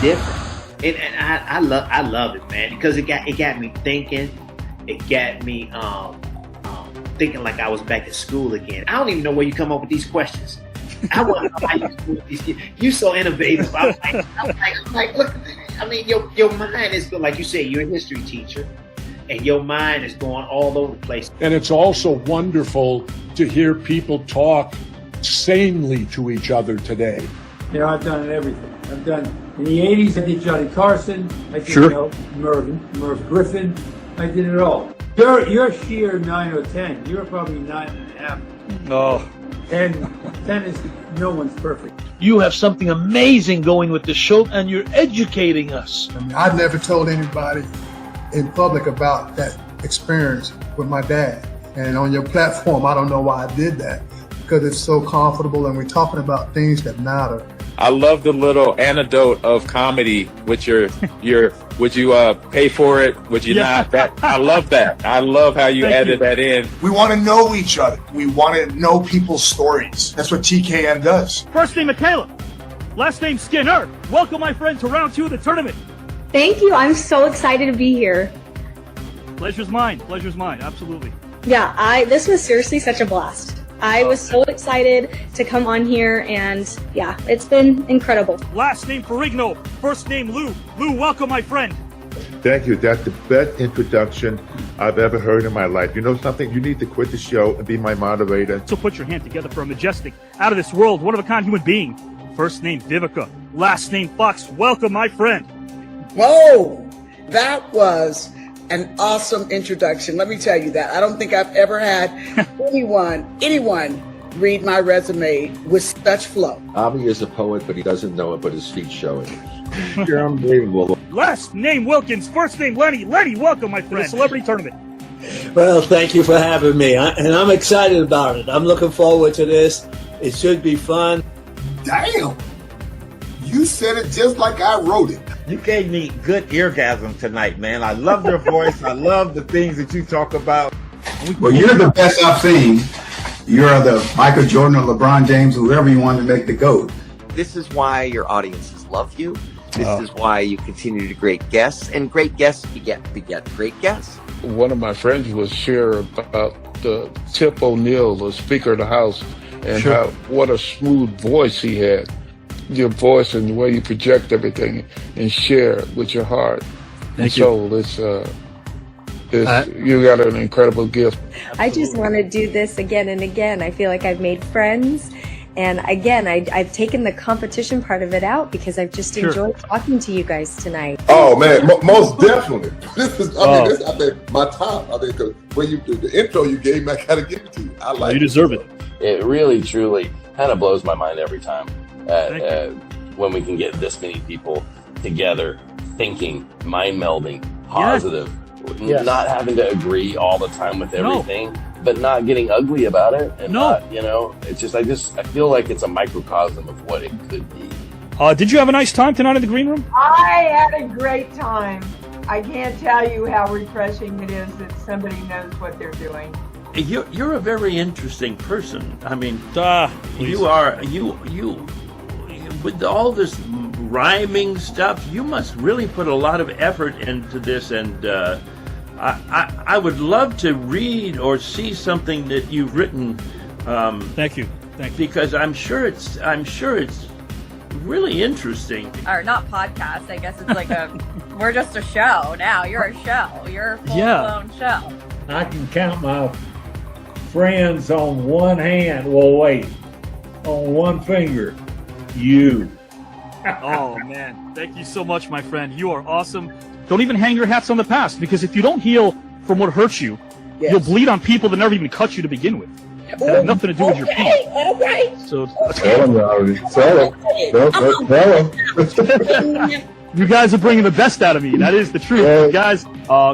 different. And I love it, man, because it got me thinking. It got me thinking like I was back at school again. I don't even know where you come up with these questions. I want to know how you do these kids. You're so innovative. I'm like, look, I mean, your mind is, like you say, you're a history teacher, and your mind is going all over the place. And it's also wonderful to hear people talk sanely to each other today. Yeah, I've done everything. I've done, in the 80s, I did Johnny Carson. I did Merv Griffin. I did it all. You're sheer 9 or 10. You're probably 9.5. Oh. 10 is, no one's perfect. You have something amazing going with the show, and you're educating us. I mean, I've never told anybody in public about that experience with my dad. And on your platform, I don't know why I did that, because it's so comfortable and we're talking about things that matter. I love the little anecdote of comedy with your would you pay for it? Would you not? I love that. I love how you added that in. We want to know each other. We want to know people's stories. That's what TKN does. First name Michaela, last name Skinner. Welcome, my friend, to round 2 of the tournament. Thank you. I'm so excited to be here. Pleasure's mine. Pleasure's mine. Absolutely. Yeah, this was seriously such a blast. I was so excited to come on here, and yeah, it's been incredible. Last name Ferrigno, first name Lou. Lou, welcome, my friend. Thank you. That's the best introduction I've ever heard in my life. You know something? You need to quit the show and be my moderator. So put your hand together for a majestic, out of this world, one-of-a-kind human being. First name Vivica, last name Fox. Welcome, my friend. Whoa, that was an awesome introduction. Let me tell you that. I don't think I've ever had anyone read my resume with such flow. Avi is a poet, but he doesn't know it, but his feet show it. You're unbelievable. Last name Wilkins, first name Lenny. Lenny, welcome, my friend. Celebrity tournament. Well, thank you for having me, and I'm excited about it. I'm looking forward to this. It should be fun. Damn. You said it just like I wrote it. You gave me good eargasm tonight, man. I love your voice. I love the things that you talk about. Well, you're the best I've seen. You're the Michael Jordan or LeBron James, whoever you want to make the GOAT. This is why your audiences love you. This is why you continue to great guests, and great guests beget great guests. One of my friends was share about Tip O'Neill, the Speaker of the House, and what a smooth voice he had. Your voice and the way you project everything and share with your heart and soul. You got an incredible gift. I just want to do this again and again. I feel like I've made friends. And again, I've taken the competition part of it out because I've just enjoyed talking to you guys tonight. Oh man, most definitely. This is, I think my top. I think when the intro you gave me, I gotta give it to you. I like. You deserve it. It really, truly, kind of blows my mind every time when we can get this many people together, thinking, mind melding, positive, not having to agree all the time with everything. But not getting ugly about it, and not, it's just I feel like it's a microcosm of what it could be. Did you have a nice time tonight in the green room? I had a great time. I can't tell you how refreshing it is that somebody knows what they're doing. You're a very interesting person. I mean, you with all this rhyming stuff, you must really put a lot of effort into this, and I would love to read or see something that you've written. Thank you. Because I'm sure it's really interesting. Or not podcast. I guess it's like we're just a show now. You're a show. You're a full-blown show. I can count my friends on one hand. Well, wait, on one finger. You. Oh man, thank you so much, my friend. You are awesome. Don't even hang your hats on the past, because if you don't heal from what hurts you, you'll bleed on people that never even cut you to begin with. It has nothing to do with your pain. All right. So, you guys are bringing the best out of me. That is the truth. Guys,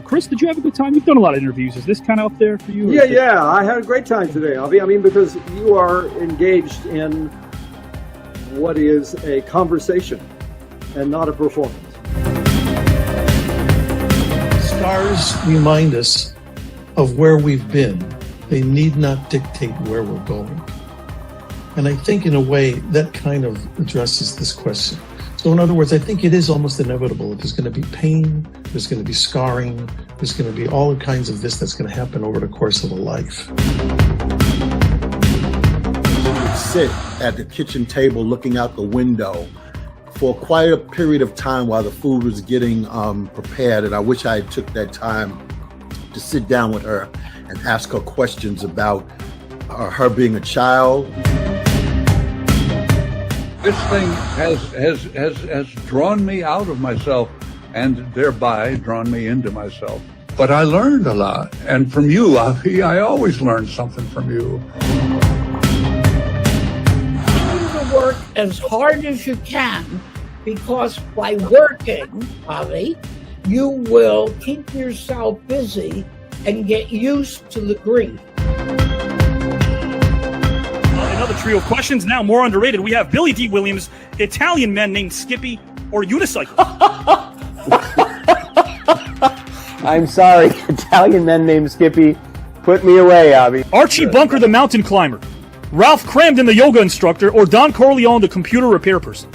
Chris, did you have a good time? You've done a lot of interviews. Is this kind of up there for you? Yeah. I had a great time today, Avi. I mean, because you are engaged in what is a conversation and not a performance. Stars remind us of where we've been. They need not dictate where we're going. And I think in a way that kind of addresses this question. So in other words, I think it is almost inevitable. There's going to be pain, there's going to be scarring, there's going to be all kinds of this that's going to happen over the course of a life. Sit at the kitchen table looking out the window for quite a period of time while the food was getting prepared, and I wish I had took that time to sit down with her and ask her questions about her being a child. This thing has drawn me out of myself and thereby drawn me into myself. But I learned a lot, and from you, Avi, I always learned something from you. Work as hard as you can, because by working, Avi, you will keep yourself busy and get used to the grief. Another trio of questions, now more underrated. We have Billy D. Williams, Italian men named Skippy, or unicycle. I'm sorry, Italian men named Skippy. Put me away, Avi. Archie Bunker, the mountain climber, Ralph Cramden, the yoga instructor, or Don Corleone, the computer repair person.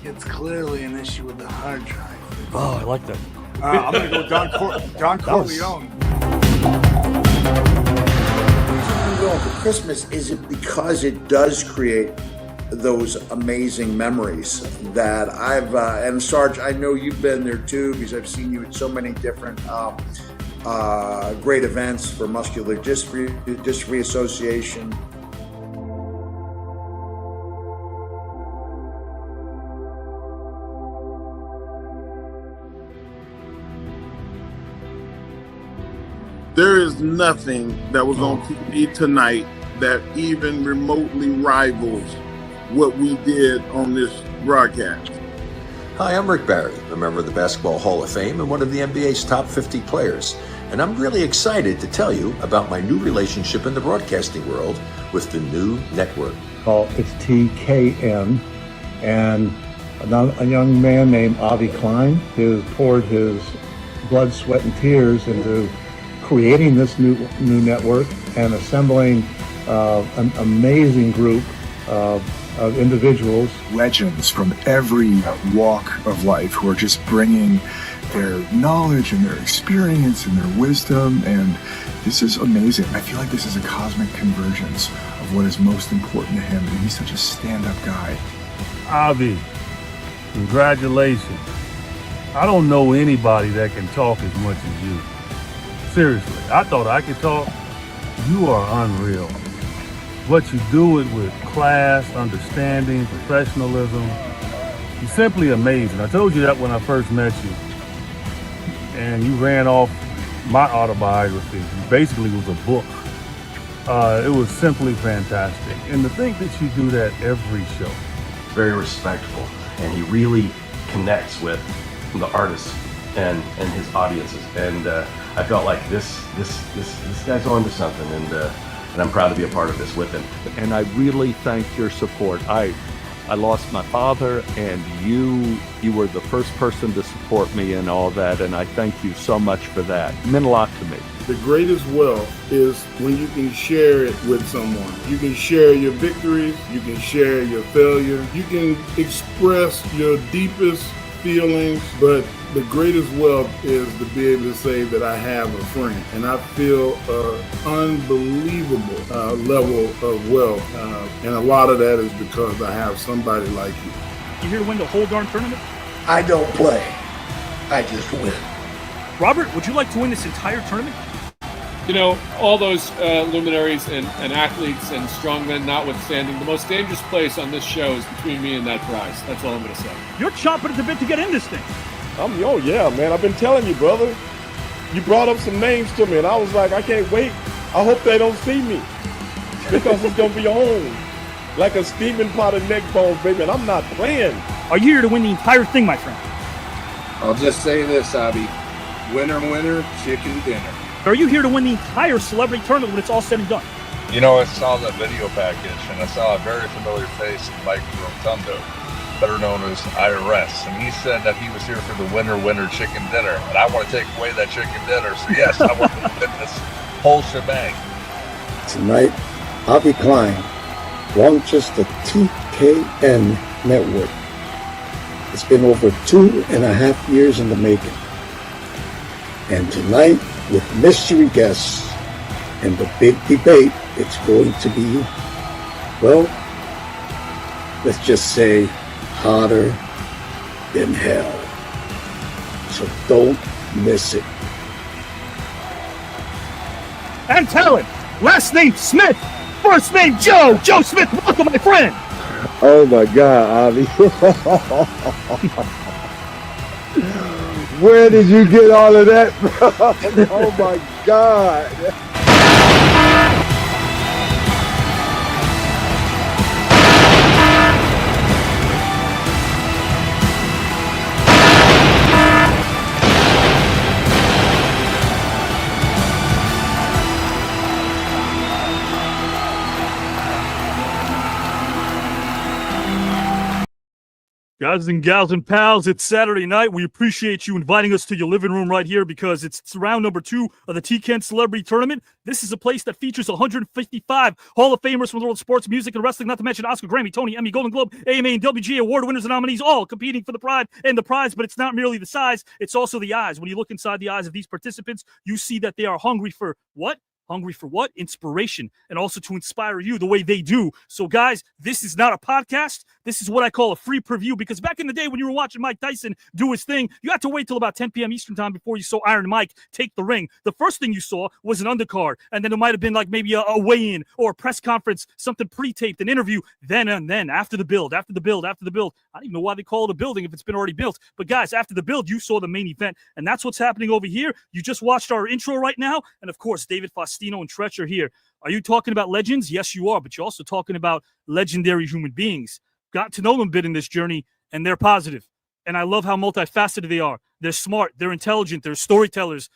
It's clearly an issue with the hard drive. Oh, I like that. I'm going to go Don Corleone. For Christmas, is it because it does create those amazing memories that I've and Sarge, I know you've been there too, because I've seen you at so many different great events for Muscular Dystrophy Association. There is nothing that was on TV tonight that even remotely rivals what we did on this broadcast. Hi, I'm Rick Barry, a member of the Basketball Hall of Fame and one of the NBA's top 50 players. And I'm really excited to tell you about my new relationship in the broadcasting world with the new network. It's TKN, and a young man named Avi Klein has poured his blood, sweat, and tears into creating this new network and assembling an amazing group of individuals. Legends from every walk of life who are just bringing their knowledge and their experience and their wisdom, and this is amazing. I feel like this is a cosmic convergence of what is most important to him, and he's such a stand-up guy. Avi, congratulations. I don't know anybody that can talk as much as you. Seriously, I thought I could talk. You are unreal. What you do it with class, understanding, professionalism. You're simply amazing. I told you that when I first met you. And you ran off my autobiography. It basically was a book. It was simply fantastic. And to think that you do that every show. Very respectful. And he really connects with the artists and his audiences. And I felt like this guy's on to something, and I'm proud to be a part of this with him. And I really thank your support. I lost my father, and you were the first person to support me in all that, and I thank you so much for that. It meant a lot to me. The greatest wealth is when you can share it with someone. You can share your victories, you can share your failure, you can express your deepest feelings, but the greatest wealth is to be able to say that I have a friend, and I feel an unbelievable level of wealth, and a lot of that is because I have somebody like you. You here to win the whole darn tournament? I don't play, I just win. Robert, would you like to win this entire tournament? You know, all those luminaries and athletes and strongmen notwithstanding, the most dangerous place on this show is between me and that prize. That's all I'm going to say. You're chomping at the bit to get in this thing. Oh yeah, man, I've been telling you, brother. You brought up some names to me, and I was like, I can't wait. I hope they don't see me, because it's going to be on like a steaming pot of neck bones, baby, and I'm not playing. Are you here to win the entire thing, my friend? I'll just say this, Avi. Winner, winner, chicken dinner. Are you here to win the entire celebrity tournament when it's all said and done? You know, I saw the video package, and I saw a very familiar face in Mike Rotundo, better known as IRS, and he said that he was here for the winner chicken dinner, and I want to take away that chicken dinner, so yes, I want to win this whole shebang. Tonight, Avi Klein launches the TKN network. It's been over 2.5 years in the making. And tonight, with mystery guests and the big debate, it's going to be, well, let's just say hotter than hell. So don't miss it. And talent, last name Smith, first name Joe Smith. Welcome, my friend. Oh my God, Avi. Where did you get all of that from? Oh my God. Guys and gals and pals, it's Saturday night. We appreciate you inviting us to your living room right here because it's round number 2 of the TKN Celebrity Tournament. This is a place that features 155 Hall of Famers from the world of sports, music, and wrestling, not to mention Oscar, Grammy, Tony, Emmy, Golden Globe, AMA, and WGA award winners and nominees, all competing for the pride and the prize. But it's not merely the size, it's also the eyes. When you look inside the eyes of these participants, you see that they are hungry for what? Hungry for what? Inspiration, and also to inspire you the way they do. So, guys, this is not a podcast. This is what I call a free preview, because back in the day when you were watching Mike Tyson do his thing, you had to wait till about 10 p.m. Eastern time before you saw Iron Mike take the ring. The first thing you saw was an undercard, and then it might have been like maybe a weigh-in or a press conference, something pre-taped, an interview, then after the build. I don't even know why they call it a building if it's been already built. But, guys, after the build, you saw the main event, and that's what's happening over here. You just watched our intro right now, and, of course, David Faustino and Treach are here. Are you talking about legends? Yes, you are, but you're also talking about legendary human beings. Got to know them a bit in this journey, and they're positive. And I love how multifaceted they are. They're smart, they're intelligent, they're storytellers.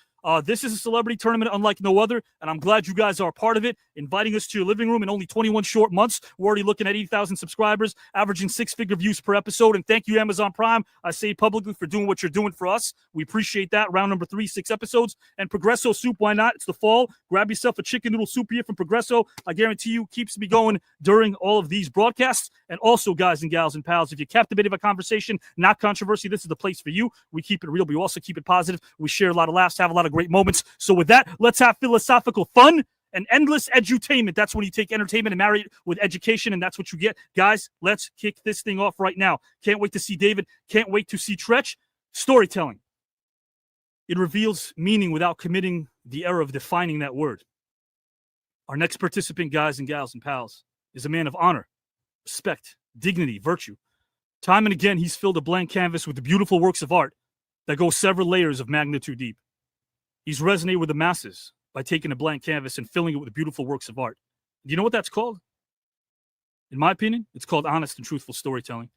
This is a celebrity tournament unlike no other, and I'm glad you guys are a part of it, inviting us to your living room in only 21 short months. We're already looking at 80,000 subscribers, averaging 6-figure views per episode, and thank you, Amazon Prime. I say publicly for doing what you're doing for us. We appreciate that. Round number 3, 6 episodes, and Progresso soup, why not? It's the fall. Grab yourself a chicken noodle soup here from Progresso. I guarantee you keeps me going during all of these broadcasts. And also, guys and gals and pals, if you're captivated by conversation, not controversy, this is the place for you. We keep it real, but we also keep it positive. We share a lot of laughs, have a lot of great moments. So with that, let's have philosophical fun and endless edutainment. That's when you take entertainment and marry it with education, and that's what you get. Guys, let's kick this thing off right now. Can't wait to see David. Can't wait to see Treach. Storytelling. It reveals meaning without committing the error of defining that word. Our next participant, guys and gals and pals, is a man of honor, respect, dignity, virtue. Time and again, he's filled a blank canvas with the beautiful works of art that go several layers of magnitude deep. He's resonated with the masses by taking a blank canvas and filling it with beautiful works of art. Do you know what that's called? In my opinion, it's called honest and truthful storytelling.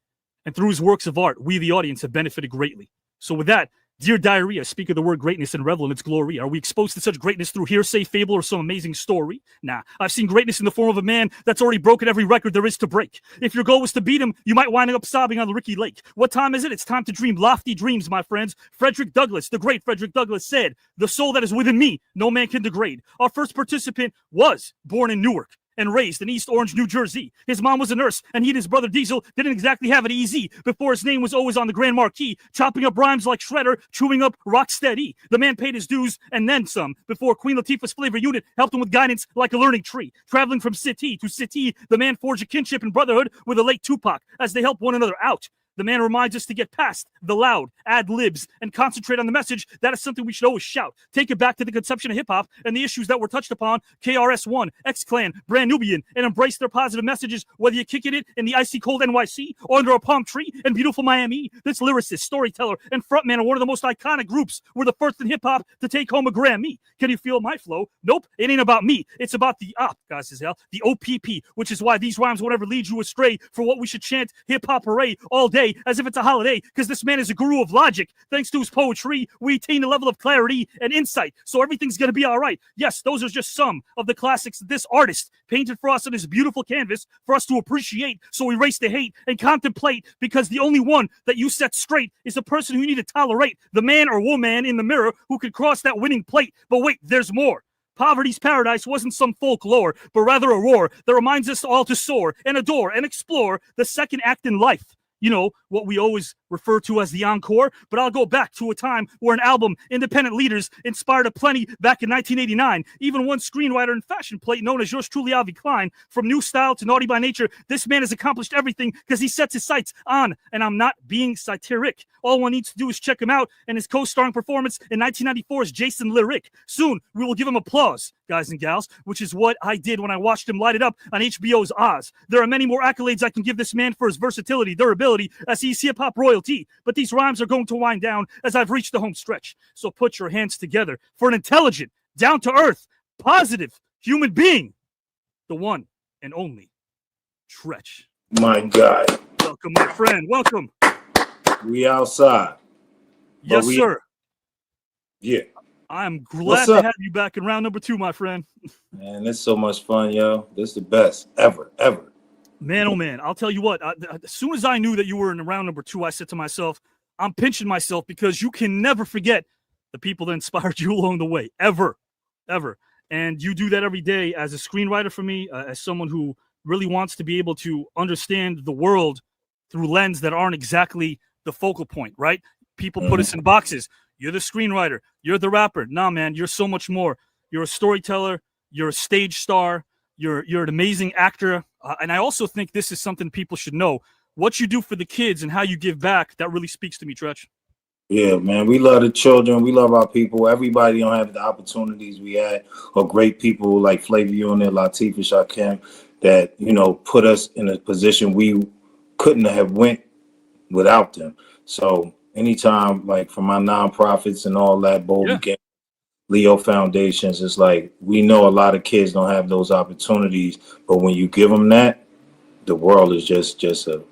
And through his works of art, we, the audience, have benefited greatly. So with that, dear diarrhea, speak of the word greatness and revel in its glory. Are we exposed to such greatness through hearsay, fable, or some amazing story? Nah, I've seen greatness in the form of a man that's already broken every record there is to break. If your goal was to beat him, you might wind up sobbing on the Ricky Lake. What time is it? It's time to dream lofty dreams, my friends. Frederick Douglass, the great Frederick Douglass, said, "The soul that is within me, no man can degrade." Our first participant was born in Newark and raised in East Orange, New Jersey. His mom was a nurse, and he and his brother Diesel didn't exactly have it easy. Before, his name was always on the Grand Marquis, chopping up rhymes like Shredder, chewing up Rocksteady. The man paid his dues and then some, before Queen Latifah's flavor unit helped him with guidance like a learning tree. Traveling from city to city, the man forged a kinship and brotherhood with the late Tupac as they helped one another out. The man reminds us to get past the loud ad-libs and concentrate on the message. That is something we should always shout. Take it back to the conception of hip-hop and the issues that were touched upon. KRS-One, X-Clan, Brand Nubian, and embrace their positive messages, whether you're kicking it in the icy cold NYC or under a palm tree in beautiful Miami. This lyricist, storyteller, and frontman of one of the most iconic groups were the first in hip-hop to take home a Grammy. Can you feel my flow? Nope, it ain't about me. It's about the the OPP, which is why these rhymes won't ever lead you astray for what we should chant hip-hop hooray all day as if it's a holiday, because this man is a guru of logic. Thanks to his poetry, we attain a level of clarity and insight, so everything's going to be all right. Yes, those are just some of the classics this artist painted for us on this beautiful canvas for us to appreciate, so erase the hate and contemplate, because the only one that you set straight is the person who you need to tolerate, the man or woman in the mirror who could cross that winning plate. But wait, there's more. Poverty's paradise wasn't some folklore, but rather a roar that reminds us all to soar and adore and explore the second act in life. You know, what we always refer to as the encore, but I'll go back to a time where an album, Independent Leaders, inspired a plenty back in 1989. Even one screenwriter and fashion plate known as yours truly, Avi Klein. From New Style to Naughty by Nature, this man has accomplished everything because he sets his sights on, and I'm not being satiric. All one needs to do is check him out and his co-starring performance in 1994's Jason Lyric. Soon, we will give him applause, guys and gals, which is what I did when I watched him light it up on HBO's Oz. There are many more accolades I can give this man for his versatility, durability, as he's hip-hop royalty, but these rhymes are going to wind down as I've reached the home stretch. So put your hands together for an intelligent, down-to-earth, positive human being, the one and only Treach. My God. Welcome, my friend. Welcome. We outside. Yes, sir. Yeah. I'm glad to have you back in round number 2, my friend. Man, it's so much fun, yo. This is the best ever. Man, oh man, I'll tell you what, as soon as I knew that you were in round number 2, I said to myself, I'm pinching myself because you can never forget the people that inspired you along the way, ever. And you do that every day as a screenwriter for me, as someone who really wants to be able to understand the world through lens that aren't exactly the focal point, right? People put us in boxes. You're the screenwriter. You're the rapper. Nah, man, you're so much more. You're a storyteller. You're a stage star. You're an amazing actor. And I also think this is something people should know. What you do for the kids and how you give back, that really speaks to me, Treach. Yeah, man, we love the children. We love our people. Everybody don't have the opportunities we had, or great people like Flavor Unit, Latifah Shakim, that, you know, put us in a position we couldn't have went without them. So anytime, like for my nonprofits and all that, Weekend, Leo Foundations, it's like we know a lot of kids don't have those opportunities, but when you give them that, the world is just a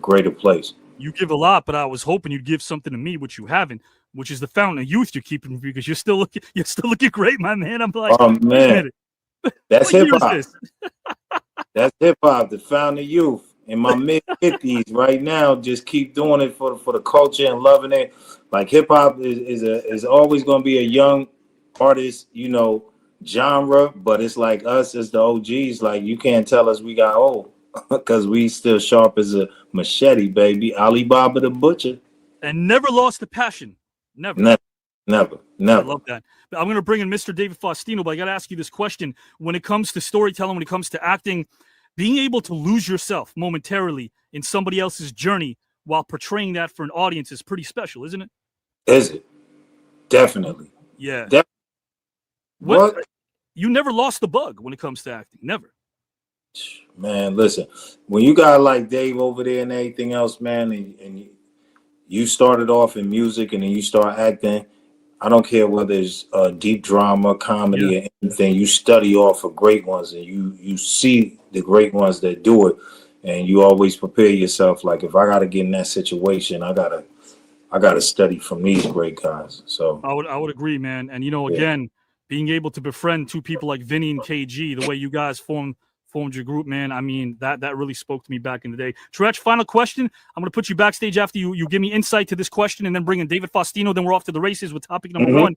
greater place. You give a lot, but I was hoping you'd give something to me, which you haven't, which is the fountain of youth you're keeping, because you're still looking great, my man. I'm like, oh man, that's hip hop. That's hip hop, the fountain of youth. In my mid-50s right now, just keep doing it for the culture and loving it. Like hip hop is always going to be a young artist, you know, genre, but it's like us as the OGs. Like you can't tell us we got old because we still sharp as a machete, baby. Alibaba the Butcher, and never lost the passion. Never. Never. I love that. I'm going to bring in Mr. David Faustino, but I got to ask you this question: when it comes to storytelling, when it comes to acting, being able to lose yourself momentarily in somebody else's journey while portraying that for an audience is pretty special, isn't it? Is it? Definitely. Yeah. What? You never lost the bug when it comes to acting. Never. Man, listen, when you got like Dave over there and everything else, man, and you started off in music and then you start acting, I don't care whether it's deep drama, comedy, or anything. You study off of great ones, and you see the great ones that do it, and you always prepare yourself. Like if I got to get in that situation, I gotta study from these great guys. So I would agree, man. And you know, again, being able to befriend two people like Vinny and KG, the way you guys formed your group, man. I mean, that really spoke to me back in the day. Treach, final question. I'm going to put you backstage after you give me insight to this question, and then bring in David Faustino. Then we're off to the races with topic number 1.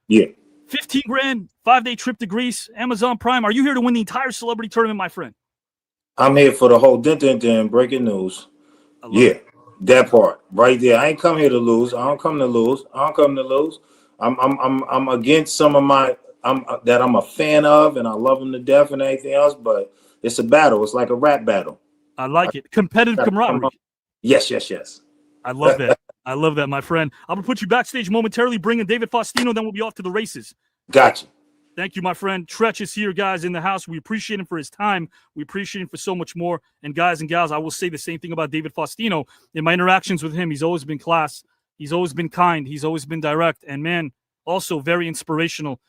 Yeah. 15 grand, 5-day trip to Greece, Amazon Prime. Are you here to win the entire celebrity tournament, my friend? I'm here for the whole breaking news. Yeah, that part right there. I ain't come here to lose. I don't come to lose. I'm against some of my that I'm a fan of, and I love them to death and anything else, but it's a battle. It's like a rap battle. I like it. Competitive camaraderie. Yes. I love that. I love that, my friend. I'm going to put you backstage momentarily, bring in David Faustino, then we'll be off to the races. Gotcha. Thank you, my friend. Treach is here, guys, in the house. We appreciate him for his time. We appreciate him for so much more. And guys and gals, I will say the same thing about David Faustino. In my interactions with him, he's always been class. He's always been kind. He's always been direct. And, man, also very inspirational.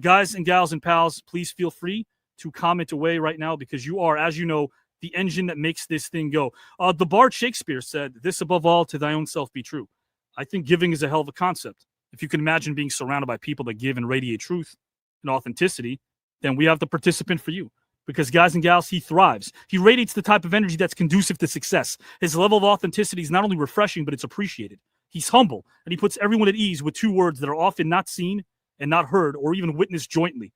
Guys and gals and pals, please feel free to comment away right now, because you are, as you know, the engine that makes this thing go. The Bard Shakespeare said, "This above all, to thy own self be true." I think giving is a hell of a concept. If you can imagine being surrounded by people that give and radiate truth and authenticity, then we have the participant for you. Because, guys and gals, he thrives. He radiates the type of energy that's conducive to success. His level of authenticity is not only refreshing, but it's appreciated. He's humble, and he puts everyone at ease with two words that are often not seen and not heard or even witnessed jointly: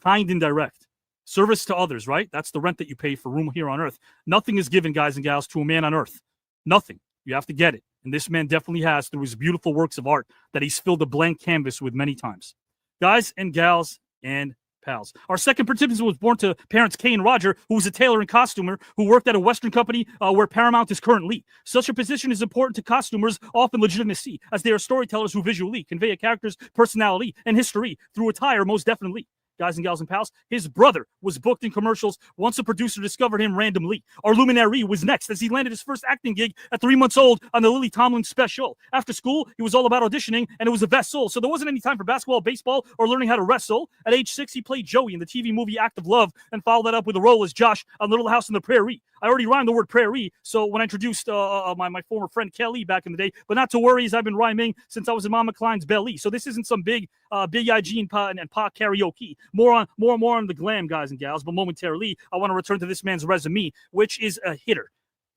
kind and direct. Service to others, right? That's the rent that you pay for room here on earth. Nothing is given, guys and gals, to a man on earth. Nothing. You have to get it. And this man definitely has through his beautiful works of art that he's filled a blank canvas with many times. Guys and gals and pals. Our second participant was born to parents Kay and Roger, who was a tailor and costumer who worked at a Western company where Paramount is currently. Such a position is important to costumers, often legitimacy, as they are storytellers who visually convey a character's personality and history through attire, most definitely. Guys and gals and pals, his brother was booked in commercials once a producer discovered him randomly. Our luminary was next as he landed his first acting gig at 3 months old on the Lily Tomlin special. After school, he was all about auditioning, and it was a vessel, so there wasn't any time for basketball, baseball, or learning how to wrestle. At age 6, he played Joey in the TV movie Act of Love and followed that up with a role as Josh on Little House on the Prairie. I already rhymed the word prairie, so when I introduced my former friend Kelly back in the day, but not to worry, as I've been rhyming since I was in Mama Klein's belly. So this isn't some big IG and Pa karaoke. More on the glam, guys and gals. But momentarily, I want to return to this man's resume, which is a hitter,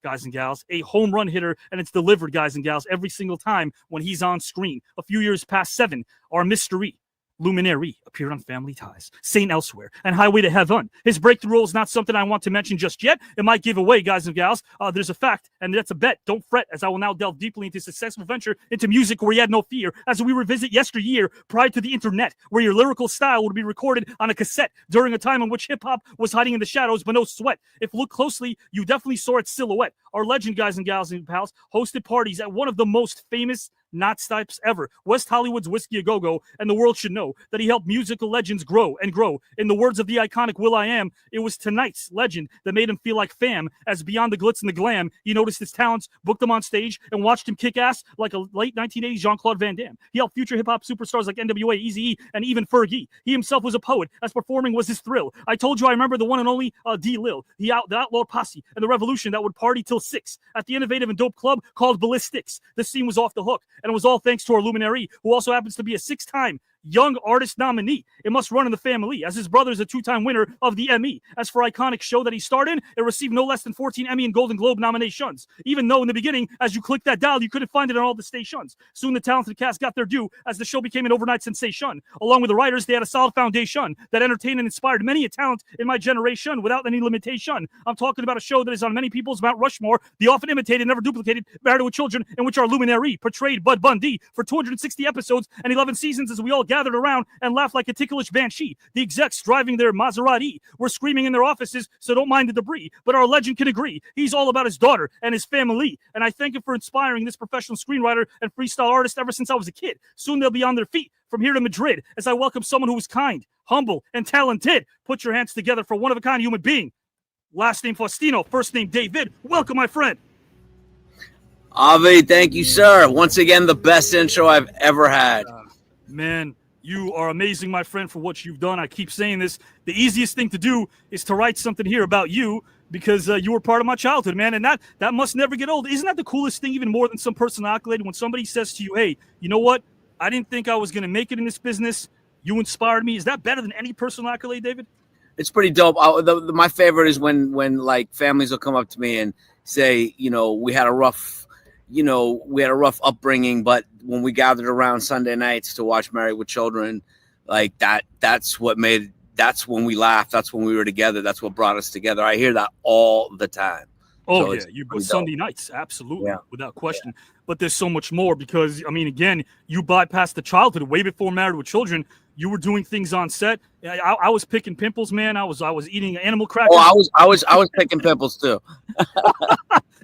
guys and gals, a home run hitter, and it's delivered, guys and gals, every single time when he's on screen. A few years past 7, our mystery luminary appeared on Family Ties, Saint Elsewhere, and Highway to Heaven. His breakthrough role is not something I want to mention just yet. It might give away, guys and gals. There's a fact, and that's a bet. Don't fret, as I will now delve deeply into successful venture into music where he had no fear, as we revisit yesteryear prior to the internet, where your lyrical style would be recorded on a cassette during a time in which hip-hop was hiding in the shadows, but no sweat. If look closely, you definitely saw its silhouette. Our legend, guys and gals and pals, hosted parties at one of the most famous not stops ever, West Hollywood's Whiskey A Go-Go, and the world should know that he helped musical legends grow and grow. In the words of the iconic will.i.am, it was tonight's legend that made him feel like fam, as beyond the glitz and the glam, he noticed his talents, booked him on stage, and watched him kick ass like a late 1980s Jean-Claude Van Damme. He helped future hip-hop superstars like NWA, Eazy-E, and even Fergie. He himself was a poet, as performing was his thrill. I told you I remember the one and only D-Lil, the outlawed posse, and the revolution that would party till 6 at the innovative and dope club called Ballistics. The scene was off the hook, and it was all thanks to our luminary, who also happens to be a 6-time Young Artist nominee. It must run in the family, as his brother is a 2-time winner of the Emmy. As for iconic show that he starred in, it received no less than 14 Emmy and Golden Globe nominations, even though in the beginning, as you click that dial, you couldn't find it on all the stations. Soon the talented cast got their due, as the show became an overnight sensation. Along with the writers, they had a solid foundation that entertained and inspired many a talent in my generation without any limitation. I'm talking about a show that is on many people's Mount Rushmore, the often imitated, never duplicated, Married with Children, in which our luminary portrayed Bud Bundy for 260 episodes and 11 seasons, as we all gathered around and laughed like a ticklish banshee. The execs driving their Maserati were screaming in their offices, so don't mind the debris. But our legend can agree. He's all about his daughter and his family. And I thank him for inspiring this professional screenwriter and freestyle artist ever since I was a kid. Soon they'll be on their feet from here to Madrid as I welcome someone who is kind, humble, and talented. Put your hands together for one-of-a-kind human being. Last name Faustino, first name David. Welcome, my friend. Avi, thank you, sir. Once again, the best intro I've ever had. Man, you are amazing, my friend, for what you've done. I keep saying this. The easiest thing to do is to write something here about you, because you were part of my childhood, man, and that must never get old. Isn't that the coolest thing, even more than some personal accolade, when somebody says to you, hey, you know what? I didn't think I was going to make it in this business. You inspired me. Is that better than any personal accolade, David? It's pretty dope. My favorite is when like families will come up to me and say, we had a rough upbringing, but when we gathered around Sunday nights to watch Married with Children, like that's when we laughed. That's when we were together. That's what brought us together. I hear that all the time. Oh, so yeah, you go Sunday nights, absolutely, yeah, without question. Yeah. But there's so much more, because, I mean, again, you bypassed the childhood way before Married with Children. You were doing things on set. I was picking pimples, man. I was eating animal crackers. Oh, I was picking pimples too.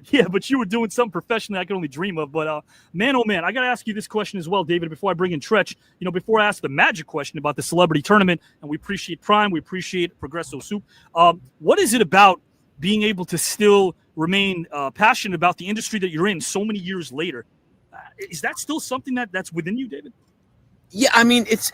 Yeah, but you were doing something professionally I could only dream of. But man, oh man, I got to ask you this question as well, David, before I bring in Treach. Before I ask the magic question about the celebrity tournament, and we appreciate Prime, we appreciate Progresso Soup. What is it about being able to still remain passionate about the industry that you're in so many years later? Is that still something that's within you, David? Yeah, I mean, it's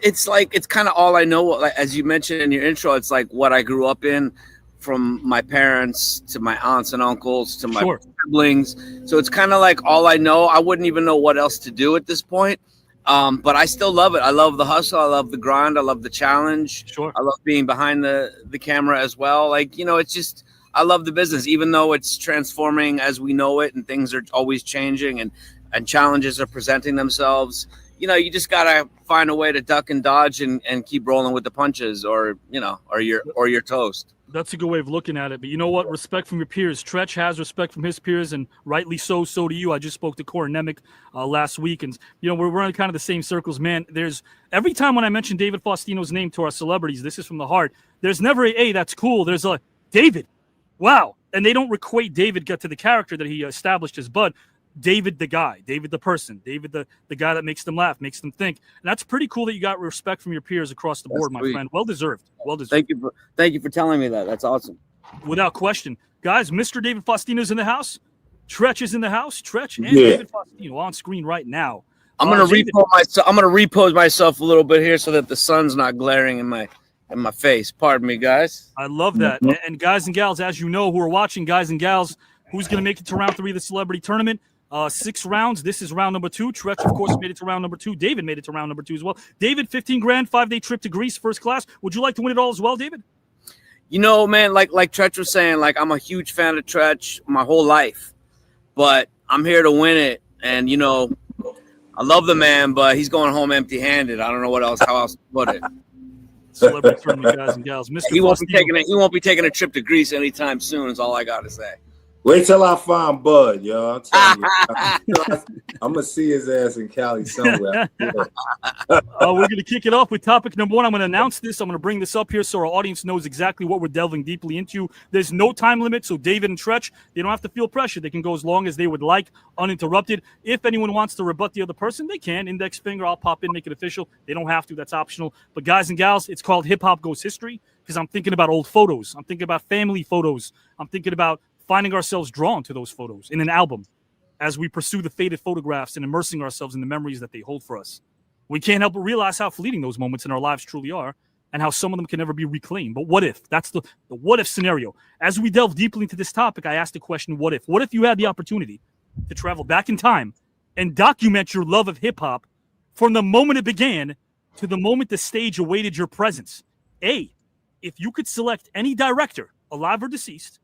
kind of all I know. Like, as you mentioned in your intro, it's like what I grew up in, from my parents to my aunts and uncles to my siblings. So it's kind of like all I know. I wouldn't even know what else to do at this point. But I still love it. I love the hustle. I love the grind. I love the challenge. Sure. I love being behind the camera as well. Like, it's just, I love the business, even though it's transforming as we know it, and things are always changing, and challenges are presenting themselves. you know, you just gotta find a way to duck and dodge and keep rolling with the punches, or you're toast. That's a good way of looking at it. But you know what? Respect from your peers. Tretch has respect from his peers, and rightly so. So do you. I just spoke to Corin Nemec last week, and we're in kind of the same circles, man. There's every time when I mention David Faustino's name to our celebrities, this is from the heart. There's never a "Hey, that's cool." There's a "David, wow," and they don't equate David to the character that he established as Bud. David the guy, David the person, David the guy that makes them laugh, makes them think. And that's pretty cool that you got respect from your peers across the board, my friend. Well deserved. Well deserved. Thank you for telling me that. That's awesome. Without question. Guys, Mr. David Faustino's in the house. Tretch is in the house. Tretch and David Faustino on screen right now. I'm gonna repose myself a little bit here so that the sun's not glaring in my face. Pardon me, guys. I love that. And guys and gals, as you know, who are watching, guys and gals, who's gonna make it to round 3 of the celebrity tournament? 6 rounds. This is round number 2. Tretch, of course, made it to round number 2. David made it to round number 2 as well. David, 15 grand, 5-day trip to Greece, first class. Would you like to win it all as well, David? You know, man, like Tretch was saying, like, I'm a huge fan of Tretch my whole life, but I'm here to win it. And, you know, I love the man, but he's going home empty-handed. I don't know how else to put it. Celebrity tournament, guys and gals. Mr. He won't be taking a trip to Greece anytime soon, is all I got to say. Wait till I find Bud, y'all. I'm going to see his ass in Cali somewhere. We're going to kick it off with topic number 1. I'm going to announce this. I'm going to bring this up here so our audience knows exactly what we're delving deeply into. There's no time limit, so David and Tretch, they don't have to feel pressure. They can go as long as they would like, uninterrupted. If anyone wants to rebut the other person, they can. Index finger, I'll pop in, make it official. They don't have to. That's optional. But guys and gals, it's called Hip Hop Goes History because I'm thinking about old photos. I'm thinking about family photos. I'm thinking about finding ourselves drawn to those photos in an album as we pursue the faded photographs and immersing ourselves in the memories that they hold for us. We can't help but realize how fleeting those moments in our lives truly are and how some of them can never be reclaimed. But what if? That's the what if scenario. As we delve deeply into this topic, I asked the question, what if? What if you had the opportunity to travel back in time and document your love of hip-hop from the moment it began to the moment the stage awaited your presence? A, if you could select any director, alive or deceased,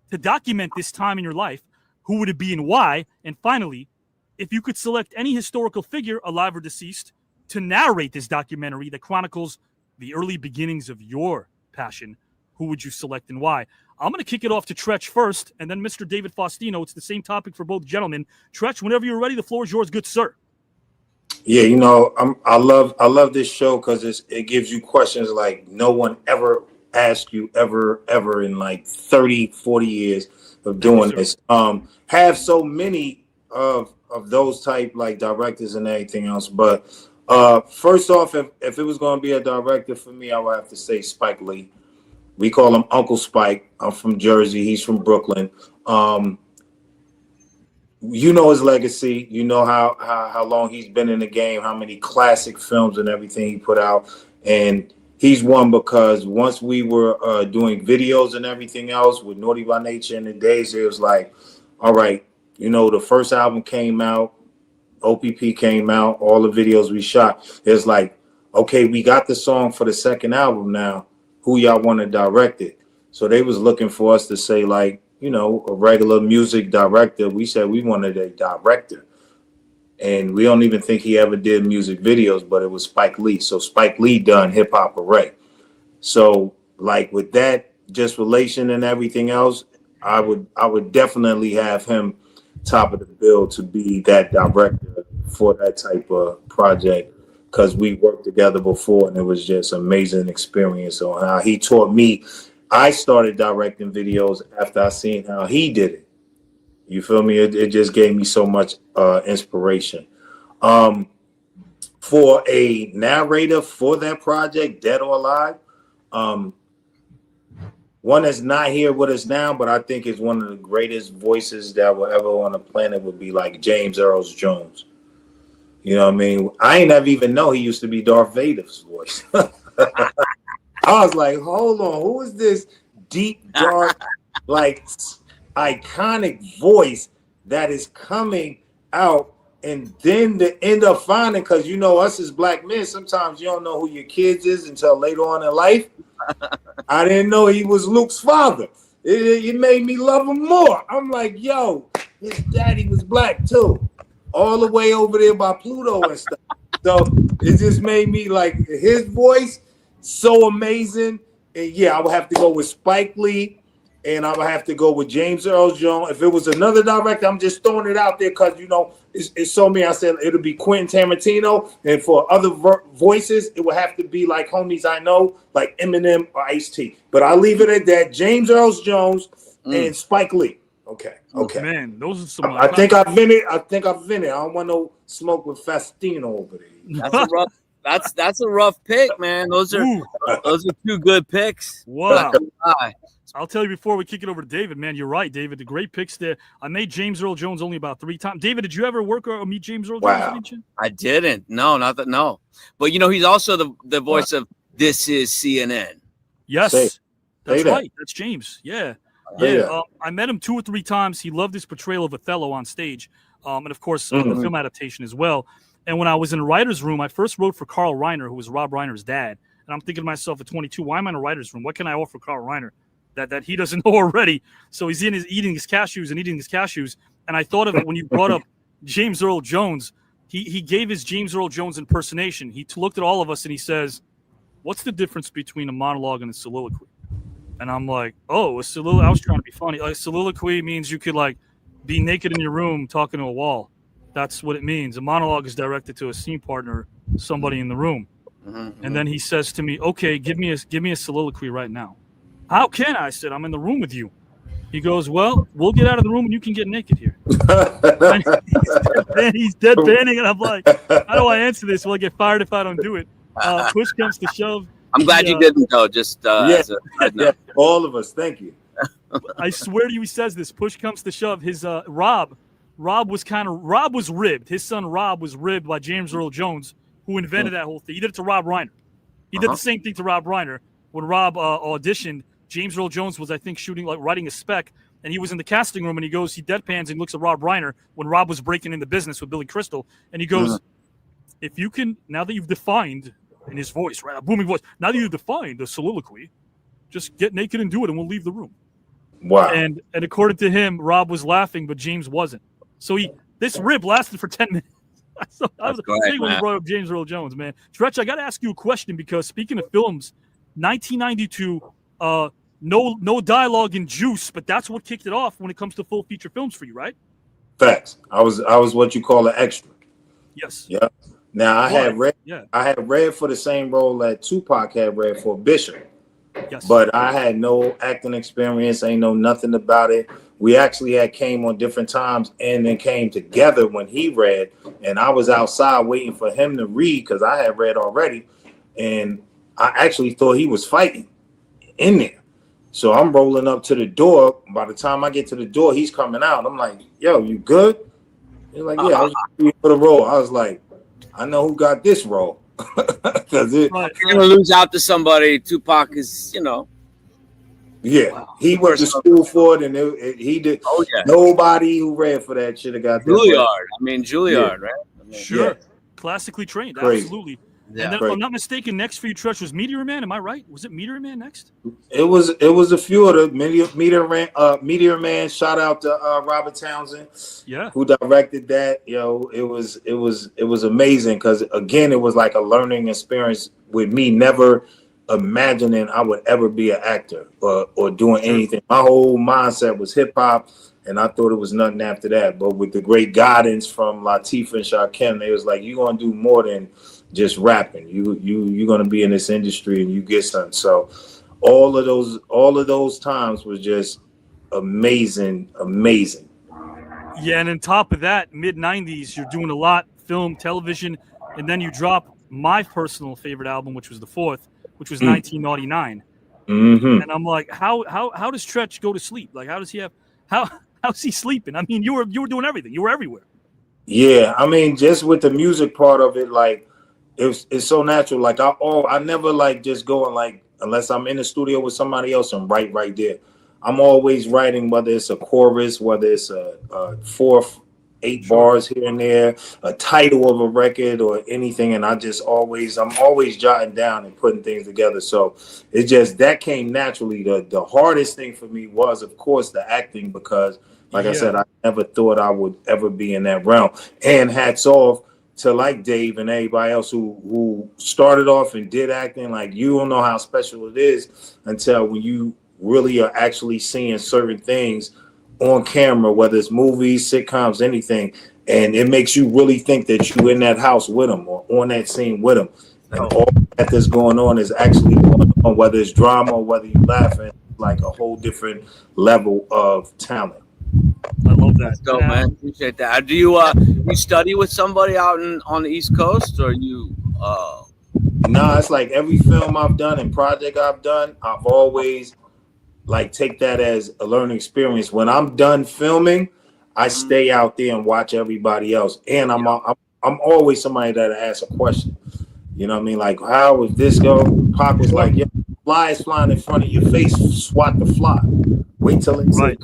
to document this time in your life, who would it be and why? And finally, if you could select any historical figure, alive or deceased, to narrate this documentary that chronicles the early beginnings of your passion, who would you select and why? I'm going to kick it off to Tretch first, and then Mr. David Faustino. It's the same topic for both gentlemen. Tretch, whenever you're ready, the floor is yours, good sir. Yeah, you know, I love this show because it gives you questions like no one ever asked you ever in like 30, 40 years of doing this. Have so many of those type like directors and everything else. But first off, if it was going to be a director for me, I would have to say Spike Lee. We call him Uncle Spike. I'm from Jersey. He's from Brooklyn. You know his legacy. You know how long he's been in the game, how many classic films and everything he put out. And he's one because once we were doing videos and everything else with Naughty by Nature in the days, it was like, all right, you know, the first album came out, OPP came out, all the videos we shot. It's like, okay, we got the song for the second album now. Who y'all want to direct it? So they was looking for us to say like, you know, a regular music director. We said we wanted a director. And we don't even think he ever did music videos, but it was Spike Lee. So Spike Lee done Hip Hop Hooray. So like with that, just relation and everything else, I would definitely have him top of the bill to be that director for that type of project because we worked together before and it was just amazing experience on how he taught me. I started directing videos after I seen how he did it. You feel me? It just gave me so much inspiration. For a narrator for that project, dead or alive, one that's not here with us now, but I think is one of the greatest voices that will ever on the planet would be like James Earl Jones. You know what I mean? I ain't never even know he used to be Darth Vader's voice. I was like, hold on, who is this deep, dark, like iconic voice that is coming out? And then to end up finding, because you know us as black men, sometimes you don't know who your kids is until later on in life. I didn't know he was Luke's father. It made me love him more. I'm like, yo, his daddy was black too. All the way over there by Pluto and stuff. So it just made me like his voice so amazing. And yeah, I would have to go with Spike Lee, and I would have to go with James Earl Jones. If it was another director, I'm just throwing it out there because you know it's so many. I said it'll be Quentin Tarantino, and for other voices, it would have to be like homies I know, like Eminem or Ice-T. But I'll leave it at that: James Earl Jones and Spike Lee. Okay. Man, those are some. I think I've vented. I don't want no smoke with Faustino over there. That's a rough. That's a rough pick, man. Those are two good picks. Wow. I'll tell you before we kick it over to David, man. You're right, David. The great picks there. I made James Earl Jones only about 3 times. David, did you ever work or meet James Earl Jones? I didn't. No, not that. No, but you know he's also the voice of This Is CNN. Yes, that's right. That's James. Yeah. I met him 2 or 3 times. He loved his portrayal of Othello on stage, and of course the film adaptation as well. And when I was in a writer's room, I first wrote for Carl Reiner, who was Rob Reiner's dad. And I'm thinking to myself at 22, why am I in a writer's room? What can I offer Carl Reiner that he doesn't know already? So he's eating his cashews. And I thought of it when you brought up James Earl Jones. He gave his James Earl Jones impersonation. He looked at all of us and he says, what's the difference between a monologue and a soliloquy? And I'm like, oh, a soliloquy. I was trying to be funny. A soliloquy means you could like be naked in your room talking to a wall. That's what it means. A monologue is directed to a scene partner, somebody in the room. And then he says to me, okay, give me a soliloquy right now. How can I? I said, I'm in the room with you. He goes, well, we'll get out of the room and you can get naked here. He's deadpanning, and I'm like, how do I answer this? Will I get fired if I don't do it? Push comes to shove. I'm glad you didn't, though. Just all of us. Thank you. I swear to you, he says this. Push comes to shove. His Rob was ribbed. His son Rob was ribbed by James Earl Jones, who invented that whole thing. He did it to Rob Reiner. He did the same thing to Rob Reiner. When Rob auditioned, James Earl Jones was, I think, writing a spec, and he was in the casting room, and he deadpans and looks at Rob Reiner when Rob was breaking into business with Billy Crystal, and he goes, if you can, now that you've defined, in his voice, right, a booming voice, now that you've defined the soliloquy, just get naked and do it, and we'll leave the room. Wow. And according to him, Rob was laughing, but James wasn't. So this rib lasted for 10 minutes. I was when you brought up James Earl Jones, man. Stretch, I got to ask you a question because speaking of films, 1992, no dialogue in Juice, but that's what kicked it off when it comes to full feature films for you, right? Facts. I was what you call an extra. Yes. Yeah. Now I had read for the same role that Tupac had read for Bishop. Yes. But I had no acting experience, ain't know nothing about it. We actually came on different times and then came together when he read, and I was outside waiting for him to read because I had read already, and I actually thought he was fighting in there. So I'm rolling up to the door. By the time I get to the door, he's coming out. I'm like, yo, you good? He's like, yeah, I was for the role. I was like, I know who got this role. Because you're gonna lose out to somebody. Tupac is, he went to school for it, and he did. Oh yeah, nobody who read for that should have got that. Juilliard, right? Sure, classically trained, crazy. Absolutely. Yeah. And then, if I'm not mistaken, next for you, Treach, was Meteor Man. Am I right? Was it Meteor Man next? It was a few of the Meteor Man. Shout out to Robert Townsend, who directed that. It was amazing because again, it was like a learning experience with me. Never imagining I would ever be an actor or doing anything. My whole mindset was hip hop, and I thought it was nothing after that. But with the great guidance from Latifah and Shaquem, they was like, "You're gonna do more than just rapping. You're gonna be in this industry and you get something." So all of those times was just amazing. Yeah, and on top of that, mid-90s, you're doing a lot, film, television, and then you drop my personal favorite album, which was the fourth, which was 1999. And I'm like, how does Treach go to sleep? Like, how's he sleeping? I mean, you were doing everything. You were everywhere. Yeah, I mean, just with the music part of it, like it's so natural. Like I never like just going like unless I'm in the studio with somebody else and write right there. I'm always writing, whether it's a chorus, whether it's a 4-8 bars here and there, a title of a record or anything, and I'm always jotting down and putting things together. So it just that came naturally. The hardest thing for me was, of course, the acting because, like I said, I never thought I would ever be in that realm. And hats off to like Dave and everybody else who started off and did acting, like, you don't know how special it is until when you really are actually seeing certain things on camera, whether it's movies, sitcoms, anything, and it makes you really think that you're in that house with them or on that scene with them. And all that that's going on is actually going on, whether it's drama or whether you're laughing, like a whole different level of talent. I love that. That's dope, man. Appreciate that. Do you you study with somebody out on the East Coast, or you? Nah, it's like every film I've done and project I've done, I've always like take that as a learning experience. When I'm done filming, I stay out there and watch everybody else, and I'm always somebody that asks a question. You know what I mean? Like, how would this go? Pop was like, yeah, fly is flying in front of your face. Swat the fly. Wait till it's right.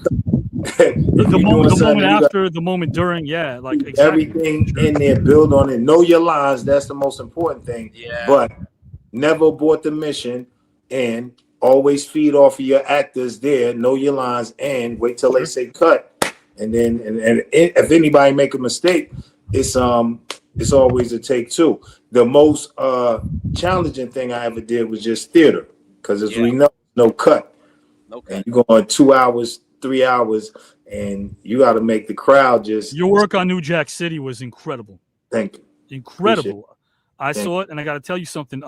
the moment after, the moment during, yeah, like exactly. Everything in there, build on it. Know your lines. That's the most important thing. Yeah. But never abort the mission, and always feed off of your actors there. Know your lines and wait till they say cut. And then, and if anybody make a mistake, it's always a take two. The most challenging thing I ever did was just theater, because as we know, no cut. Okay. And you go on 2 hours, 3 hours, and you got to make the crowd just. Your work on New Jack City was incredible. Thank you. Incredible. I saw it, and I got to tell you something.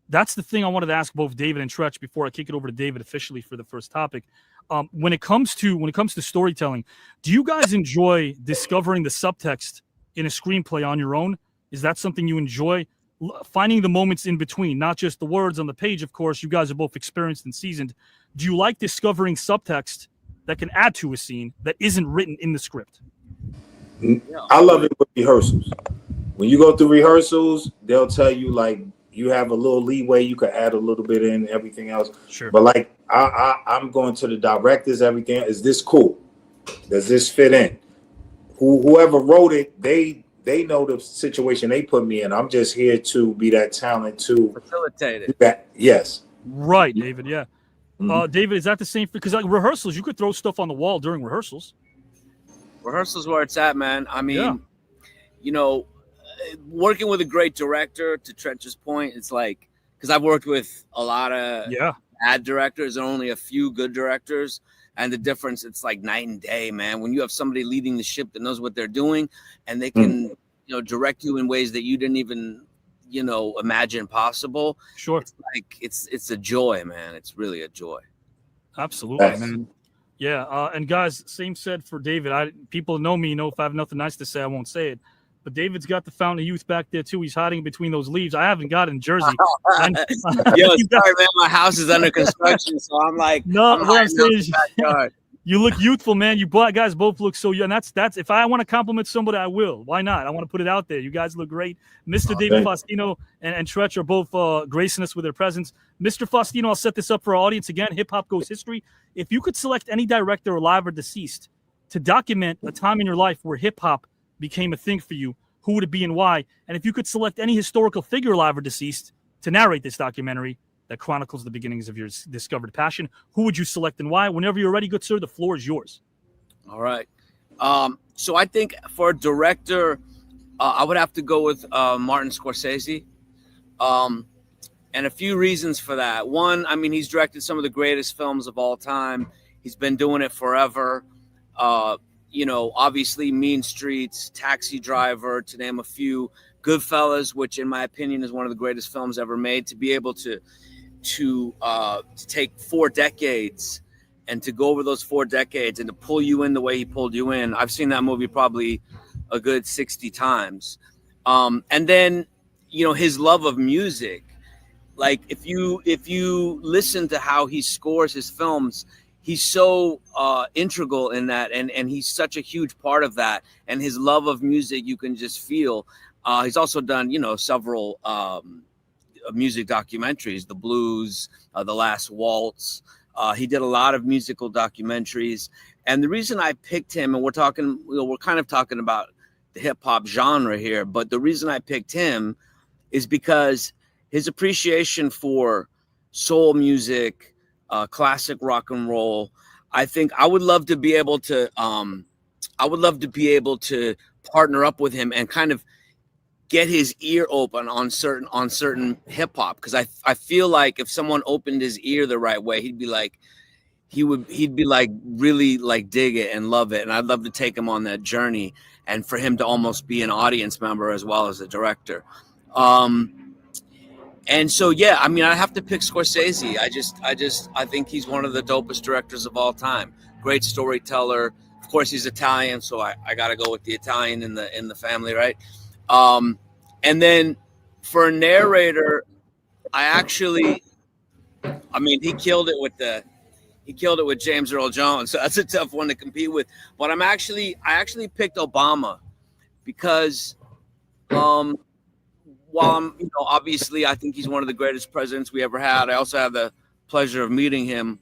That's the thing I wanted to ask both David and Treach before I kick it over to David officially for the first topic. When it comes to storytelling, do you guys enjoy discovering the subtext in a screenplay on your own? Is that something you enjoy? Finding the moments in between, not just the words on the page, of course. You guys are both experienced and seasoned. Do you like discovering subtext that can add to a scene that isn't written in the script? I love it with rehearsals. When you go through rehearsals, they'll tell you, like, you have a little leeway. You can add a little bit in, everything else. Sure. But like, I'm going to the directors, everything. Is this cool? Does this fit in? Whoever wrote it, they know the situation they put me in. I'm just here to be that talent to facilitate it. That. Yes. Right, David. Yeah. David, is that the same? Because like rehearsals, you could throw stuff on the wall during rehearsals. Rehearsals where it's at, man. I mean, you know, working with a great director, to Treach's point, it's like, because I've worked with a lot of bad directors and only a few good directors, and the difference, it's like night and day, man. When you have somebody leading the ship that knows what they're doing, and they can, you know, direct you in ways that you didn't even, you know, imagine possible. Sure. It's like, it's a joy, man. It's really a joy. Absolutely, man. Yeah. And guys, same said for David. People know me, know if I have nothing nice to say, I won't say it. But David's got the Fountain of Youth back there too. He's hiding between those leaves. I haven't got it in Jersey. Yo, sorry, man. My house is under construction, so I'm like, no. What I'm saying is, you look youthful, man. You guys both look so young. That's if I want to compliment somebody, I will. Why not? I want to put it out there. You guys look great. Mr. David Faustino and Treach are both gracing us with their presence. Mr. Faustino, I'll set this up for our audience again. Hip Hop Goes History. If you could select any director, alive or deceased, to document a time in your life where hip hop became a thing for you, who would it be and why? And if you could select any historical figure, alive or deceased, to narrate this documentary that chronicles the beginnings of your discovered passion, who would you select and why? Whenever you're ready, good sir, the floor is yours. All right. So I think for a director, I would have to go with Martin Scorsese. And a few reasons for that. One, I mean, he's directed some of the greatest films of all time. He's been doing it forever. You know, obviously Mean Streets, Taxi Driver, to name a few. Goodfellas, which in my opinion is one of the greatest films ever made. To be able to take 4 decades and to go over those 4 decades and to pull you in the way he pulled you in. I've seen that movie probably a good 60 times. And then, you know, his love of music. Like if you listen to how he scores his films, he's so integral in that, and he's such a huge part of that. And his love of music, you can just feel. He's also done, you know, several music documentaries, The Blues, The Last Waltz. He did a lot of musical documentaries. And the reason I picked him, and we're kind of talking about the hip hop genre here, but the reason I picked him is because his appreciation for soul music, classic rock and roll. I think I would love to be able to partner up with him and kind of get his ear open on certain hip hop, because I feel like if someone opened his ear the right way, he'd be like really like dig it and love it, and I'd love to take him on that journey and for him to almost be an audience member as well as a director. And so yeah, I mean, I have to pick Scorsese. I think he's one of the dopest directors of all time. Great storyteller. Of course, he's Italian, so I got to go with the Italian in the family, right? And then for a narrator, he killed it with James Earl Jones. So that's a tough one to compete with. But I actually picked Obama because while I'm, obviously I think he's one of the greatest presidents we ever had. I also had the pleasure of meeting him.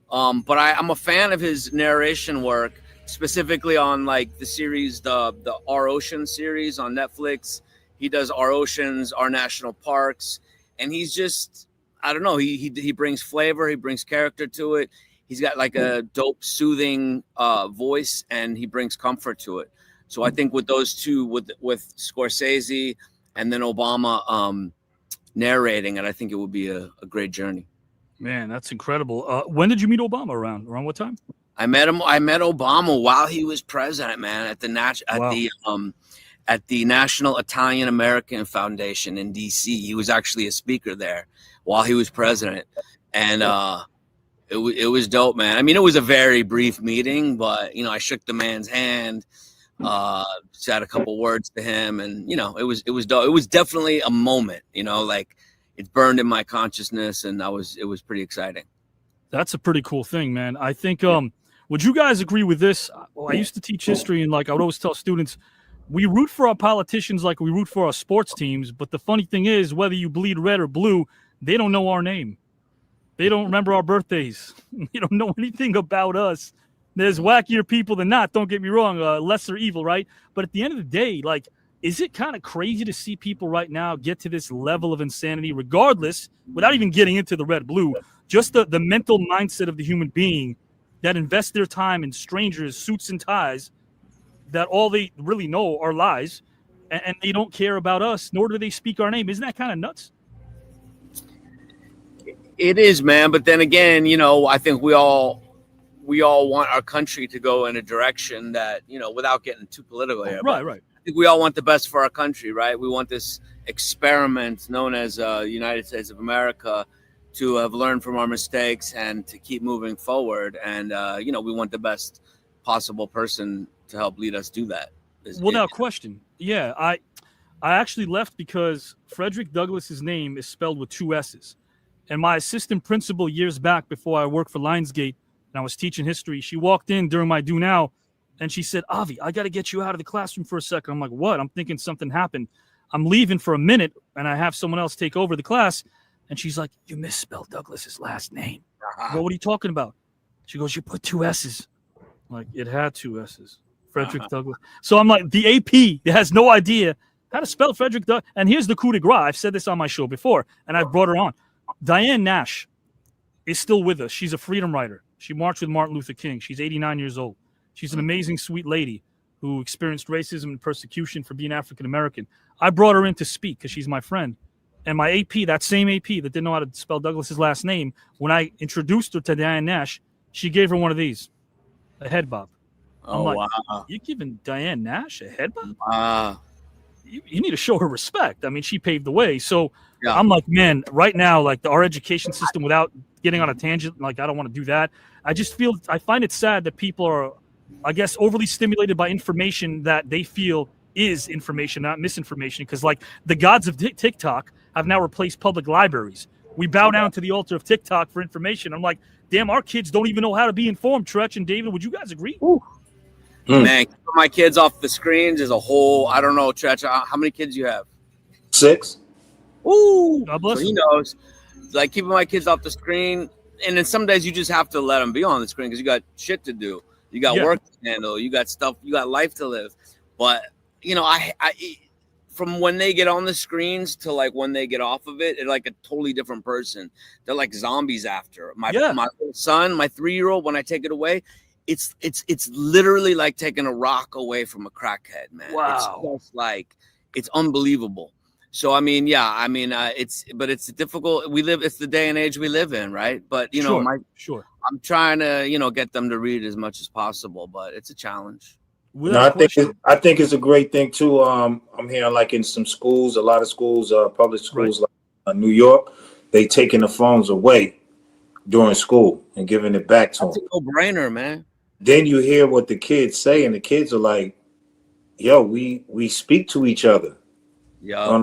But I'm a fan of his narration work, specifically on like the series, the Our Ocean series on Netflix. He does Our Oceans, Our National Parks, and he's just, I don't know, he brings flavor, he brings character to it. He's got like a dope, soothing voice, and he brings comfort to it. So I think with those two, with Scorsese and then Obama narrating it, I think it would be a great journey. Man, that's incredible. When did you meet Obama? Around what time? I met Obama while he was president, man, at the National Italian American Foundation in DC. He was actually a speaker there while he was president. And it was dope, man. I mean, it was a very brief meeting, but I shook the man's hand, said a couple words to him, and it was dope. It was definitely a moment, like it burned in my consciousness, and it was pretty exciting. That's a pretty cool thing, man. I think would you guys agree with this? Well, I used to teach history, and like I would always tell students, we root for our politicians like we root for our sports teams. But the funny thing is, whether you bleed red or blue, they don't know our name. They don't remember our birthdays. They don't know anything about us. There's wackier people than not. Don't get me wrong. Lesser evil, right? But at the end of the day, like, is it kind of crazy to see people right now get to this level of insanity, regardless, without even getting into the red blue, just the mental mindset of the human being that invests their time in strangers, suits and ties, that all they really know are lies, and they don't care about us, nor do they speak our name. Isn't that kind of nuts? It is, man. But then again, I think we all want our country to go in a direction that, without getting too political here. Right. I think we all want the best for our country, right? We want this experiment known as United States of America to have learned from our mistakes and to keep moving forward. And, we want the best possible person to help lead us do that. Now, question. Yeah, I actually left because Frederick Douglass's name is spelled with 2 S's. And my assistant principal years back, before I worked for Lionsgate and I was teaching history, she walked in during my do now and she said, Avi, I got to get you out of the classroom for a second. I'm like, what? I'm thinking something happened. I'm leaving for a minute and I have someone else take over the class. And she's like, you misspelled Douglas's last name. Well, what are you talking about? She goes, you put 2 S's. I'm like, it had 2 S's. Frederick Douglass. So I'm like, the AP has no idea how to spell Frederick Douglass. And here's the coup de grace. I've said this on my show before, and I've brought her on. Diane Nash is still with us. She's a freedom writer. She marched with Martin Luther King. She's 89 years old. She's an amazing, sweet lady who experienced racism and persecution for being African-American. I brought her in to speak because she's my friend. And my AP, that same AP that didn't know how to spell Douglas's last name, when I introduced her to Diane Nash, she gave her one of these, a head bob. I'm like, wow. You're giving Diane Nash a head bob? Wow. You need to show her respect. I mean, she paved the way. So yeah. I'm like, man, right now, like our education system, without getting on a tangent, like I don't want to do that. I find it sad that people are, I guess, overly stimulated by information that they feel is information, not misinformation. Because like the gods of TikTok have now replaced public libraries. We bow down to the altar of TikTok for information. I'm like, damn, our kids don't even know how to be informed. Treach and David, would you guys agree? Man, keeping my kids off the screens is a whole, I don't know, Treach, how many kids you have? 6. Ooh, God bless so he knows. Like keeping my kids off the screen, and then some days you just have to let them be on the screen because you got shit to do. You got work to handle. You got stuff. You got life to live. But I from when they get on the screens to like when they get off of it, it's like a totally different person. They're like zombies after. My son, my 3-year-old, when I take it away, it's literally like taking a rock away from a crackhead, man. Wow. It's just like it's unbelievable. So I mean, yeah, I mean, it's difficult. It's the day and age we live in, right? But you know, I'm trying to get them to read as much as possible, but it's a challenge. No, I think it's a great thing too. I'm hearing like in some schools, a lot of schools, public schools like New York, they taking the phones away during school and giving it back to them. That's a no-brainer, man. Then you hear what the kids say, and the kids are like, "Yo, we speak to each other." Yeah.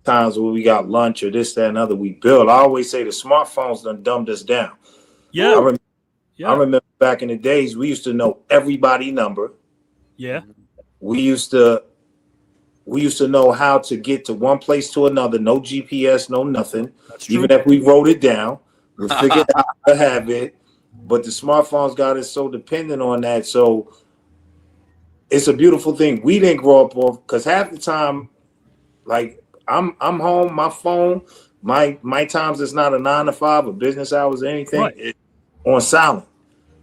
Times where we got lunch or this, that, and other, we build. I always say the smartphones done dumbed us down. Yeah. I remember back in the days, we used to know everybody's number. Yeah. We used to know how to get to one place to another. No GPS, no nothing. Even if we wrote it down, we figured out how to have it. But the smartphones got us so dependent on that. So it's a beautiful thing. We didn't grow up off, because half the time, like I'm home, my phone, my times it's not a 9 to 5 or business hours or anything. It's on silent,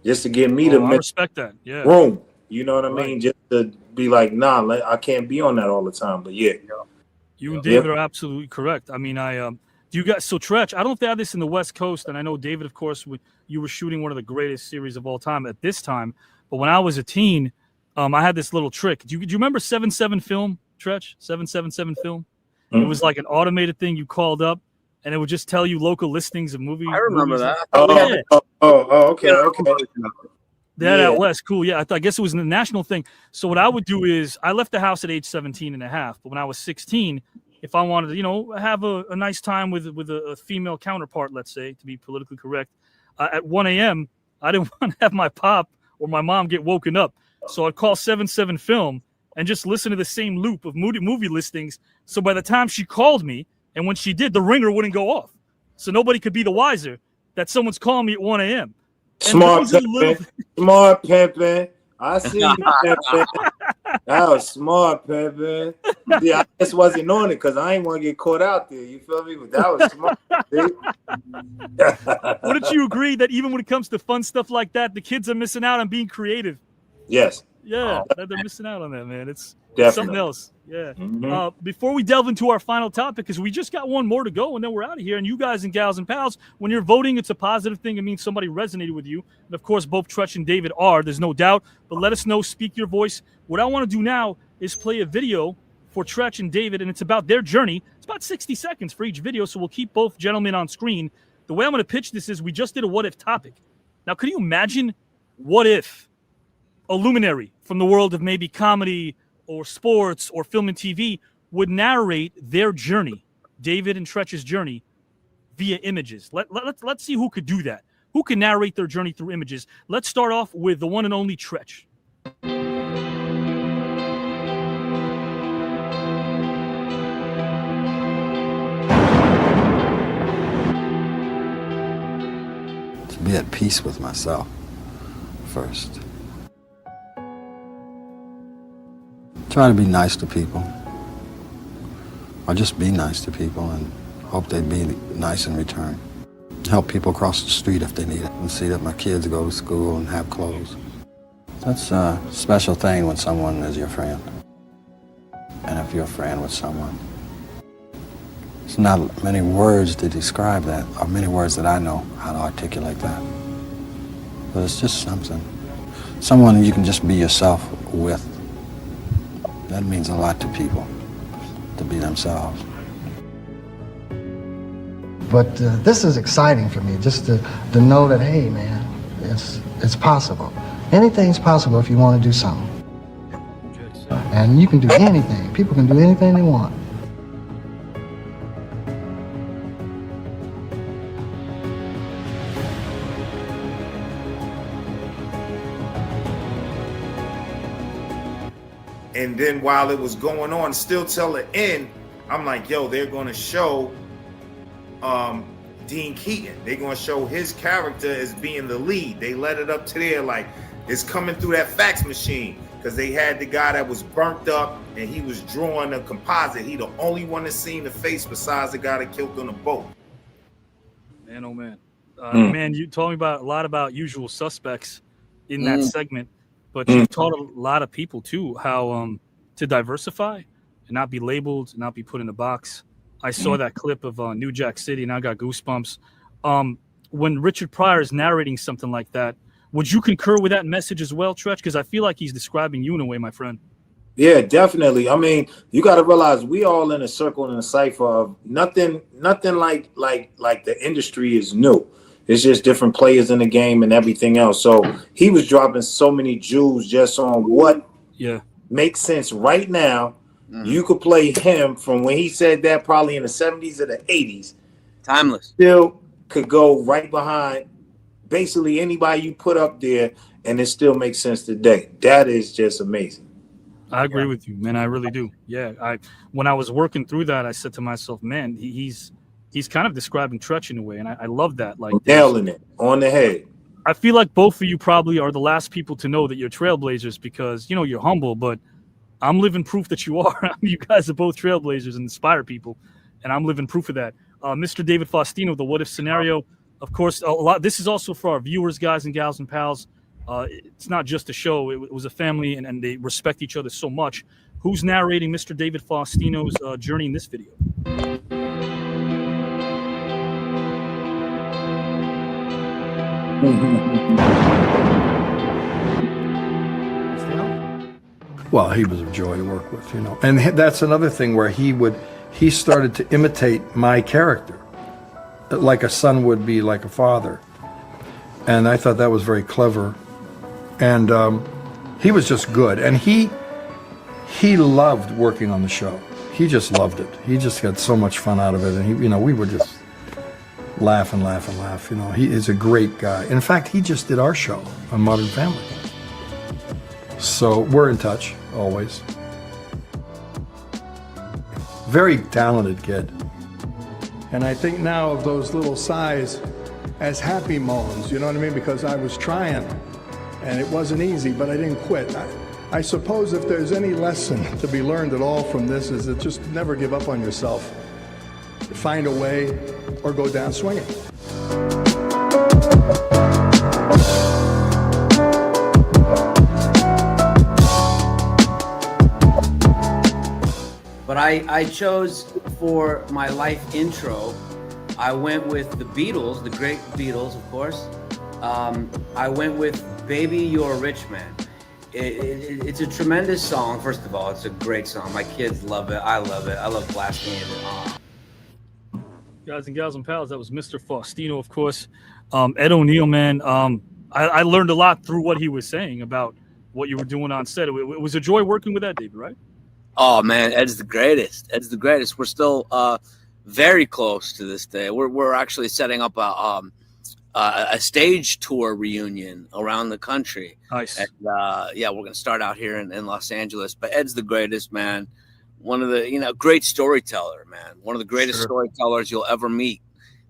just to get me to I respect that. Yeah. Room. You know what I mean? Just to be like, nah, I can't be on that all the time. But yeah. You and David are absolutely correct. I mean, do you guys, so Treach, I don't know if they have this in the West Coast, and I know David, of course, you were shooting one of the greatest series of all time at this time. But when I was a teen, I had this little trick. Do you remember 7/7 Film, Treach? 7/7 Film? Mm-hmm. It was like an automated thing you called up, and it would just tell you local listings of movies. I remember that. Okay. That out west, cool. Yeah, I guess it was a national thing. So what I would do is I left the house at age 17 and a half. But when I was 16, if I wanted to, have a nice time with a female counterpart, let's say, to be politically correct, at 1 a.m., I didn't want to have my pop or my mom get woken up. So I'd call 7/7 Film and just listen to the same loop of movie listings. So by the time she called me, and when she did, the ringer wouldn't go off. So nobody could be the wiser that someone's calling me at 1 a.m. Smart pimping. I see you pimping. That was smart pimping. Yeah, I just wasn't on it because I ain't want to get caught out there. You feel me? But that was smart. Wouldn't you agree that even when it comes to fun stuff like that, the kids are missing out on being creative? Yes. Yeah, they're missing out on that, man. It's definitely something else. Yeah. Mm-hmm. Before we delve into our final topic, because we just got one more to go, and then we're out of here. And you guys and gals and pals, when you're voting, it's a positive thing. It means somebody resonated with you. And of course, both Treach and David are. There's no doubt. But let us know. Speak your voice. What I want to do now is play a video for Treach and David, and it's about their journey. It's about 60 seconds for each video, so we'll keep both gentlemen on screen. The way I'm going to pitch this is we just did a what-if topic. Now, could you imagine what if a luminary from the world of maybe comedy or sports or film and TV would narrate their journey, David and Treach's journey, via images? Let's see who could do that. Who can narrate their journey through images? Let's start off with the one and only Treach. To be at peace with myself first. Try to be nice to people, or just be nice to people and hope they'd be nice in return. Help people cross the street if they need it, and see that my kids go to school and have clothes. That's a special thing when someone is your friend, and if you're a friend with someone. There's not many words to describe that, or many words that I know how to articulate that. But it's just something. Someone you can just be yourself with. That means a lot to people, to be themselves. But this is exciting for me, just to know that, hey, man, it's possible. Anything's possible if you want to do something. And you can do anything. People can do anything they want. And then while it was going on, still till the end, I'm like, yo, they're going to show Dean Keaton. They're going to show his character as being the lead. They led it up to there like it's coming through that fax machine, because they had the guy that was burnt up and he was drawing a composite. He the only one that seen the face besides the guy that killed on the boat. Man, oh man. Man, you told me a lot about Usual Suspects in that segment. But you taught a lot of people too how to diversify and not be labeled, not be put in a box. I saw that clip of New Jack City, and I got goosebumps. When Richard Pryor is narrating something like that, would you concur with that message as well, Treach? Because I feel like he's describing you in a way, my friend. Yeah, definitely. I mean, you got to realize we all in a circle and a cipher of nothing like the industry is new. It's just different players in the game and everything else. So he was dropping so many jewels just on what makes sense right now. You could play him from when he said that probably in the 70s or the 80s. Timeless. Still could go right behind basically anybody you put up there, and it still makes sense today. That is just amazing. I agree with you, man. I really do. Yeah. When I was working through that, I said to myself, man, he's kind of describing Treach in a way, and I love that. Like nailing it on the head. I feel like both of you probably are the last people to know that you're trailblazers because, you're humble, but I'm living proof that you are. You guys are both trailblazers and inspire people, and I'm living proof of that. Mr. David Faustino, the What If Scenario, of course, a lot. This is also for our viewers, guys and gals and pals. It's not just a show. It was a family, and they respect each other so much. Who's narrating Mr. David Faustino's journey in this video? Well, he was a joy to work with, and that's another thing where he started to imitate my character, like a son would be like a father, and I thought that was very clever, and he was just good, and he loved working on the show. He just loved it. He just got so much fun out of it, and we would just laugh and laugh and laugh. He is a great guy. In fact, he just did our show on Modern Family. So we're in touch, always. Very talented kid. And I think now of those little sighs as happy moments, you know what I mean? Because I was trying, and it wasn't easy, but I didn't quit. I suppose if there's any lesson to be learned at all from this is that just never give up on yourself. Find a way or go down swinging. But I chose for my life intro, I went with the Beatles, the great Beatles, of course. I went with Baby You're a Rich Man. It's a tremendous song. First of all, it's a great song. My kids love it. I love it. I love blasting it. Guys and gals and pals, that was Mr. Faustino, of course. Ed O'Neill, man, I learned a lot through what he was saying about what you were doing on set. It was a joy working with Ed, David, right? Oh man, Ed's the greatest. Ed's the greatest. We're still very close to this day. We're actually setting up a stage tour reunion around the country. Nice. And, we're gonna start out here in Los Angeles. But Ed's the greatest, man. One of the great storyteller, man. One of the greatest storytellers you'll ever meet.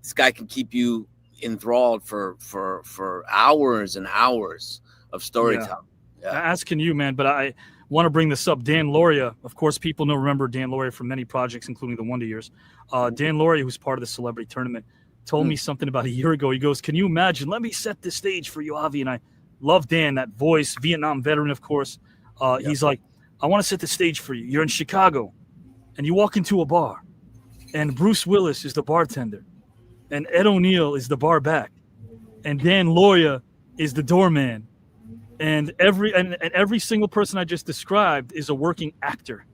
This guy can keep you enthralled for hours and hours of storytelling. Yeah. Asking you, man, but I want to bring this up. Dan Lauria, of course, people remember Dan Lauria from many projects, including the Wonder Years. Dan Lauria, who's part of the Celebrity Tournament, told me something about a year ago. He goes, "Can you imagine? Let me set the stage for you, Avi." And I love Dan, that voice, Vietnam veteran, of course. He's like, "I want to set the stage for you. You're in Chicago, and you walk into a bar, and Bruce Willis is the bartender, and Ed O'Neill is the bar back, and Dan Lauria is the doorman. And every single person I just described is a working actor."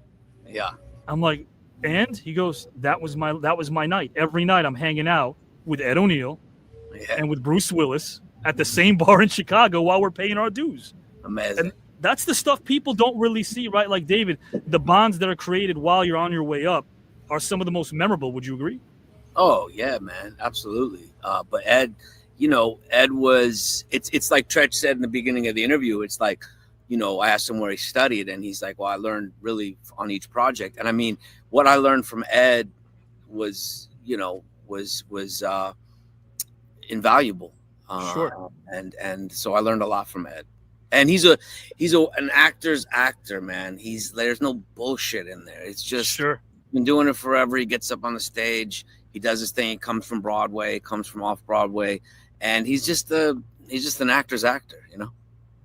Yeah. I'm like, and he goes, that was my night. Every night I'm hanging out with Ed O'Neill and with Bruce Willis at the same bar in Chicago while we're paying our dues. Amazing. And that's the stuff people don't really see, right? Like David, the bonds that are created while you're on your way up are some of the most memorable. Would you agree? Oh yeah, man, absolutely. But Ed, Ed was, it's like Treach said in the beginning of the interview, it's like, I asked him where he studied, and he's like, well, I learned really on each project. And I mean, what I learned from Ed was, was invaluable. Sure. And so I learned a lot from Ed. And he's an actor's actor, man. There's no bullshit in there. It's just been doing it forever. He gets up on the stage, he does his thing. He comes from Broadway, comes from off Broadway. And he's just an actor's actor,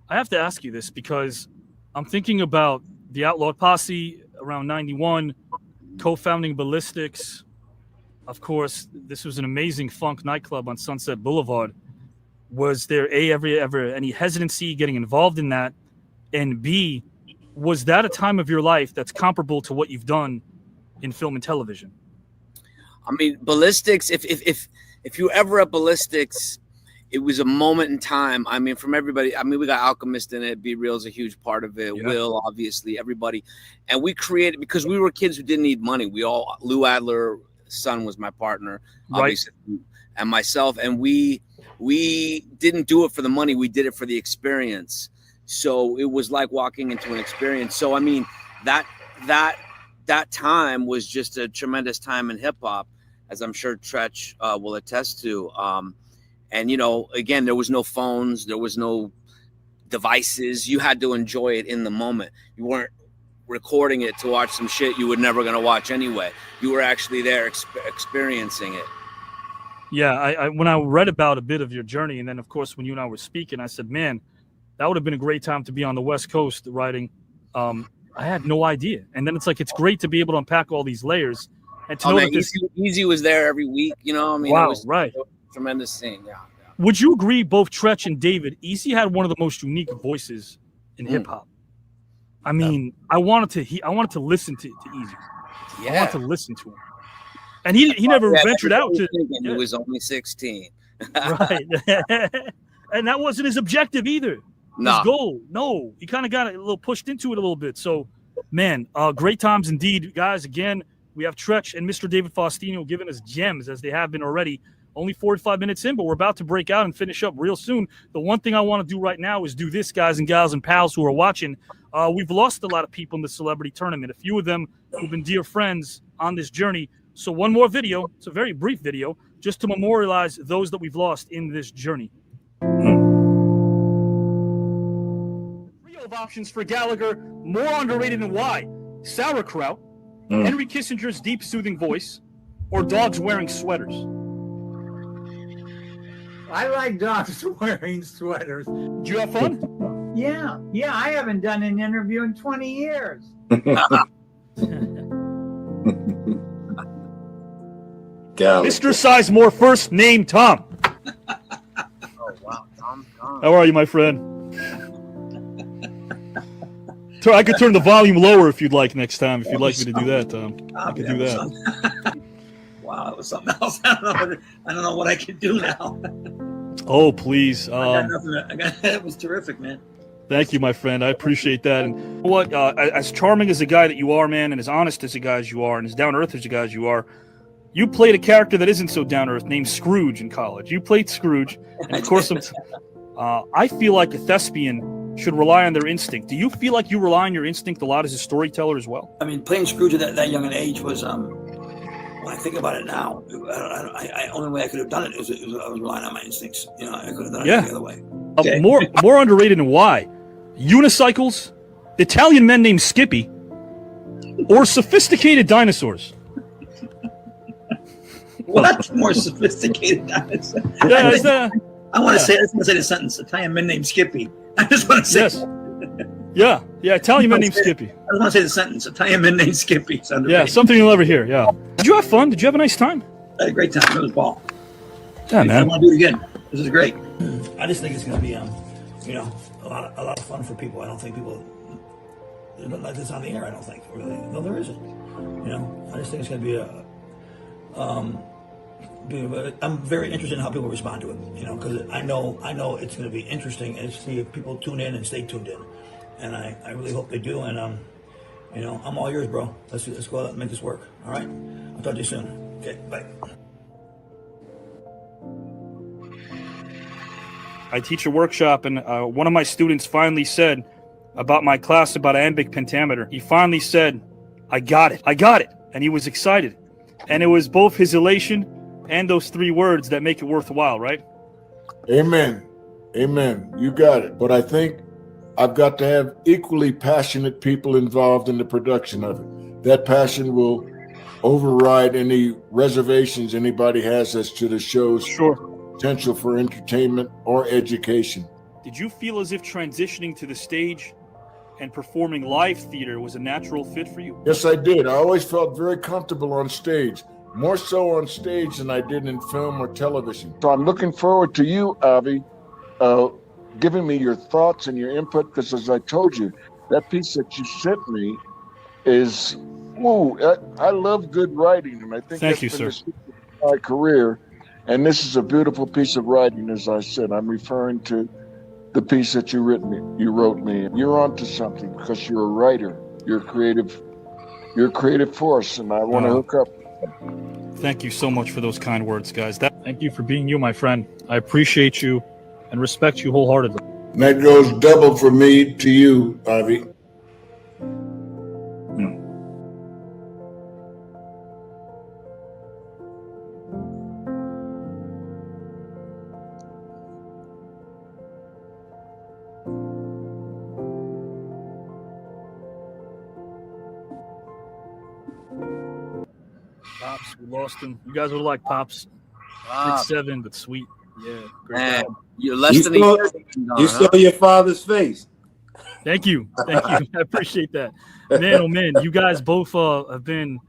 I have to ask you this because I'm thinking about the Outlawed Posse, around 91, co-founding Ballistics. Of course, this was an amazing funk nightclub on Sunset Boulevard. Was there ever any hesitancy getting involved in that? And B, was that a time of your life that's comparable to what you've done in film and television? I mean, Ballistics, if you were ever at Ballistics, it was a moment in time. I mean, from everybody. I mean, we got Alchemist in it. Be Real's a huge part of it. Yeah. Will, obviously, everybody. And we created, because we were kids who didn't need money. We all, Lou Adler's son was my partner, obviously, right, and myself. And we didn't do it for the money. We did it for the experience. So it was like walking into an experience. So, I mean, that time was just a tremendous time in hip hop, as I'm sure Treach will attest to. And, you know, again, there was no phones. There was no devices. You had to enjoy it in the moment. You weren't recording it to watch some shit you were never going to watch anyway. You were actually there experiencing it. Yeah, I when I read about a bit of your journey, and then, of course, when you and I were speaking, I said, man, that would have been a great time to be on the West Coast writing. I had no idea. And then it's like, it's great to be able to unpack all these layers. And to know that Easy was there every week, you know? I mean, wow, it was right. Tremendous scene, yeah. Would you agree, both Treach and David, Easy had one of the most unique voices in hip hop? I mean, I wanted to listen to Easy. Yeah. I wanted to listen to him, and he never ventured out to. He was only 16, right? And that wasn't his objective either. No. His goal, no. He kind of got a little pushed into it a little bit. So, man, great times indeed, guys. Again, we have Treach and Mr. David Faustino giving us gems, as they have been already. Only 45 minutes in, but we're about to break out and finish up real soon. The one thing I want to do right now is do this, guys and gals and pals who are watching. We've lost a lot of people in the celebrity tournament, a few of them who've been dear friends on this journey. So one more video, it's a very brief video, just to memorialize those that we've lost in this journey. Trio of options for Gallagher, more underrated than why? Sauerkraut, Henry Kissinger's deep soothing voice, or dogs wearing sweaters? I like dogs wearing sweaters. Do you have fun? Yeah. I haven't done an interview in 20 years. Mr. Sizemore, first name Tom. Oh wow, Tom. How are you, my friend? I could turn the volume lower if you'd like next time. If you'd like me to do that, Tom, I could do that. Wow, it was something else. I don't know what I can do now. Oh, please. It was terrific, man. Thank you, my friend. I appreciate that. And what, as charming as a guy that you are, man, and as honest as a guy as you are, and as down-to-earth as a guy as you are, you played a character that isn't so down-to-earth named Scrooge in college. You played Scrooge. And, of course, I feel like a thespian should rely on their instinct. Do you feel like you rely on your instinct a lot as a storyteller as well? I mean, playing Scrooge at that young an age was... when I think about it now, I only way I could have done it is I was relying on my instincts. You know, I could have done it the other way. Okay. More underrated and why? Unicycles, Italian men named Skippy, or sophisticated dinosaurs? What? More sophisticated dinosaurs? Yeah, I want to say the sentence. Italian men named Skippy. I just want to say. Yes. Yeah, Italian men named Skippy. I just want to say the sentence. Italian men named Skippy. Yeah, something you'll never hear. Yeah. Did you have fun? Did you have a nice time? I had a great time. It was ball. Yeah, man. I want to do it again. This is great. I just think it's going to be, a lot of fun for people. I don't think people like this on the air. I don't think really. No, there isn't. I just think it's going to be I'm very interested in how people respond to it. Because I know it's going to be interesting and see if people tune in and stay tuned in. And I really hope they do. And I'm all yours, bro. Let's go out and make this work. All right. I'll talk to you soon. Okay. Bye. I teach a workshop, and one of my students finally said about my class about iambic pentameter. He finally said, I got it. And he was excited. And it was both his elation and those 3 words that make it worthwhile, right? Amen. You got it. But I think I've got to have equally passionate people involved in the production of it. That passion will override any reservations anybody has as to the show's potential for entertainment or education. Did you feel as if transitioning to the stage and performing live theater was a natural fit for you? Yes, I did. I always felt very comfortable on stage, more so on stage than I did in film or television. So I'm looking forward to you, Avi, giving me your thoughts and your input, because as I told you, that piece that you sent me is, I love good writing, and I think Thank that's you, been sir. the secret of my career. And this is a beautiful piece of writing, as I said. I'm referring to the piece that you wrote me. You're onto something because you're a writer. You're a creative force, and I want to hook up. Thank you so much for those kind words, guys. Thank you for being you, my friend. I appreciate you and respect you wholeheartedly. And that goes double for me to you, Avi. Pops, we lost him. You guys were like Pops. Wow. 6'7", but sweet. Yeah, great Man, guy. you're less than a year. You saw your father's face. Thank you. I appreciate that. Man, oh man, you guys both have been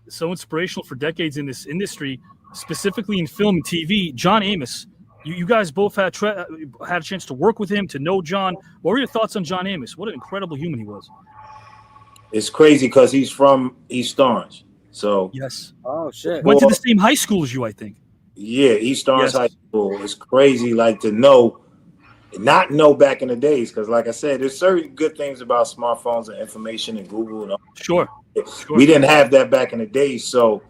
so inspirational for decades in this industry, specifically in film and TV. John Amos, you guys both had a chance to work with him, to know John. What were your thoughts on John Amos? What an incredible human he was. It's crazy because he's from East Orange. So yes. Oh shit. Went to the same high school as you, I think. Yeah, East Orange Yes. High School. It's crazy, like, to not know back in the days, because like I said, there's certain good things about smartphones and information and Google and all. Sure. We didn't have that back in the days, so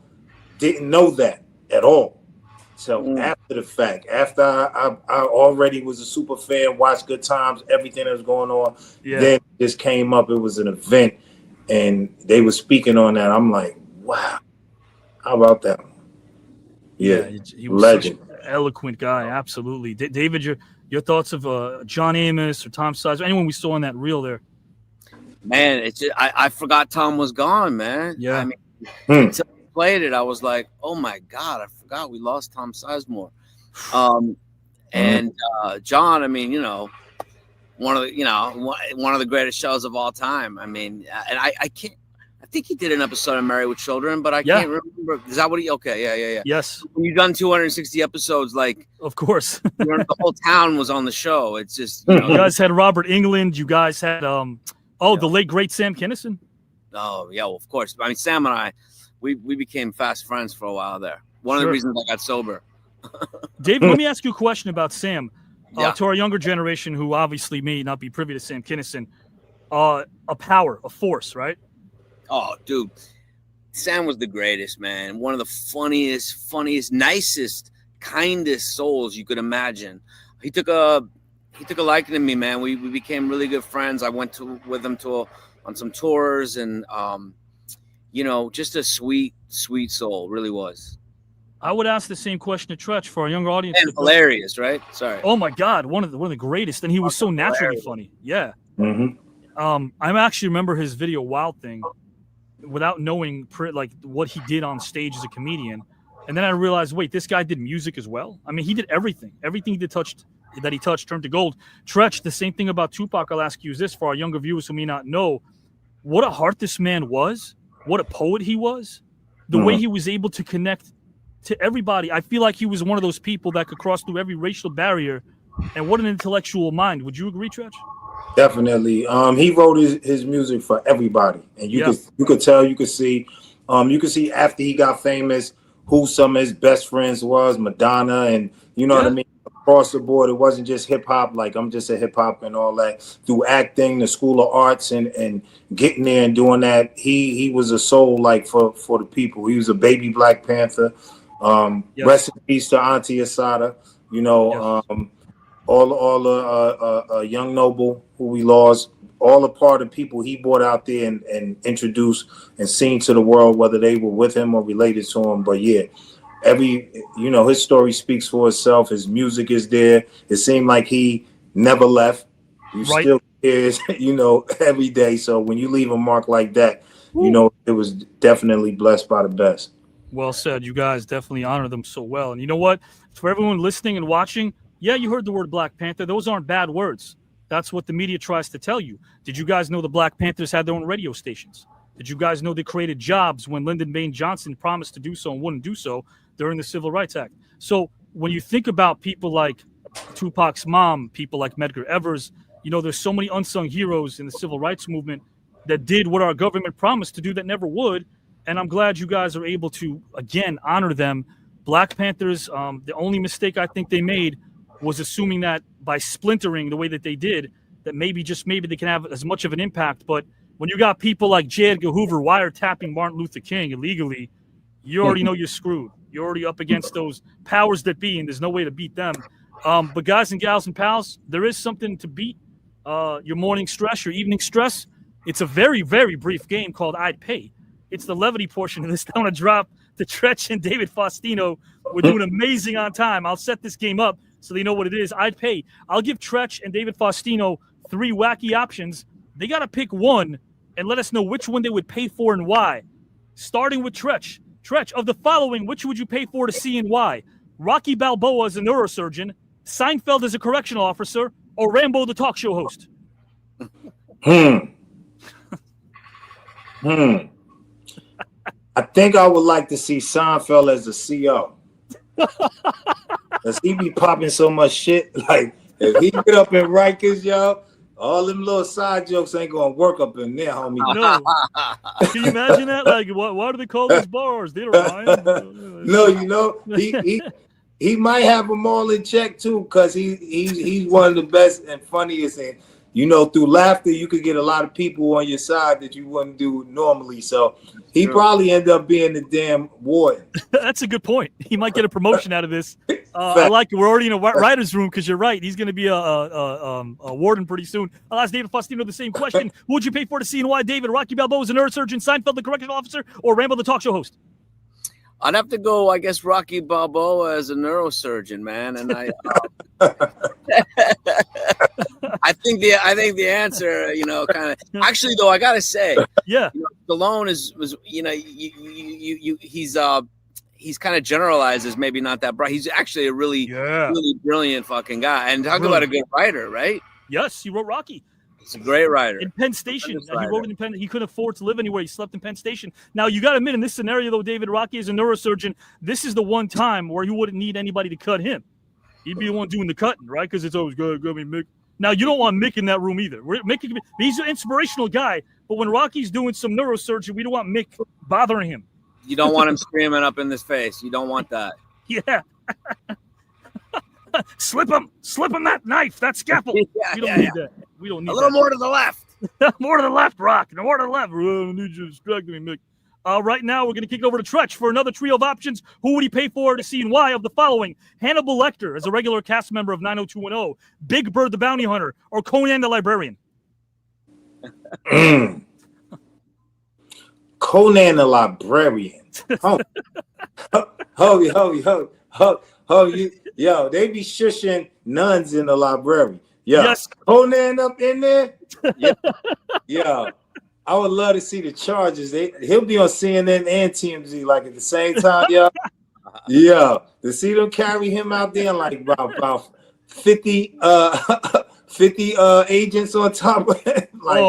didn't know that at all. So after the fact, after I already was a super fan, watched Good Times, everything that was going on, then this came up. It was an event, and they were speaking on that. I'm like, wow, how about that? Yeah, he was legend. such an eloquent guy. Absolutely. David, your thoughts of John Amos or Tom Sizer, anyone we saw on that reel there? Man, it's just, I forgot Tom was gone, man. Yeah. I mean, until he played it, I was like, oh my God, I forgot we lost Tom Sizemore. And John, I mean, one of the greatest shows of all time. I mean, and I think he did an episode of Married with Children, but I can't remember. Is that what he? Okay, yeah. Yes. When you've done 260 episodes, like, of course, the whole town was on the show. It's just you guys had Robert England. You guys had the late great Sam Kinison. Oh yeah, well, of course. I mean, Sam and I, we became fast friends for a while there. One of the reasons I got sober. David, let me ask you a question about Sam. To our younger generation, who obviously may not be privy to Sam Kinison, a power, a force, right? Oh, dude, Sam was the greatest, man. One of the funniest, nicest, kindest souls you could imagine. He took a liking to me, man. We became really good friends. I went with him on some tours, and just a sweet soul, really was. I would ask the same question to Treach for our younger audience. And hilarious, right? Sorry. Oh my God, one of the greatest, and he was so naturally funny. Yeah. I actually remember his video Wild Thing, without knowing what he did on stage as a comedian, and then I realized, wait, this guy did music as well. I mean, he did everything he touched turned to gold. Treach, the same thing about Tupac. I'll ask you is this, for our younger viewers who may not know, what a heart this man was, what a poet he was, the way he was able to connect to everybody. I feel like he was one of those people that could cross through every racial barrier, and what an intellectual mind. Would you agree, Treach? Definitely. He wrote his music for everybody, and you could see after he got famous who some of his best friends was, Madonna, and what I mean, across the board. It wasn't just hip hop, like I'm just a hip hop and all that. Through acting, the School of Arts, and getting there and doing that, he was a soul, like, for the people. He was a baby Black Panther. Rest in peace to Auntie Asada. All the Young Noble who we lost, all the part of people he brought out there and introduced and seen to the world, whether they were with him or related to him. But yeah, his story speaks for itself. His music is there. It seemed like he never left. He still is, every day. So when you leave a mark like that, it was definitely blessed by the best. Well said. You guys definitely honor them so well. And you know what? For everyone listening and watching, yeah, you heard the word Black Panther. Those aren't bad words. That's what the media tries to tell you. Did you guys know the Black Panthers had their own radio stations? Did you guys know they created jobs when Lyndon Baines Johnson promised to do so and wouldn't do so during the Civil Rights Act? So when you think about people like Tupac's mom, people like Medgar Evers, you know, there's so many unsung heroes in the civil rights movement that did what our government promised to do that never would. And I'm glad you guys are able to, again, honor them. Black Panthers, the only mistake I think they made was assuming that by splintering the way that they did, that maybe, just maybe, they can have as much of an impact. But when you got people like J. Edgar Hoover wiretapping Martin Luther King illegally, you already know you're screwed. You're already up against those powers that be, and there's no way to beat them. But guys and gals and pals, there is something to beat your morning stress, your evening stress. It's a very, very brief game called I'd Pay. It's the levity portion of this. I want to drop to Treach and David Faustino. We're doing amazing on time. I'll set this game up so they know what it is. I'd pay. I'll give Treach and David Faustino 3 wacky options. They got to pick one and let us know which one they would pay for and why. Starting with Treach. Treach, of the following, which would you pay for to see and why? Rocky Balboa as a neurosurgeon, Seinfeld as a correctional officer, or Rambo the talk show host? I think I would like to see Seinfeld as a CO. Cause he be popping so much shit. Like, if he get up in Rikers, yo, all them little side jokes ain't gonna work up in there, homie. No. Can you imagine that? Like, why do they call these bars? They're Ryan. No, you know, he might have them all in check too, because he's one of the best and funniest, and you know, through laughter you could get a lot of people on your side that you wouldn't do normally. So he probably end up being the damn warden. That's a good point. He might get a promotion out of this. I like it. We're already in a writer's room because you're right. He's going to be a warden pretty soon. I'll ask David Faustino the same question. Who would you pay for to see and why? David, Rocky Balboa as a neurosurgeon, Seinfeld the correctional officer, or Rambo the talk show host? I'd have to go, I guess, Rocky Balboa as a neurosurgeon, man. And I think the answer, you know, kind of. Actually, though, I gotta say, yeah, you know, Stallone was, you know, he's kind of generalized as maybe not that bright. He's actually a really brilliant fucking guy. And talk about a good writer, right? Yes, he wrote Rocky. He's a great writer. In Penn Station. He wrote it in Penn. He couldn't afford to live anywhere. He slept in Penn Station. Now, you got to admit, in this scenario, though, David, Rocky is a neurosurgeon. This is the one time where you wouldn't need anybody to cut him. He'd be the one doing the cutting, right? Because it's always good. Go be Mick. Now, you don't want Mick in that room either. He's an inspirational guy, but when Rocky's doing some neurosurgery, we don't want Mick bothering him. You don't want him screaming up in his face. You don't want that. Yeah. Slip him that knife, that scalpel. We don't need that. We don't need a little more to the left. More to the left, Rock. More to the left. I need you to distract me, Mick. Right now, we're going to kick it over to Treach for another trio of options. Who would he pay for to see and why? Of the following: Hannibal Lecter as a regular cast member of 90210, Big Bird the Bounty Hunter, or Conan the Librarian? Conan the Librarian. Yo, they be shushing nuns in the library. Yo, yes. Conan up in there. Yo, I would love to see the charges. He'll be on CNN and TMZ like at the same time. Yo, to see them carry him out there like about 50 agents on top of it. Like,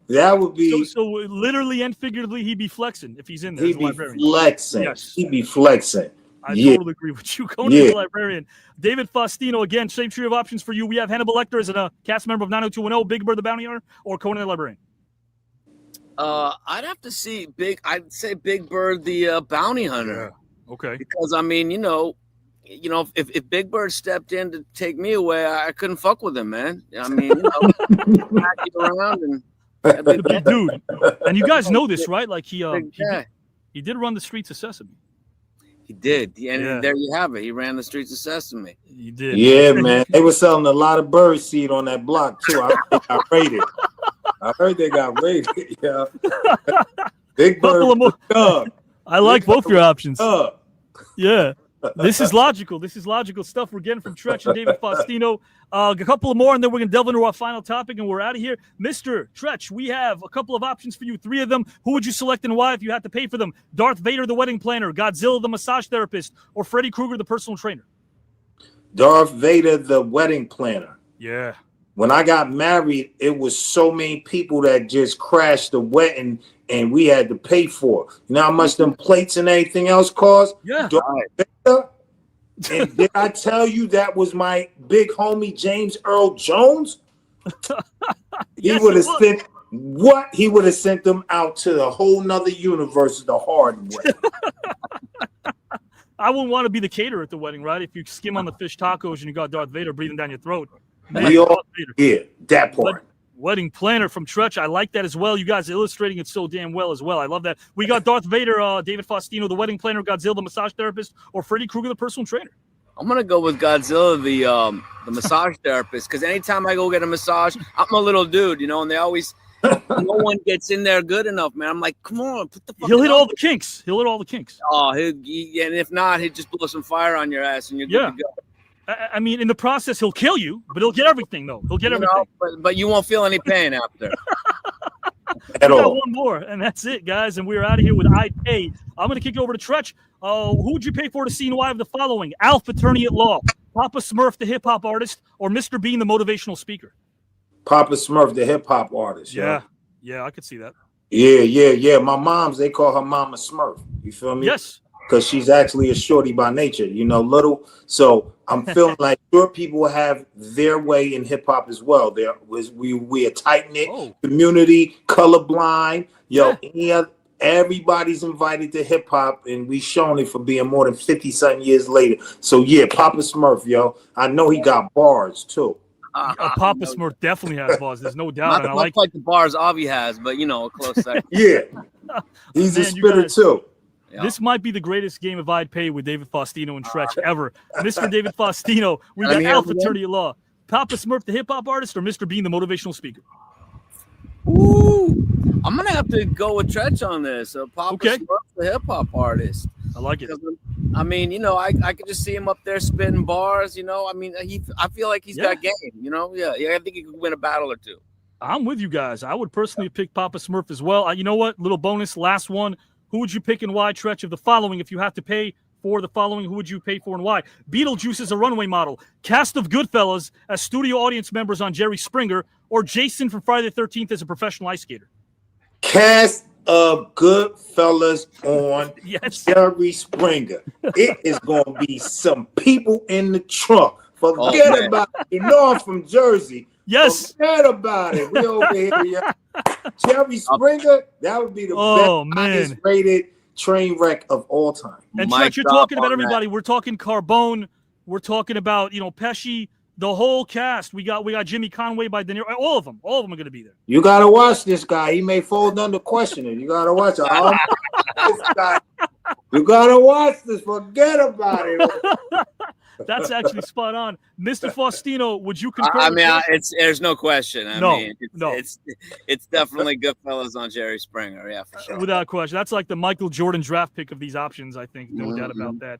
that would be so literally and figuratively, he'd be flexing if he's in there. He'd be flexing. Yes. He'd be flexing. I totally agree with you. Conan the Librarian. David Faustino, again, same trio of options for you. We have Hannibal Lecter as a cast member of 90210, Big Bird the Bounty Hunter, or Conan the Librarian? I'd have to see I'd say Big Bird the Bounty Hunter. Yeah. Okay. Because I mean, you know, if Big Bird stepped in to take me away, I couldn't fuck with him, man. I mean, you know, around and dude. And you guys know this, right? Like he did run the streets of Sesame. He did, and there you have it. He ran the streets of Sesame. He did. Yeah, man. They were selling a lot of bird seed on that block too. I heard they got raided. Yeah. Big Bird. I like both your options. Yeah. This is logical. This is logical stuff we're getting from Treach and David Faustino. A couple of more, and then we're going to delve into our final topic, and we're out of here. Mr. Treach, we have a couple of options for you, 3 of them. Who would you select and why if you had to pay for them? Darth Vader, the wedding planner, Godzilla, the massage therapist, or Freddy Krueger, the personal trainer? Darth Vader, the wedding planner. Yeah. when I got married, it was so many people that just crashed the wedding and we had to pay for it. You know how much them plates and everything else cost? Yeah. And did I tell you that was my big homie James Earl Jones? He would have sent what? He would have sent them out to the whole nother universe the hard way. I wouldn't want to be the caterer at the wedding, right? If you skim on the fish tacos and you got Darth Vader breathing down your throat. Yeah, that part. Wedding planner from Treach. I like that as well. You guys illustrating it so damn well as well. I love that. We got Darth Vader, David Faustino, the wedding planner, Godzilla, the massage therapist, or Freddy Krueger, the personal trainer. I'm gonna go with Godzilla, the massage therapist, because anytime I go get a massage, I'm a little dude, you know, and they always no one gets in there good enough, man. I'm like, come on, put the fuck. He'll hit all the kinks. He'll hit all the kinks. Oh, and if not, he'd just blow some fire on your ass, and you're good to go. I mean, in the process, he'll kill you, but he'll get everything, though. He'll get everything. But you won't feel any pain after. We got one more, and that's it, guys. And we're out of here with I'd Pay. I'm going to kick it over to Treach. Who would you pay for to see and why of the following? Alf, attorney at law, Papa Smurf, the hip-hop artist, or Mr. Bean, the motivational speaker? Papa Smurf, the hip-hop artist. Yeah, I could see that. Yeah. My mom's, they call her Mama Smurf. You feel me? Yes. Because she's actually a shorty by nature, you know, little. So I'm feeling like short people have their way in hip hop as well. We a tight knit community, colorblind. Everybody's invited to hip hop, and we shown it for being more than 50-something years later. So yeah, Papa Smurf, yo, I know he got bars too. Papa Smurf definitely has bars. There's no doubt. Not like the bars Avi has, but you know, a close second. Yeah, he's a spitter too. This might be the greatest game of I'd Pay with David Faustino and Treach ever. Mr. David Faustino, we got Alf, attorney at law, Papa Smurf, the hip-hop artist, or Mr. Bean, the motivational speaker? Ooh, I'm going to have to go with Treach on this. Papa Smurf, the hip-hop artist. I like it. I mean, you know, I could just see him up there spitting bars, you know. I mean, I feel like he's got game, you know. Yeah, I think he could win a battle or two. I'm with you guys. I would personally pick Papa Smurf as well. You know what? Little bonus, last one. Who would you pick and why, Treach, of the following? If you have to pay for the following, who would you pay for and why? Beetlejuice as a runway model, cast of Goodfellas as studio audience members on Jerry Springer, or Jason from Friday the 13th as a professional ice skater? Cast of Goodfellas on Jerry Springer. It is going to be some people in the trunk. Forget about it. You know I'm from Jersey. Yes. Forget about it. We over here. Jerry Springer, that would be the best, highest rated train wreck of all time. And Treach, you're talking about everybody. We're talking Carbone. We're talking about, you know, Pesci, the whole cast. We got Jimmy Conway by De Niro. All of them are going to be there. You got to watch this guy. He may fold under questioning. You got to watch it. This guy. You got to watch this. Forget about it. That's actually spot on. Mr. Faustino, would you concur? I mean, there's no question. I mean, no. It's definitely Goodfellas on Jerry Springer. Yeah, for sure. Without question. That's like the Michael Jordan draft pick of these options, I think. No doubt about that.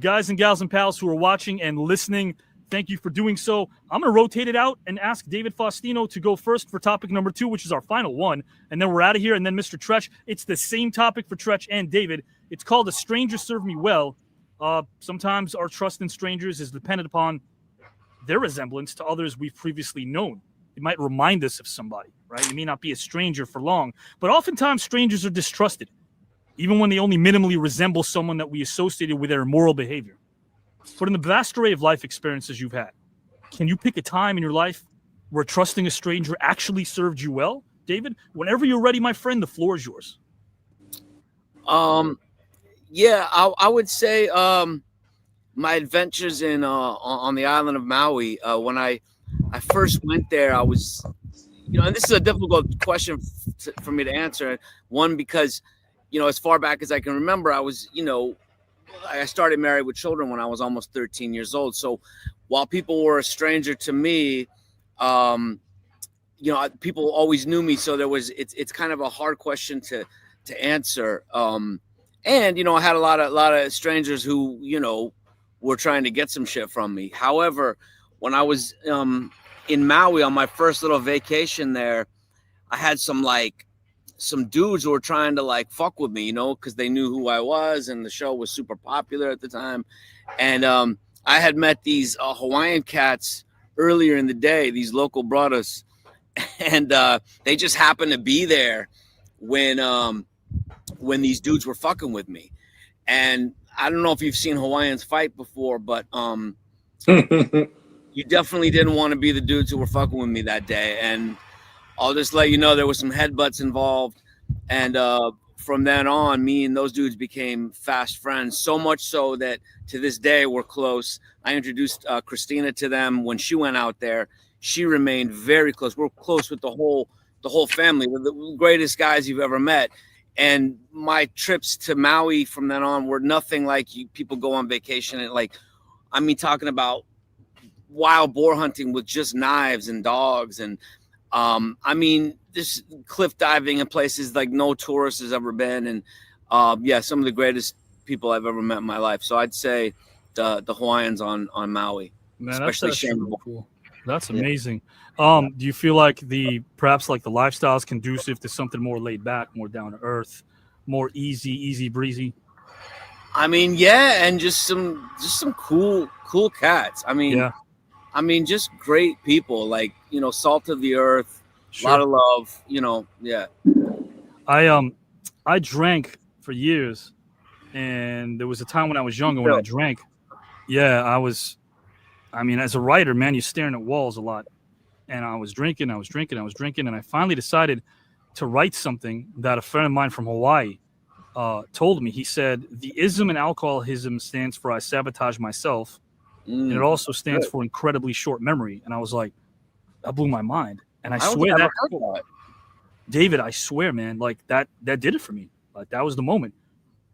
Guys and gals and pals who are watching and listening, thank you for doing so. I'm going to rotate it out and ask David Faustino to go first for topic number 2, which is our final one. And then we're out of here. And then Mr. Treach, it's the same topic for Treach and David. It's called A Stranger Served Me Well. Sometimes our trust in strangers is dependent upon their resemblance to others we've previously known. It might remind us of somebody, right? You may not be a stranger for long, but oftentimes strangers are distrusted, even when they only minimally resemble someone that we associated with their immoral behavior. But in the vast array of life experiences you've had, can you pick a time in your life where trusting a stranger actually served you well? David, whenever you're ready, my friend, the floor is yours. Yeah, I would say my adventures in on the island of Maui. When I first went there, I was, you know, and this is a difficult question for me to answer. One, because, you know, as far back as I can remember, I was, you know, I started Married with Children when I was almost 13 years old. So while people were a stranger to me, you know, people always knew me. So it's kind of a hard question to answer. And, you know, I had a lot of strangers who, you know, were trying to get some shit from me. However, when I was in Maui on my first little vacation there, I had some dudes who were trying to like fuck with me, you know, because they knew who I was and the show was super popular at the time. And I had met these Hawaiian cats earlier in the day, these local brothers, and they just happened to be there when these dudes were fucking with me. And I don't know if you've seen Hawaiians fight before, but you definitely didn't want to be the dudes who were fucking with me that day. And I'll just let you know there was some headbutts involved. And from then on, me and those dudes became fast friends, so much so that to this day we're close. I introduced Christina to them when she went out there. She remained very close. We're close with the whole family. We're the greatest guys you've ever met. And my trips to Maui from then on were nothing like people go on vacation and talking about wild boar hunting with just knives and dogs, and just cliff diving in places like no tourist has ever been, and some of the greatest people I've ever met in my life. So I'd say the Hawaiians on Maui, man, especially that's Shane. cool. That's amazing. Do you feel like the lifestyle is conducive to something more laid back, more down to earth, more easy breezy? And just some cool cats. Just great people, salt of the earth, a lot of love, I drank for years, and there was a time when I was younger when I drank. As a writer, man, you're staring at walls a lot. And I was drinking, and I finally decided to write something that a friend of mine from Hawaii told me. He said, the ism in alcoholism stands for I sabotage myself, and it also stands for incredibly short memory. And I was like, that blew my mind. And I swear that, David, I swear, man, like that did it for me. Like that was the moment.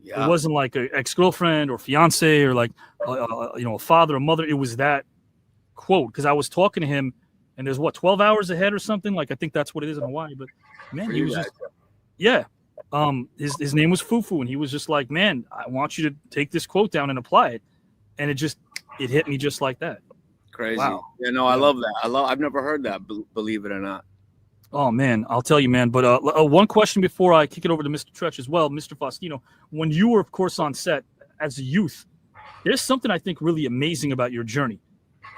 Yeah. It wasn't like an ex-girlfriend or fiance or like, a father or mother. It was that quote, because I was talking to him, and there's 12 hours ahead or something. Like I think that's what it is in Hawaii. But man, he was just, his name was Fufu, and he was just like, man, I want you to take this quote down and apply it, and it hit me just like that. Crazy. Wow. Yeah, no, I love that. I've never heard that. Believe it or not. Oh man, I'll tell you, man. But one question before I kick it over to Mr. Treach as well, Mr. Faustino. When you were, of course, on set as a youth, there's something I think really amazing about your journey.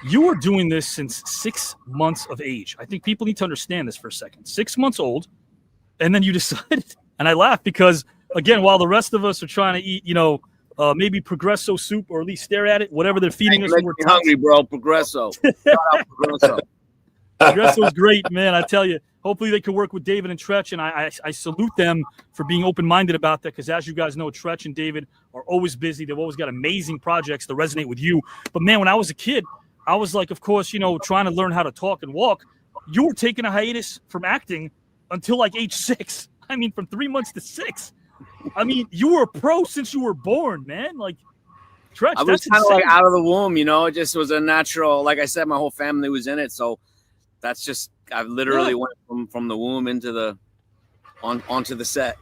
You were doing this since 6 months of age. I think people need to understand this for a second. 6 months old, and then you decided. And I laugh because, again, while the rest of us are trying to eat, maybe Progresso soup or at least stare at it, whatever they're feeding us. We're hungry, bro. Progresso. Progresso. Progresso is great, man. I tell you. Hopefully they can work with David and Treach, and I salute them for being open-minded about that, because as you guys know, Treach and David are always busy. They've always got amazing projects that resonate with you. But, man, when I was a kid, I was like, of course, trying to learn how to talk and walk. You were taking a hiatus from acting until like age 6. From 3 months to 6. You were a pro since you were born, man. Like, Treach, I was kind of like out of the womb, It just was a natural. Like I said, my whole family was in it, so that's just. I literally went from the womb into onto the set.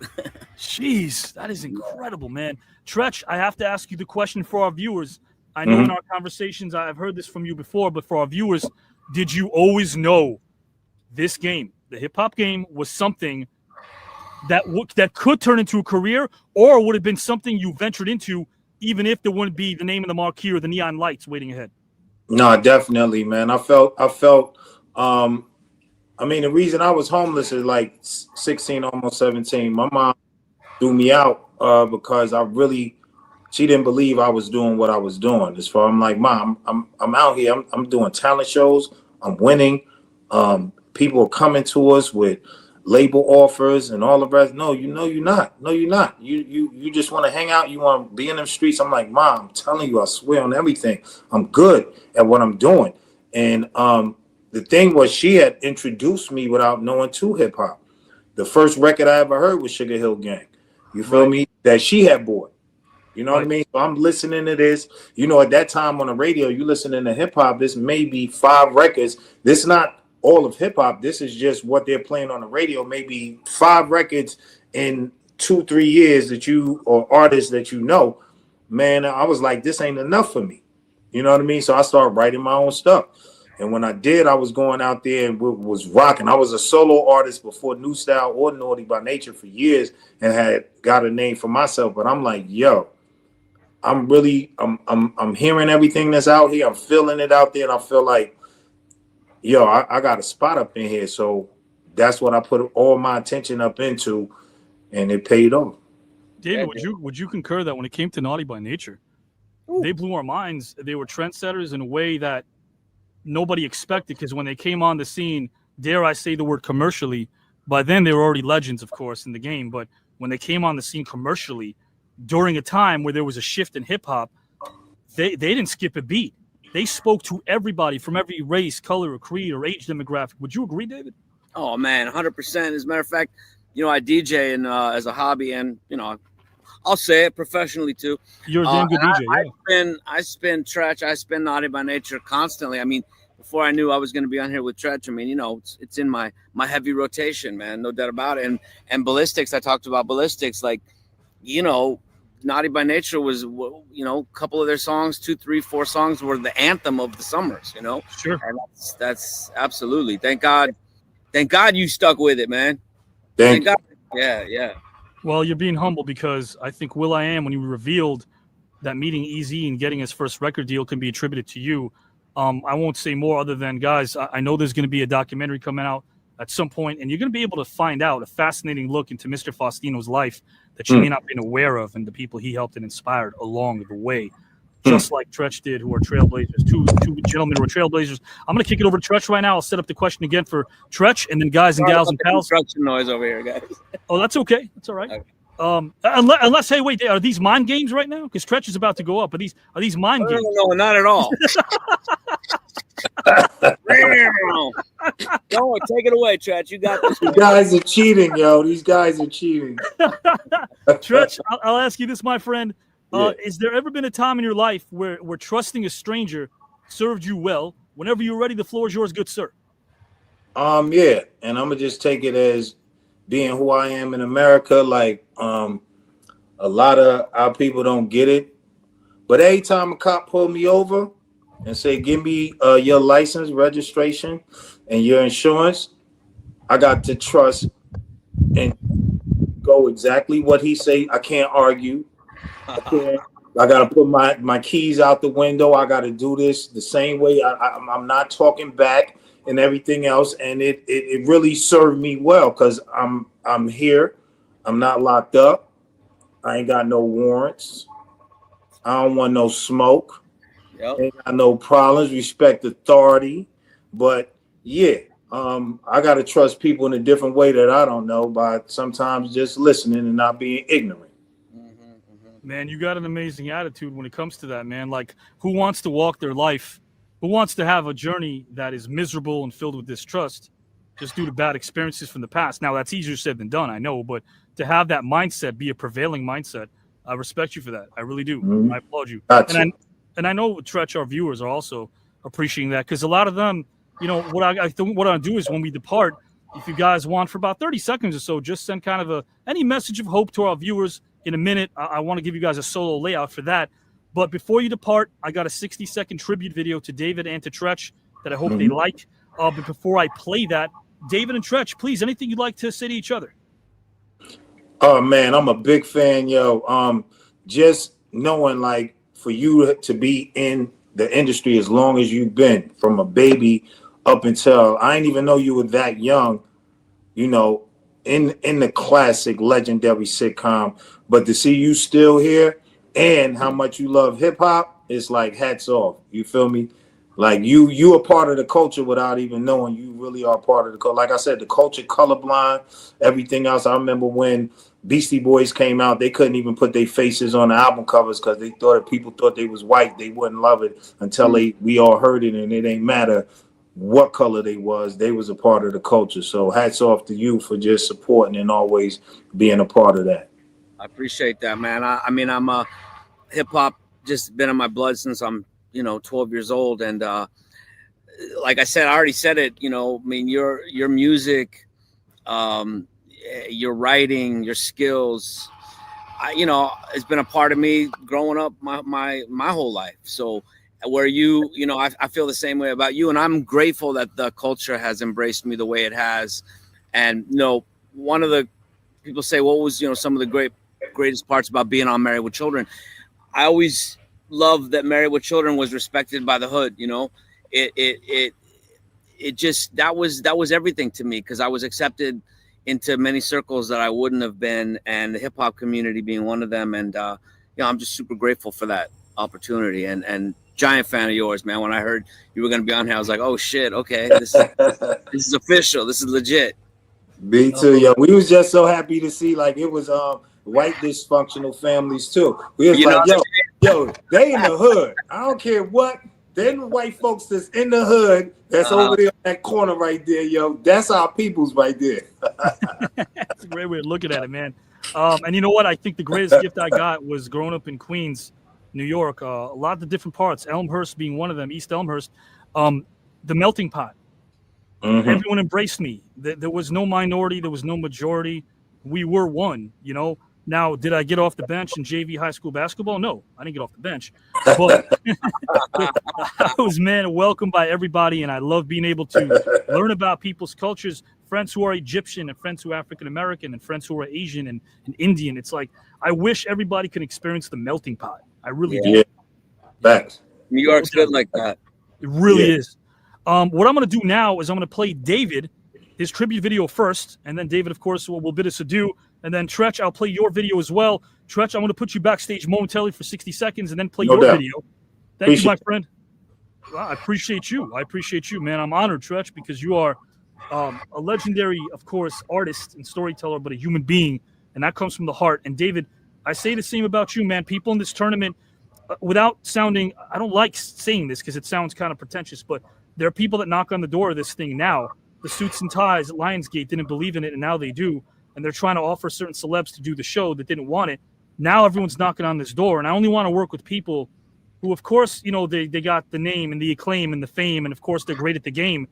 Jeez, that is incredible, man. Treach, I have to ask you the question for our viewers. I know in our conversations I've heard this from you before, but for our viewers, did you always know this game, the hip hop game, was something that could turn into a career, or would have been something you ventured into, even if there wouldn't be the name of the marquee or the neon lights waiting ahead? No, definitely, man. I felt. The reason I was homeless is like 16, almost 17. My mom threw me out because she didn't believe I was doing what I was doing. As far I'm like, Mom, I'm out here. I'm doing talent shows. I'm winning. People are coming to us with label offers and all the rest. No, you're not. No, you're not. You just want to hang out. You want to be in them streets. I'm like, Mom, I'm telling you, I swear on everything, I'm good at what I'm doing. And the thing was, she had introduced me without knowing to hip hop. The first record I ever heard was Sugar Hill Gang. You feel me? That she had bought. You know what I mean? So I'm listening to this. At that time on the radio, you listening to hip hop. This may be 5 records. This is not all of hip hop. This is just what they're playing on the radio. Maybe 5 records in 2-3 years or artists that Man, I was like, this ain't enough for me. You know what I mean? So I started writing my own stuff. And when I did, I was going out there and was rocking. I was a solo artist before New Style or Naughty by Nature for years and had got a name for myself. But I'm like, yo, I'm hearing everything that's out here. I'm feeling it out there. And I feel like yo, I got a spot up in here, so that's what I put all my attention up into, and it paid off. David, would you concur that when it came to Naughty by Nature, they blew our minds? They were trendsetters in a way that nobody expected, because when they came on the scene, dare I say the word commercially, by then they were already legends, of course, in the game, but when they came on the scene commercially, during a time where there was a shift in hip-hop, they didn't skip a beat. They spoke to everybody from every race, color, or creed, or age demographic. Would you agree, David? Oh, man, 100%. As a matter of fact, I DJ and as a hobby, and, I'll say it professionally, too. You're a damn good DJ, yeah. I spin Treach. I spin Naughty by Nature constantly. I mean, before I knew I was going to be on here with Treach, I mean, it's in my heavy rotation, man, no doubt about it. And Ballistics, I talked about Ballistics, like, Naughty by Nature was, a couple of their songs, 2, 3, 4 songs were the anthem of the summers, Sure. And that's absolutely. Thank God you stuck with it, man. Thank God. Yeah. Well, you're being humble, because I think will.i.am, when he revealed that meeting Eazy and getting his first record deal, can be attributed to you. I won't say more other than, guys, I know there's going to be a documentary coming out at some point, and you're going to be able to find out a fascinating look into Mr. Faustino's life that you may not have been aware of, and the people he helped and inspired along the way, just like Treach did, who are trailblazers, two gentlemen who are trailblazers. I'm going to kick it over to Treach right now. I'll set up the question again for Treach, and then guys and gals and pals. Construction noise over here, guys. Oh, that's okay. That's all right. Okay. Unless, hey, wait, are these mind games right now? Because Treach is about to go up. Are these mind games? No, not at all. Go, take it away, Treach. You got this. These guys are cheating, yo. These guys are cheating. Treach, I'll ask you this, my friend. Is there ever been a time in your life where trusting a stranger served you well? Whenever you're ready, the floor is yours, good sir. Yeah, and I'm gonna just take it as being who I am in America. Like, a lot of our people don't get it, but every time a cop pull me over and say, "Give me your license, registration, and your insurance," I got to trust and go exactly what he say. I can't argue. I got to put my keys out the window. I got to do this the same way. I'm not talking back and everything else. And it really served me well, because I'm here. I'm not locked up. I ain't got no warrants. I don't want no smoke. Yep. Ain't got no problems. Respect authority. But yeah, I got to trust people in a different way that I don't know, by sometimes just listening and not being ignorant. Man, you got an amazing attitude when it comes to that, man. Like, who wants to walk their life? Who wants to have a journey that is miserable and filled with distrust just due to bad experiences from the past? Now, that's easier said than done, I know, but to have that mindset be a prevailing mindset, I respect you for that. I really do. I applaud you. And I know, Treach, our viewers are also appreciating that, because a lot of them, what I do is, when we depart, if you guys want, for about 30 seconds or so, just send kind of any message of hope to our viewers. In a minute, I want to give you guys a solo layout for that. But before you depart, I got a 60-second tribute video to David and to Treach that I hope they like. But before I play that, David and Treach, please, anything you'd like to say to each other? Oh, man, I'm a big fan, yo. Just knowing, like, for you to be in the industry as long as you've been, from a baby up until, I didn't even know you were that young, in the classic legendary sitcom, but to see you still here and how much you love hip hop, it's like hats off. You feel me? Like you are part of the culture without even knowing you really are part of the culture. Like I said, the culture, colorblind, everything else. I remember when Beastie Boys came out, they couldn't even put their faces on the album covers because they thought if people thought they was white, they wouldn't love it until we all heard it, and it ain't matter what color they was a part of the culture. So hats off to you for just supporting and always being a part of that. I appreciate that, man. I mean, I'm a hip hop, just been in my blood since I'm 12 years old, and like I said, I already said it, I mean, your music, your writing, your skills, it's been a part of me growing up my whole life. So where I feel the same way about you, and I'm grateful that the culture has embraced me the way it has. And one of the people say, what was some of the greatest parts about being on Married with Children? I always loved that Married with Children was respected by the hood. It it just that was everything to me, because I was accepted into many circles that I wouldn't have been, and the hip hop community being one of them. And I'm just super grateful for that opportunity, and giant fan of yours, man. When I heard you were gonna be on here, I was like, oh shit, okay, this is official, this is legit. Me too, yo. We was just so happy to see, like, it was white dysfunctional families too. We was yo, they in the hood. I don't care what. Then the white folks that's in the hood, that's over there in that corner right there, yo. That's our peoples right there. That's a great way of looking at it, man. And you know what? I think the greatest gift I got was growing up in Queens, New York. A lot of the different parts, Elmhurst being one of them, East Elmhurst, the melting pot. Mm-hmm. Everyone embraced me. There was no minority. There was no majority. We were one, you know. Now, did I get off the bench in JV high school basketball? No, I didn't get off the bench. But I was, man, welcomed by everybody, and I love being able to learn about people's cultures, friends who are Egyptian and friends who are African-American and friends who are Asian and Indian. It's like, I wish everybody could experience the melting pot. I really do. Yeah. Thanks. New York's good like that. It really is. What I'm going to do now is I'm going to play David, his tribute video first, and then David, of course, will bid us adieu. And then, Treach, I'll play your video as well. Treach, I'm going to put you backstage momentarily for 60 seconds and then play your video. Thank you, my friend. Well, I appreciate you. I appreciate you, man. I'm honored, Treach, because you are a legendary, of course, artist and storyteller, but a human being, and that comes from the heart. And, David, I say the same about you, man. People in this tournament, without sounding – I don't like saying this because it sounds kind of pretentious, but there are people that knock on the door of this thing now. The suits and ties at Lionsgate didn't believe in it, and now they do. And they're trying to offer certain celebs to do the show that didn't want it. Now everyone's knocking on this door, and I only want to work with people who, of course, you know, they got the name and the acclaim and the fame, and of course they're great at the game,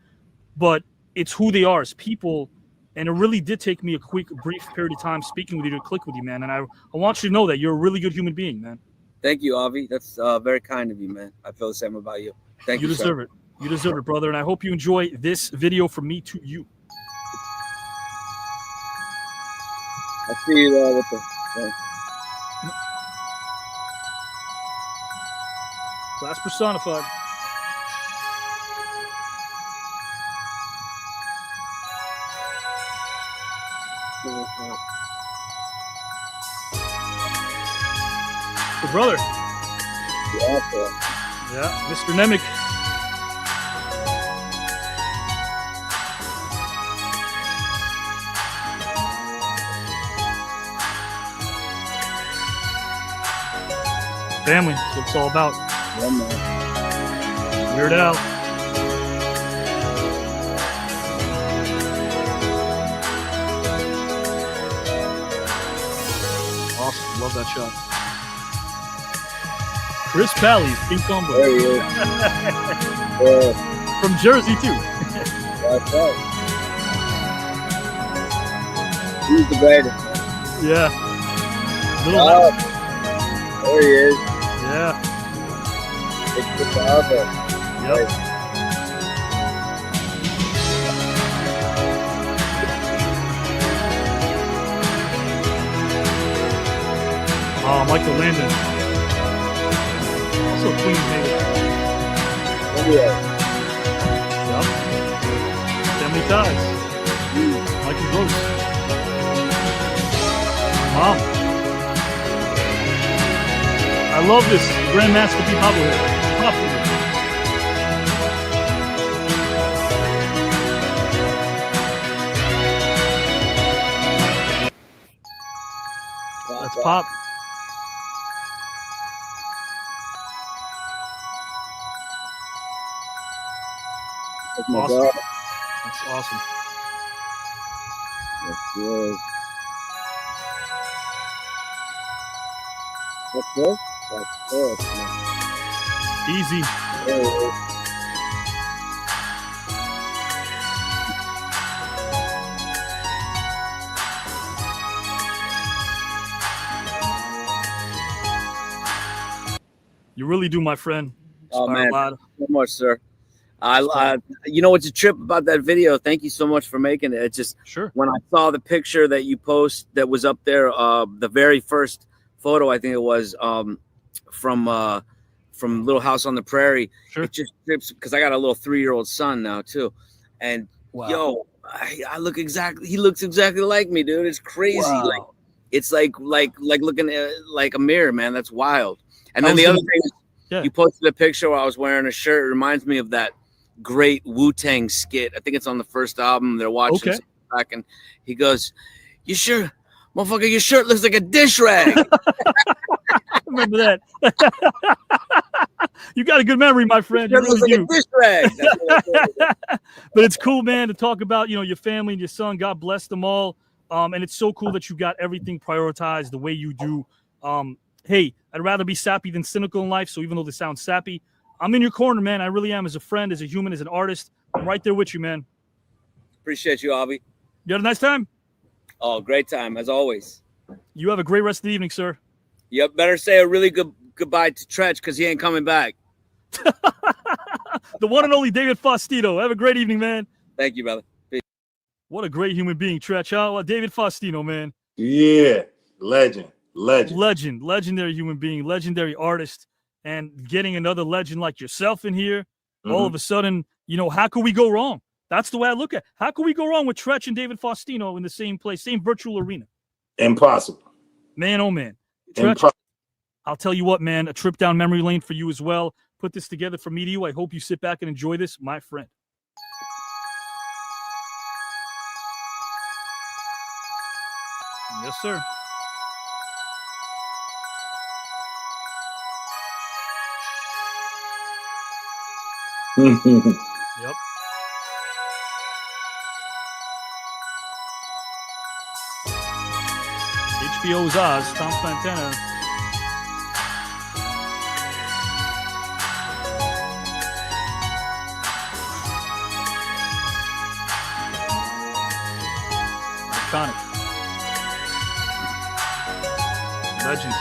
but it's who they are as people. And it really did take me a brief period of time speaking with you to click with you, man. And I want you to know that you're a really good human being, man. Thank you, Avi. That's very kind of you, man. I feel the same about you. Thank you. You deserve it. You deserve it, brother. And I hope you enjoy this video from me to you. I'll see you there with the Class personified. Good brother. Yeah, Mr. Nemec. Family, that's what it's all about. Yeah, man. Weird Al. Awesome, love that shot. Chris Pally, Pink Combo. There he is. From Jersey, too. That's right. He's the greatest. Yeah. Little mouse. There he is. Yeah. It's the father. Yep. Oh, Michael Landon. Also Queen native. Yeah. Yep. Family ties. Michael Gross. Mom. I love this Grandmaster B. Bobblehead. That's Pop. Awesome. That's awesome. That's good. That's good. That's good. Easy. There it is. You really do, my friend. Oh, man. Thank you so much, sir. You know what's a trip about that video? Thank you so much for making it. It's just when I saw the picture that you post that was up there, the very first photo, I think it was from Little House on the Prairie. It just trips because I got a little 3-year-old son now too. And yo, I look exactly. He looks exactly like me, dude. It's crazy. Wow. Like it's like looking at like a mirror, man. That's wild. And then the other thing is, you posted a picture where I was wearing a shirt. It reminds me of that great Wu-Tang skit. I think it's on the first album. They're watching back, and he goes, "You sure, motherfucker? Your shirt looks like a dish rag." Remember that? You got a good memory, my friend. You really do. Dish rag. But it's cool, man, to talk about, you know, your family and your son. God bless them all. And it's so cool that you got everything prioritized the way you do. Hey, I'd rather be sappy than cynical in life. So even though this sounds sappy, I'm in your corner, man. I really am, as a friend, as a human, as an artist. I'm right there with you, man. Appreciate you, Avi. You had a nice time? Oh, great time, as always. You have a great rest of the evening, sir. Yep, better say a really good goodbye to Treach because he ain't coming back. The one and only David Faustino. Have a great evening, man. Thank you, brother. Peace. What a great human being, Treach. Huh? David Faustino, man. Yeah, legendary human being, legendary artist, and getting another legend like yourself in here. All of a sudden, you know, how could we go wrong? That's the way I look at it. How could we go wrong with Treach and David Faustino in the same place, same virtual arena? Impossible. Man, oh man. Treach, I'll tell you what, man, a trip down memory lane for you as well. Put this together for me to you. I hope you sit back and enjoy this, my friend. Yes, sir. Yep. HBO's Oz, Tom Santana. Iconic. Legends.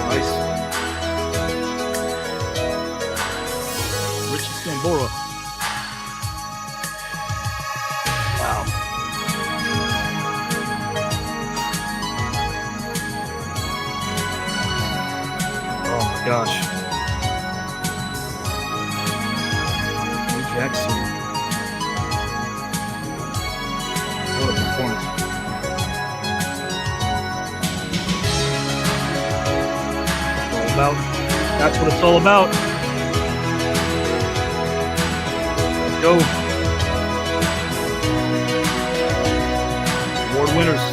Nice. Richie Sambora. Wow. Oh my gosh. Jackson. What a performance. That's what it's all about. Let's go. Award winners.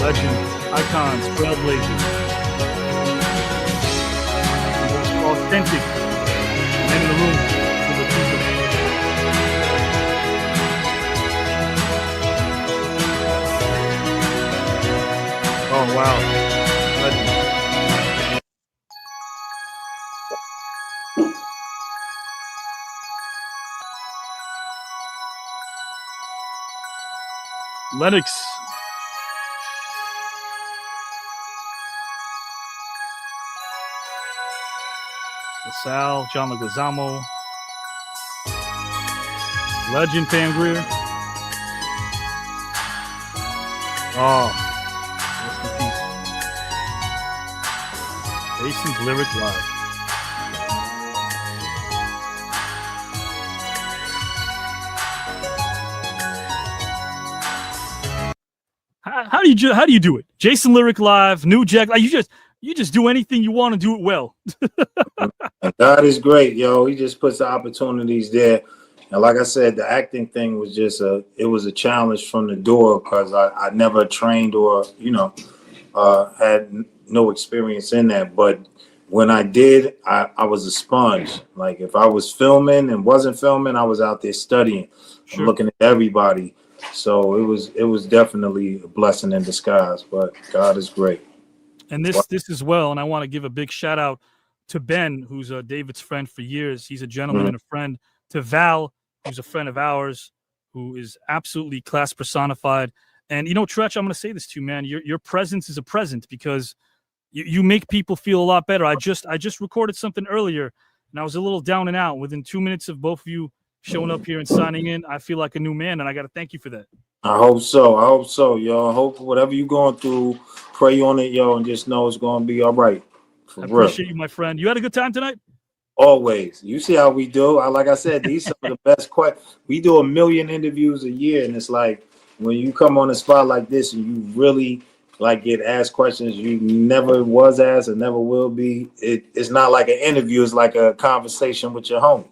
Legends, icons, trailblazers. Most authentic men in the room for the people. Oh, wow. Legends. Lennox. LaSalle, John Leguizamo. Legend Pam Grier. Oh, rest in peace. Jason's Lyric Live. How do you do it? Jason Lyric Live, New Jack. Like you just do anything you want to do it well. God is great, yo. He just puts the opportunities there. And like I said, the acting thing was just it was a challenge from the door because I never trained or, had no experience in that. But when I did, I was a sponge. Like if I was filming and wasn't filming, I was out there studying. Sure. I'm looking at everybody. So it was definitely a blessing in disguise, but God is great. And this as well, and I want to give a big shout out to Ben, who's David's friend for years. He's a gentleman and a friend. To Val, who's a friend of ours, who is absolutely class personified. And Treach, I'm going to say this to you, man. Your presence is a present because you make people feel a lot better. I just recorded something earlier, and I was a little down and out. Within 2 minutes of both of you showing up here and signing in, I feel like a new man, and I got to thank you for that. I hope so, yo. I hope whatever you're going through, pray on it, yo, and just know it's gonna be all right. For I real. appreciate you, my friend. You had a good time tonight? Always. You see how we do. Like I said, these are the best questions. We do 1 million interviews a year, and it's like when you come on a spot like this and you really like get asked questions you never was asked and never will be. It's not like an interview, it's like a conversation with your homie.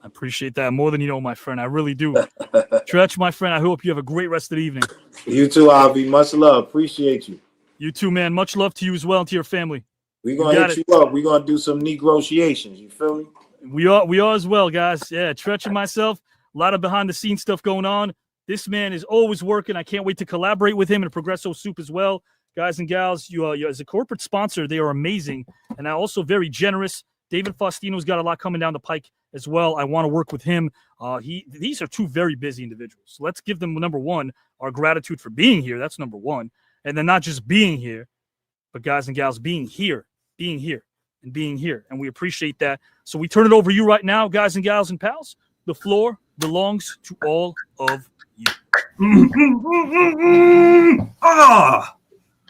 I appreciate that more than you know, my friend. I really do. Treach, my friend, I hope you have a great rest of the evening. You too, Avi. Much love. Appreciate you. You too, man. Much love to you as well and to your family. We're gonna hit you up. We're gonna do some negotiations. You feel me? We are as well, guys. Yeah, Treach and myself, a lot of behind the scenes stuff going on. This man is always working. I can't wait to collaborate with him in Progresso Soup as well. Guys and gals, you as a corporate sponsor, they are amazing and also very generous. David Faustino's got a lot coming down the pike as well. I want to work with him. These are two very busy individuals. So let's give them, number one, our gratitude for being here. That's number one. And then not just being here, but guys and gals, being here. And we appreciate that. So we turn it over to you right now, guys and gals and pals. The floor belongs to all of you.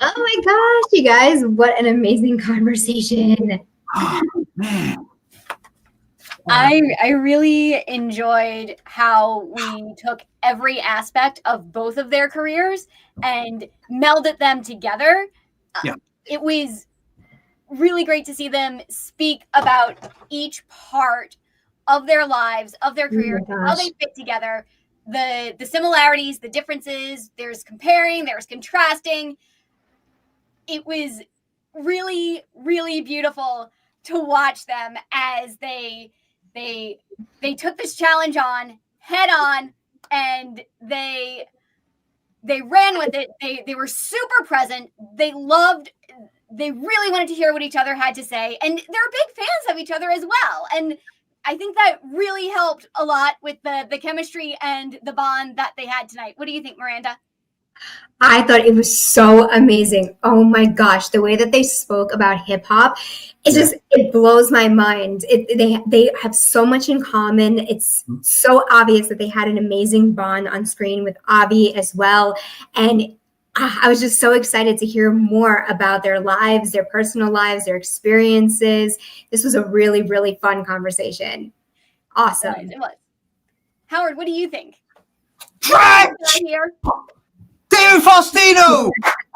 Oh my gosh, you guys, what an amazing conversation. Oh, man. I really enjoyed how we took every aspect of both of their careers and melded them together. Yeah. It was really great to see them speak about each part of their lives, of their career, how they fit together, the similarities, the differences. There's comparing, there's contrasting. It was really, really beautiful to watch them as they took this challenge on head on, and they ran with it. They were super present. They really wanted to hear what each other had to say, and they're big fans of each other as well. And I think that really helped a lot with the chemistry and the bond that they had tonight. What do you think, Miranda? I thought it was so amazing. Oh my gosh, the way that they spoke about hip hop, it blows my mind. They have so much in common. It's so obvious that they had an amazing bond on screen with Avi as well. And I was just so excited to hear more about their lives, their personal lives, their experiences. This was a really, really fun conversation. Awesome. It was. Howard, what do you think? Treach! David Faustino!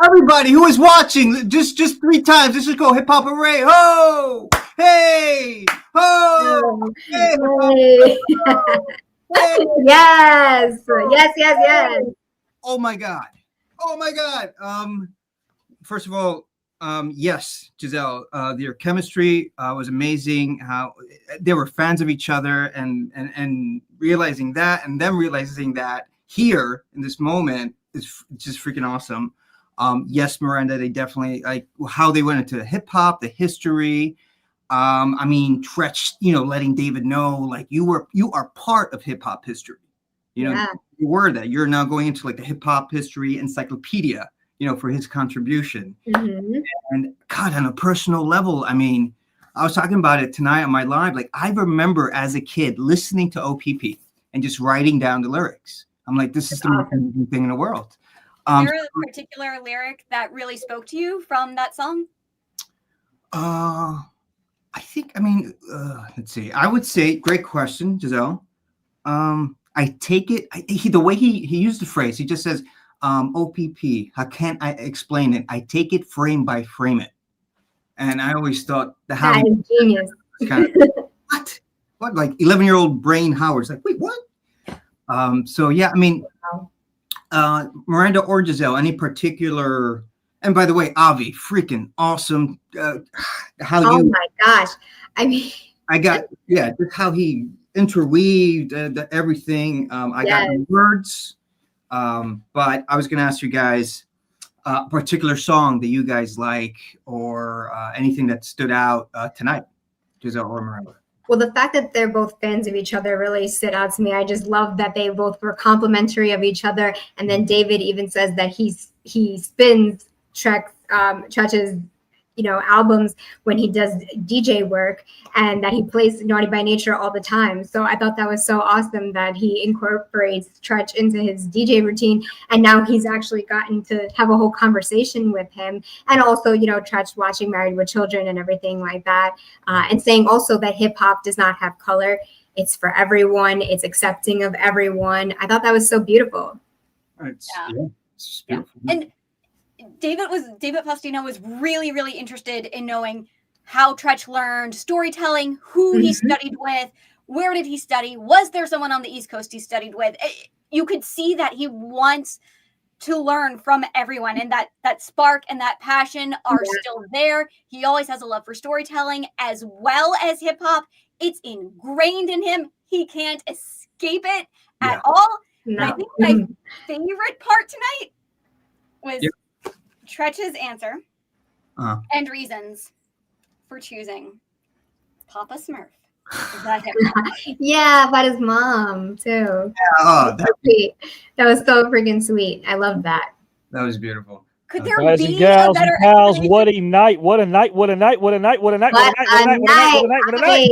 Everybody who is watching, just 3 times. Let's just go hip hop hooray! Ho! Hey! Ho! Hey! Hey. Yes! Yes! Oh my God! First of all, yes, Giselle, their chemistry was amazing. How they were fans of each other, and realizing that, and them realizing that here in this moment is just freaking awesome. Yes, Miranda, they definitely like how they went into hip hop, the history. I mean, Treach, letting David know like you are part of hip hop history. You were that. You're now going into like the hip hop history encyclopedia, for his contribution. Mm-hmm. And God, on a personal level, I mean, I was talking about it tonight on my live. Like, I remember as a kid listening to OPP and just writing down the lyrics. I'm like, this is the most amazing thing in the world. Is there a particular lyric that really spoke to you from that song? Let's see. I would say, great question, Giselle. I take it, the way he used the phrase, he just says, OPP, how can't I explain it? I take it frame by frame it. And I always thought that is genius. Kind of, what? Like 11-year-old brain Howard's like, wait, what? So yeah, I mean, Miranda or Giselle, any particular, and by the way, Avi, freaking awesome. Oh my gosh. Just how he interweaved everything. I got the words, but I was going to ask you guys a particular song that you guys like, or anything that stood out tonight, Giselle or Miranda. Well, the fact that they're both fans of each other really stood out to me. I just love that they both were complimentary of each other. And then David even says that he spins Treach's, albums when he does DJ work, and that he plays Naughty by Nature all the time. So I thought that was so awesome that he incorporates Treach into his DJ routine, and now he's actually gotten to have a whole conversation with him. And also, Treach watching Married with Children and everything like that, and saying also that hip hop does not have color. It's for everyone. It's accepting of everyone. I thought that was so beautiful. Yeah. And David Faustino was really, really interested in knowing how Treach learned storytelling, who he studied with, where did he study, was there someone on the East Coast he studied with? You could see that he wants to learn from everyone, and that spark and that passion are still there. He always has a love for storytelling as well as hip hop. It's ingrained in him. He can't escape it at all. No. I think my favorite part tonight was Treach's answer and reasons for choosing Papa Smurf. Is that hip hop? Yeah, about his mom too. Yeah, that was so freaking sweet. I love that. That was beautiful. Could there Guys be and gals a better and pals, what a night, what a night, what a night, what a night, what a night, what a night, what a night, what a night, what a night,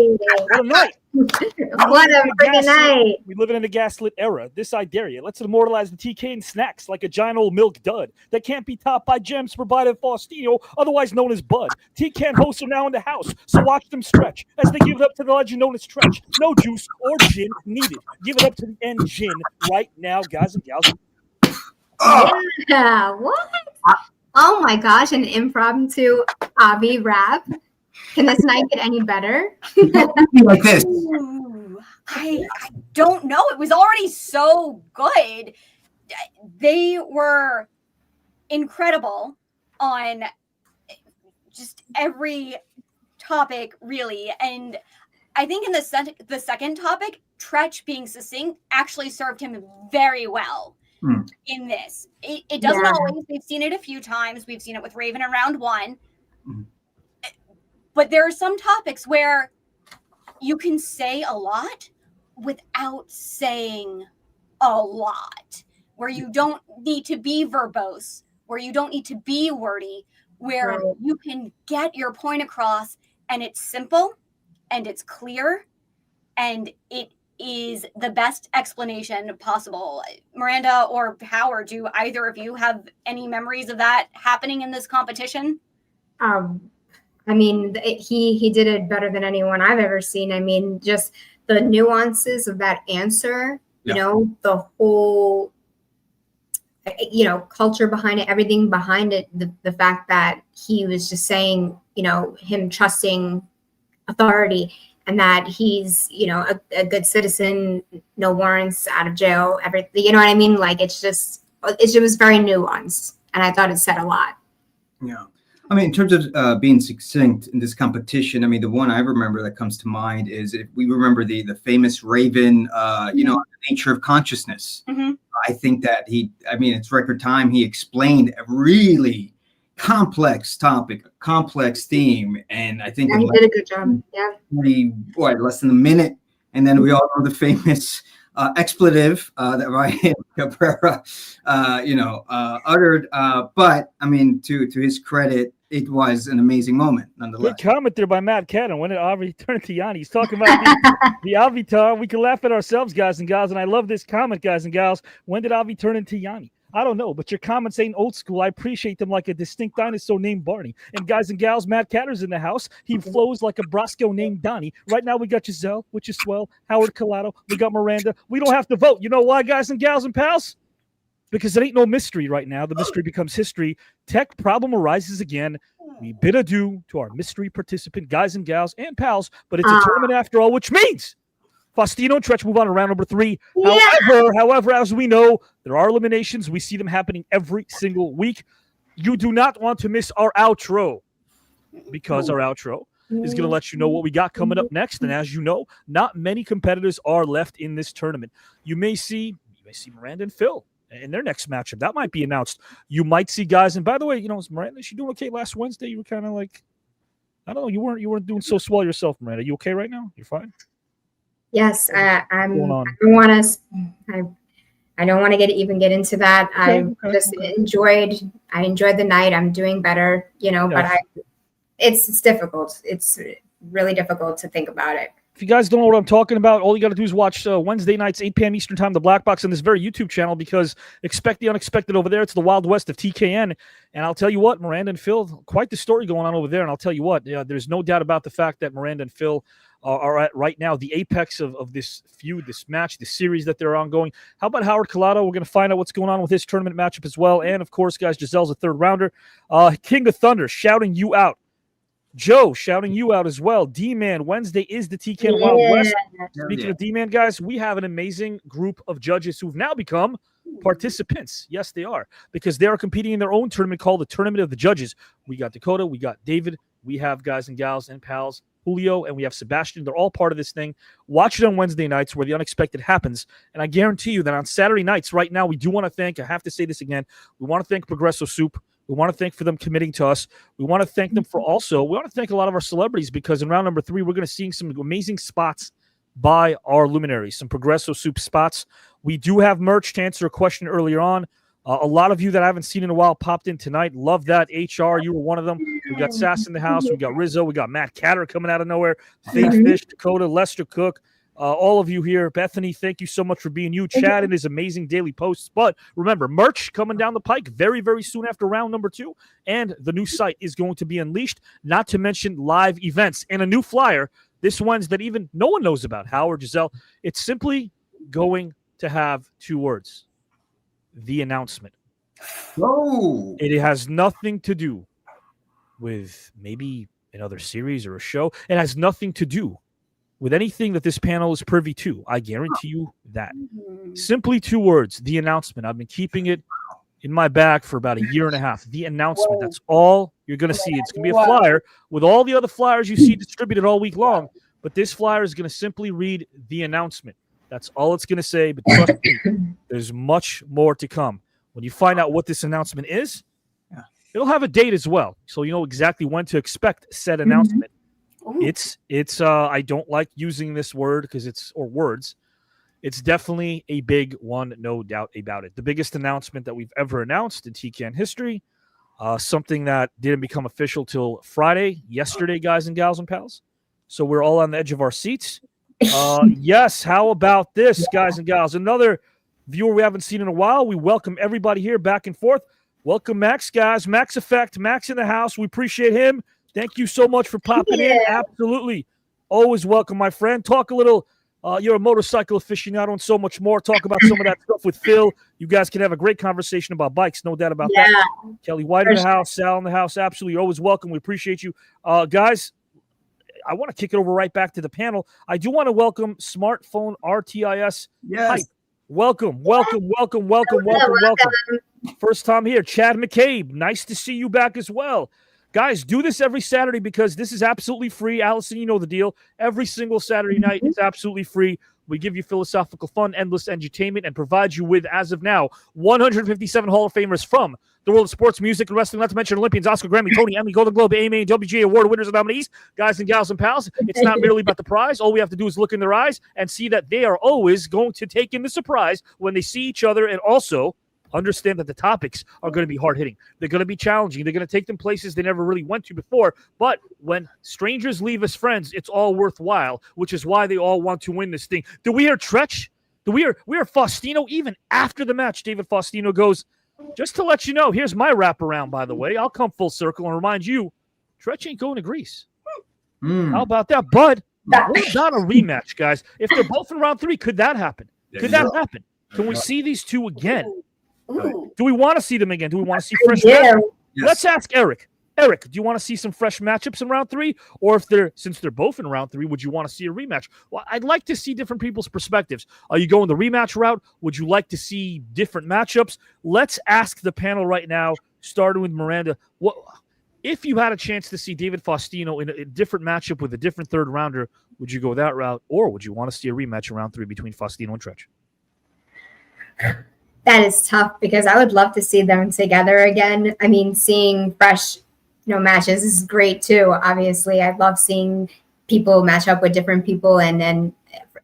what a night. What a freaking night. We live in a gaslit era. This I dare you. Let's immortalize the TKN snacks like a giant old milk dud that can't be topped by gems provided Faustino, otherwise known as Bud. TKN hosts are now in the house, so watch them stretch as they give it up to the legend known as Treach. No juice or gin needed. Give it up to the engine right now, guys and gals. Yeah, what? Oh my gosh, an impromptu Avi rap. Can this night get any better? Like this. Ooh, I don't know. It was already so good. They were incredible on just every topic, really. And I think in the second topic, Treach being succinct actually served him very well. In this, it doesn't always. We've seen it a few times. We've seen it with Raven in round one, but there are some topics where you can say a lot without saying a lot, where you don't need to be verbose, where you don't need to be wordy, where you can get your point across, and it's simple and it's clear and it is the best explanation possible. Miranda or Howard, do either of you have any memories of that happening in this competition? I mean, he did it better than anyone I've ever seen. I mean, just the nuances of that answer, the whole, culture behind it, everything behind it, the fact that he was just saying, him trusting authority, and that he's, a good citizen, no warrants, out of jail, everything. You know what I mean? Like, it was very nuanced, and I thought it said a lot. Yeah. I mean, in terms of being succinct in this competition, I mean, the one I remember that comes to mind is if we remember the famous Raven, the nature of consciousness. I think that it's record time. He explained a really complex topic, a complex theme, and I think he did a good job. Yeah, less than a minute, and then we all know the famous expletive that Ryan Cabrera, uttered. But I mean, to his credit, it was an amazing moment, nonetheless. Good comment there by Matt Cannon. When did Avi turn to Yanni? He's talking about the Avatar. We can laugh at ourselves, guys and gals, and I love this comment, guys and gals. When did Avi turn into Yanni? I don't know, but your comments ain't old school. I appreciate them like a distinct dinosaur named Barney. And guys and gals, Matt Catter's in the house. He flows like a Brasco named Donnie. Right now we got Giselle, which is swell. Howard Collado. We got Miranda. We don't have to vote. You know why, guys and gals and pals? Because it ain't no mystery right now. The mystery becomes history. Tech problem arises again. We bid adieu to our mystery participant, guys and gals and pals, but it's a tournament after all, which means Faustino and Treach move on to round number 3. Yeah. However, as we know, there are eliminations. We see them happening every single week. You do not want to miss our outro, because our outro is going to let you know what we got coming up next. And as you know, not many competitors are left in this tournament. You may see Miranda and Phil in their next matchup. That might be announced. You might see guys. And by the way, is Miranda, is she doing okay? Last Wednesday, you were kind of like, I don't know, you weren't doing so swell yourself, Miranda. You okay right now? You're fine? Yes, I don't want to get into that. I enjoyed the night. I'm doing better, but it's difficult. It's really difficult to think about it. If you guys don't know what I'm talking about, all you got to do is watch Wednesday nights, 8 p.m. Eastern Time, The Black Box on this very YouTube channel, because expect the unexpected over there. It's the Wild West of TKN. And I'll tell you what, Miranda and Phil, quite the story going on over there. And I'll tell you what, there's no doubt about the fact that Miranda and Phil are at right now the apex of this feud, this match, this series that they're ongoing. How about Howard Collado? We're going to find out what's going on with his tournament matchup as well. And, of course, guys, Giselle's a third rounder. King of Thunder shouting you out. Joe shouting you out as well. D-Man, Wednesday is the TKN Wild West. Speaking of D-Man, guys, we have an amazing group of judges who've now become participants. Yes, they are, because they are competing in their own tournament called the Tournament of the Judges. We got Dakota, we got David, we have guys and gals and pals, Julio, and we have Sebastian. They're all part of this thing. Watch it on Wednesday nights where the unexpected happens. And I guarantee you that on Saturday nights right now, we do want to thank, I have to say this again, we want to thank Progresso Soup. We want to thank for them committing to us. We want to thank them for also, we want to thank a lot of our celebrities, because in round number 3, we're going to see some amazing spots by our luminaries, some Progresso Soup spots. We do have merch to answer a question earlier on. A lot of you that I haven't seen in a while popped in tonight. Love that. HR, you were one of them. We got Sass in the house. We got Rizzo. We got Matt Catter coming out of nowhere. Faith Fish, Dakota, Lester Cook. All of you here. Bethany, thank you so much for being you. Chad and his amazing daily posts. But remember, merch coming down the pike very, very soon after round number 2. And the new site is going to be unleashed, not to mention live events and a new flyer this Wednesday that even no one knows about. Howard, Giselle. It's simply going to have 2 words. The announcement. Oh. It has nothing to do with maybe another series or a show. It has nothing to do with anything that this panel is privy to. I guarantee you that. Simply 2 words, the announcement. I've been keeping it in my bag for about a year and a half. The announcement. That's all you're going to see. It's going to be a flyer with all the other flyers you see distributed all week long. But this flyer is going to simply read the announcement. That's all it's going to say. But trust me, there's much more to come. When you find out what this announcement is, it'll have a date as well. So you know exactly when to expect said announcement. It's I don't like using this word because or words. It's definitely a big one, no doubt about it. The biggest announcement that we've ever announced in TKN history, something that didn't become official till Friday, yesterday, guys and gals and pals. So we're all on the edge of our seats. Yes, how about this, guys and gals? Another viewer we haven't seen in a while. We welcome everybody here back and forth. Welcome, Max, guys. Max Effect, Max in the house. We appreciate him. Thank you so much for popping in. Absolutely. Always welcome, my friend. Talk a little. You're a motorcycle aficionado and so much more. Talk about some of that stuff with Phil. You guys can have a great conversation about bikes. No doubt about that. Kelly White in the house. Sal in the house. Absolutely. You're always welcome. We appreciate you. Guys, I want to kick it over right back to the panel. I do want to welcome Smartphone RTIS. Yes. Welcome. First time here. Chad McCabe. Nice to see you back as well. Guys, do this every Saturday because this is absolutely free. Allison, you know the deal. Every single Saturday night is absolutely free. We give you philosophical fun, endless edutainment, and provide you with, as of now, 157 Hall of Famers from the world of sports, music, and wrestling. Not to mention Olympians, Oscar, Grammy, Tony, Emmy, Golden Globe, AMA, and WGA Award winners and nominees. Guys and gals and pals, it's not merely about the prize. All we have to do is look in their eyes and see that they are always going to take in the surprise when they see each other, and also understand that the topics are going to be hard-hitting. They're going to be challenging. They're going to take them places they never really went to before. But when strangers leave as friends, it's all worthwhile, which is why they all want to win this thing. Do we hear Treach? Do we hear Faustino? Even after the match, David Faustino goes, just to let you know, here's my wraparound, by the way. I'll come full circle and remind you, Treach ain't going to Greece. How about that? But what about a rematch, guys? If they're both in round 3, could that happen? Could that happen? Can we see these two again? Do we want to see them again? Do we want to see fresh matchups? Yes. Let's ask Eric. Eric, do you want to see some fresh matchups in round 3? Or since they're both in round 3, would you want to see a rematch? Well, I'd like to see different people's perspectives. Are you going the rematch route? Would you like to see different matchups? Let's ask the panel right now, starting with Miranda. If you had a chance to see David Faustino in a different matchup with a different third rounder, would you go that route? Or would you want to see a rematch in round 3 between Faustino and Treach? That is tough because I would love to see them together again. I mean, seeing fresh, matches is great too. Obviously, I love seeing people match up with different people, and then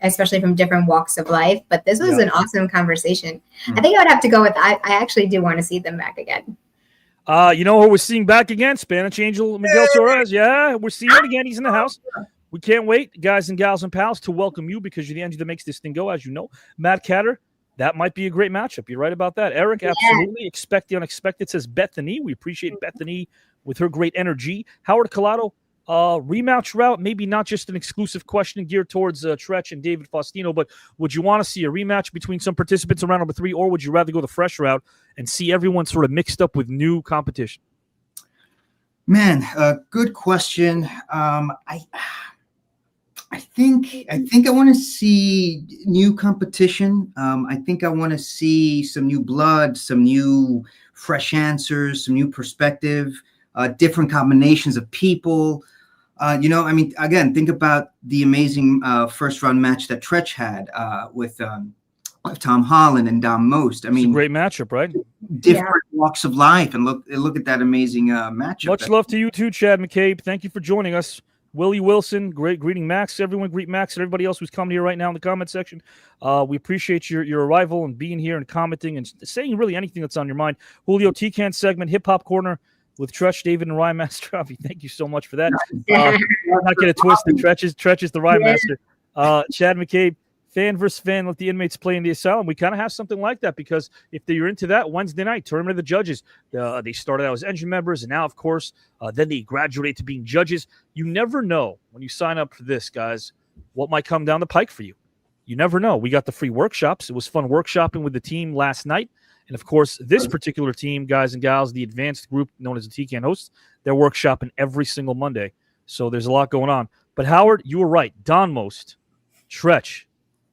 especially from different walks of life. But this was an awesome conversation. I think I would have to go with. I actually do want to see them back again. You know who we're seeing back again? Spanish Angel Miguel Torres. Yeah, we're seeing it again. He's in the house. We can't wait, guys and gals and pals, to welcome you because you're the engine that makes this thing go, as you know. Matt Catter, that might be a great matchup. You're right about that. Eric, absolutely. Expect the unexpected, says Bethany. We appreciate Bethany with her great energy. Howard Collado, rematch route, maybe not just an exclusive question geared towards Treach and David Faustino, but would you want to see a rematch between some participants in round number 3, or would you rather go the fresh route and see everyone sort of mixed up with new competition? Man, good question. I think I want to see new competition. I think I want to see some new blood, some new fresh answers, some new perspective, different combinations of people. Again, think about the amazing first round match that Treach had with Tom Holland and Don Most. It's a great matchup, right? Different walks of life, and look at that amazing matchup. Much love to you too, Chad McCabe. Thank you for joining us. Willie Wilson, great greeting, Max. Everyone greet Max and everybody else who's coming here right now in the comment section. We appreciate your arrival and being here and commenting and saying really anything that's on your mind. Julio TKN segment, Hip Hop Corner with Treach, David, and Ryan Master. Thank you so much for that. Not get it twisted. Treach is the Ryan Master. Chad McCabe, fan versus fan, let the inmates play in the asylum. We kind of have something like that because if you're into that, Wednesday night, Tournament of the Judges, they started out as engine members, and now, of course, then they graduate to being judges. You never know when you sign up for this, guys, what might come down the pike for you. You never know. We got the free workshops. It was fun workshopping with the team last night. And, of course, this particular team, guys and gals, the advanced group known as the TKN hosts, they're workshopping every single Monday. So there's a lot going on. But, Howard, you were right. Don Most, Treach.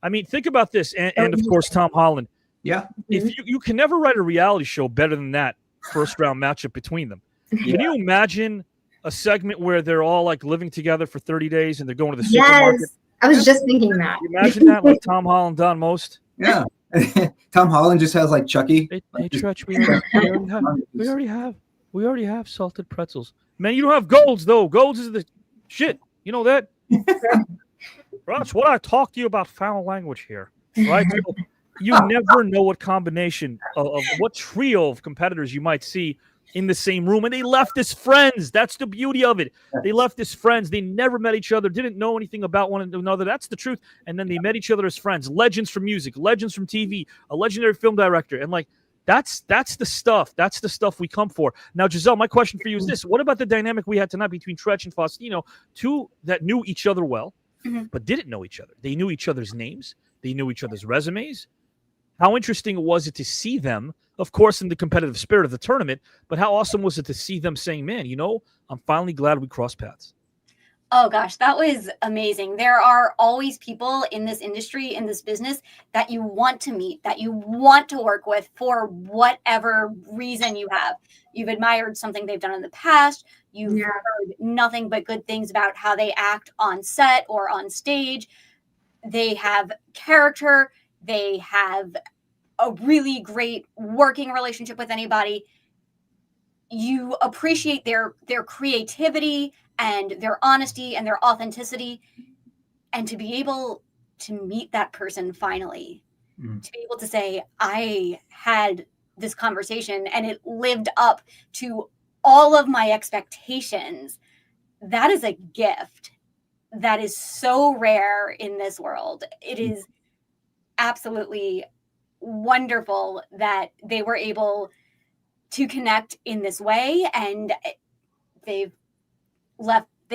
I mean, think about this. And of course, Tom Holland. Yeah. If you can never write a reality show better than that first-round matchup between them. Yeah. Can you imagine a segment where they're all, like, living together for 30 days and they're going to the supermarket? Yes. I was just thinking that. Can you imagine that, like Tom Holland, Don Most? Yeah. Tom Holland just has like Chucky. Hey Treach, we already have salted pretzels. Man, you don't have golds though. Golds is the shit. You know that? That's what I talk to you about foul language here, right? So you never know what combination of what trio of competitors you might see in the same room, and they left as friends. That's the beauty of it. They left as friends. They never met each other, didn't know anything about one another. That's the truth. And then they met each other as friends. Legends from music, legends from TV, a legendary film director, and like that's the stuff. That's the stuff we come for. Now, Giselle, my question for you is this: what about the dynamic we had tonight between Treach and Faustino, two that knew each other well, but didn't know each other? They knew each other's names. They knew each other's resumes. How interesting was it to see them, of course, in the competitive spirit of the tournament, but how awesome was it to see them saying, man, you know, I'm finally glad we crossed paths. Oh gosh, that was amazing. There are always people in this industry, in this business, that you want to meet, that you want to work with for whatever reason you have. You've admired something they've done in the past. You've heard nothing but good things about how they act on set or on stage. They have character. They have a really great working relationship with anybody. You appreciate their creativity and their honesty and their authenticity, and to be able to meet that person finally, to be able to say, I had this conversation and it lived up to all of my expectations. That is a gift that is so rare in this world. It is absolutely wonderful that they were able to connect in this way, and they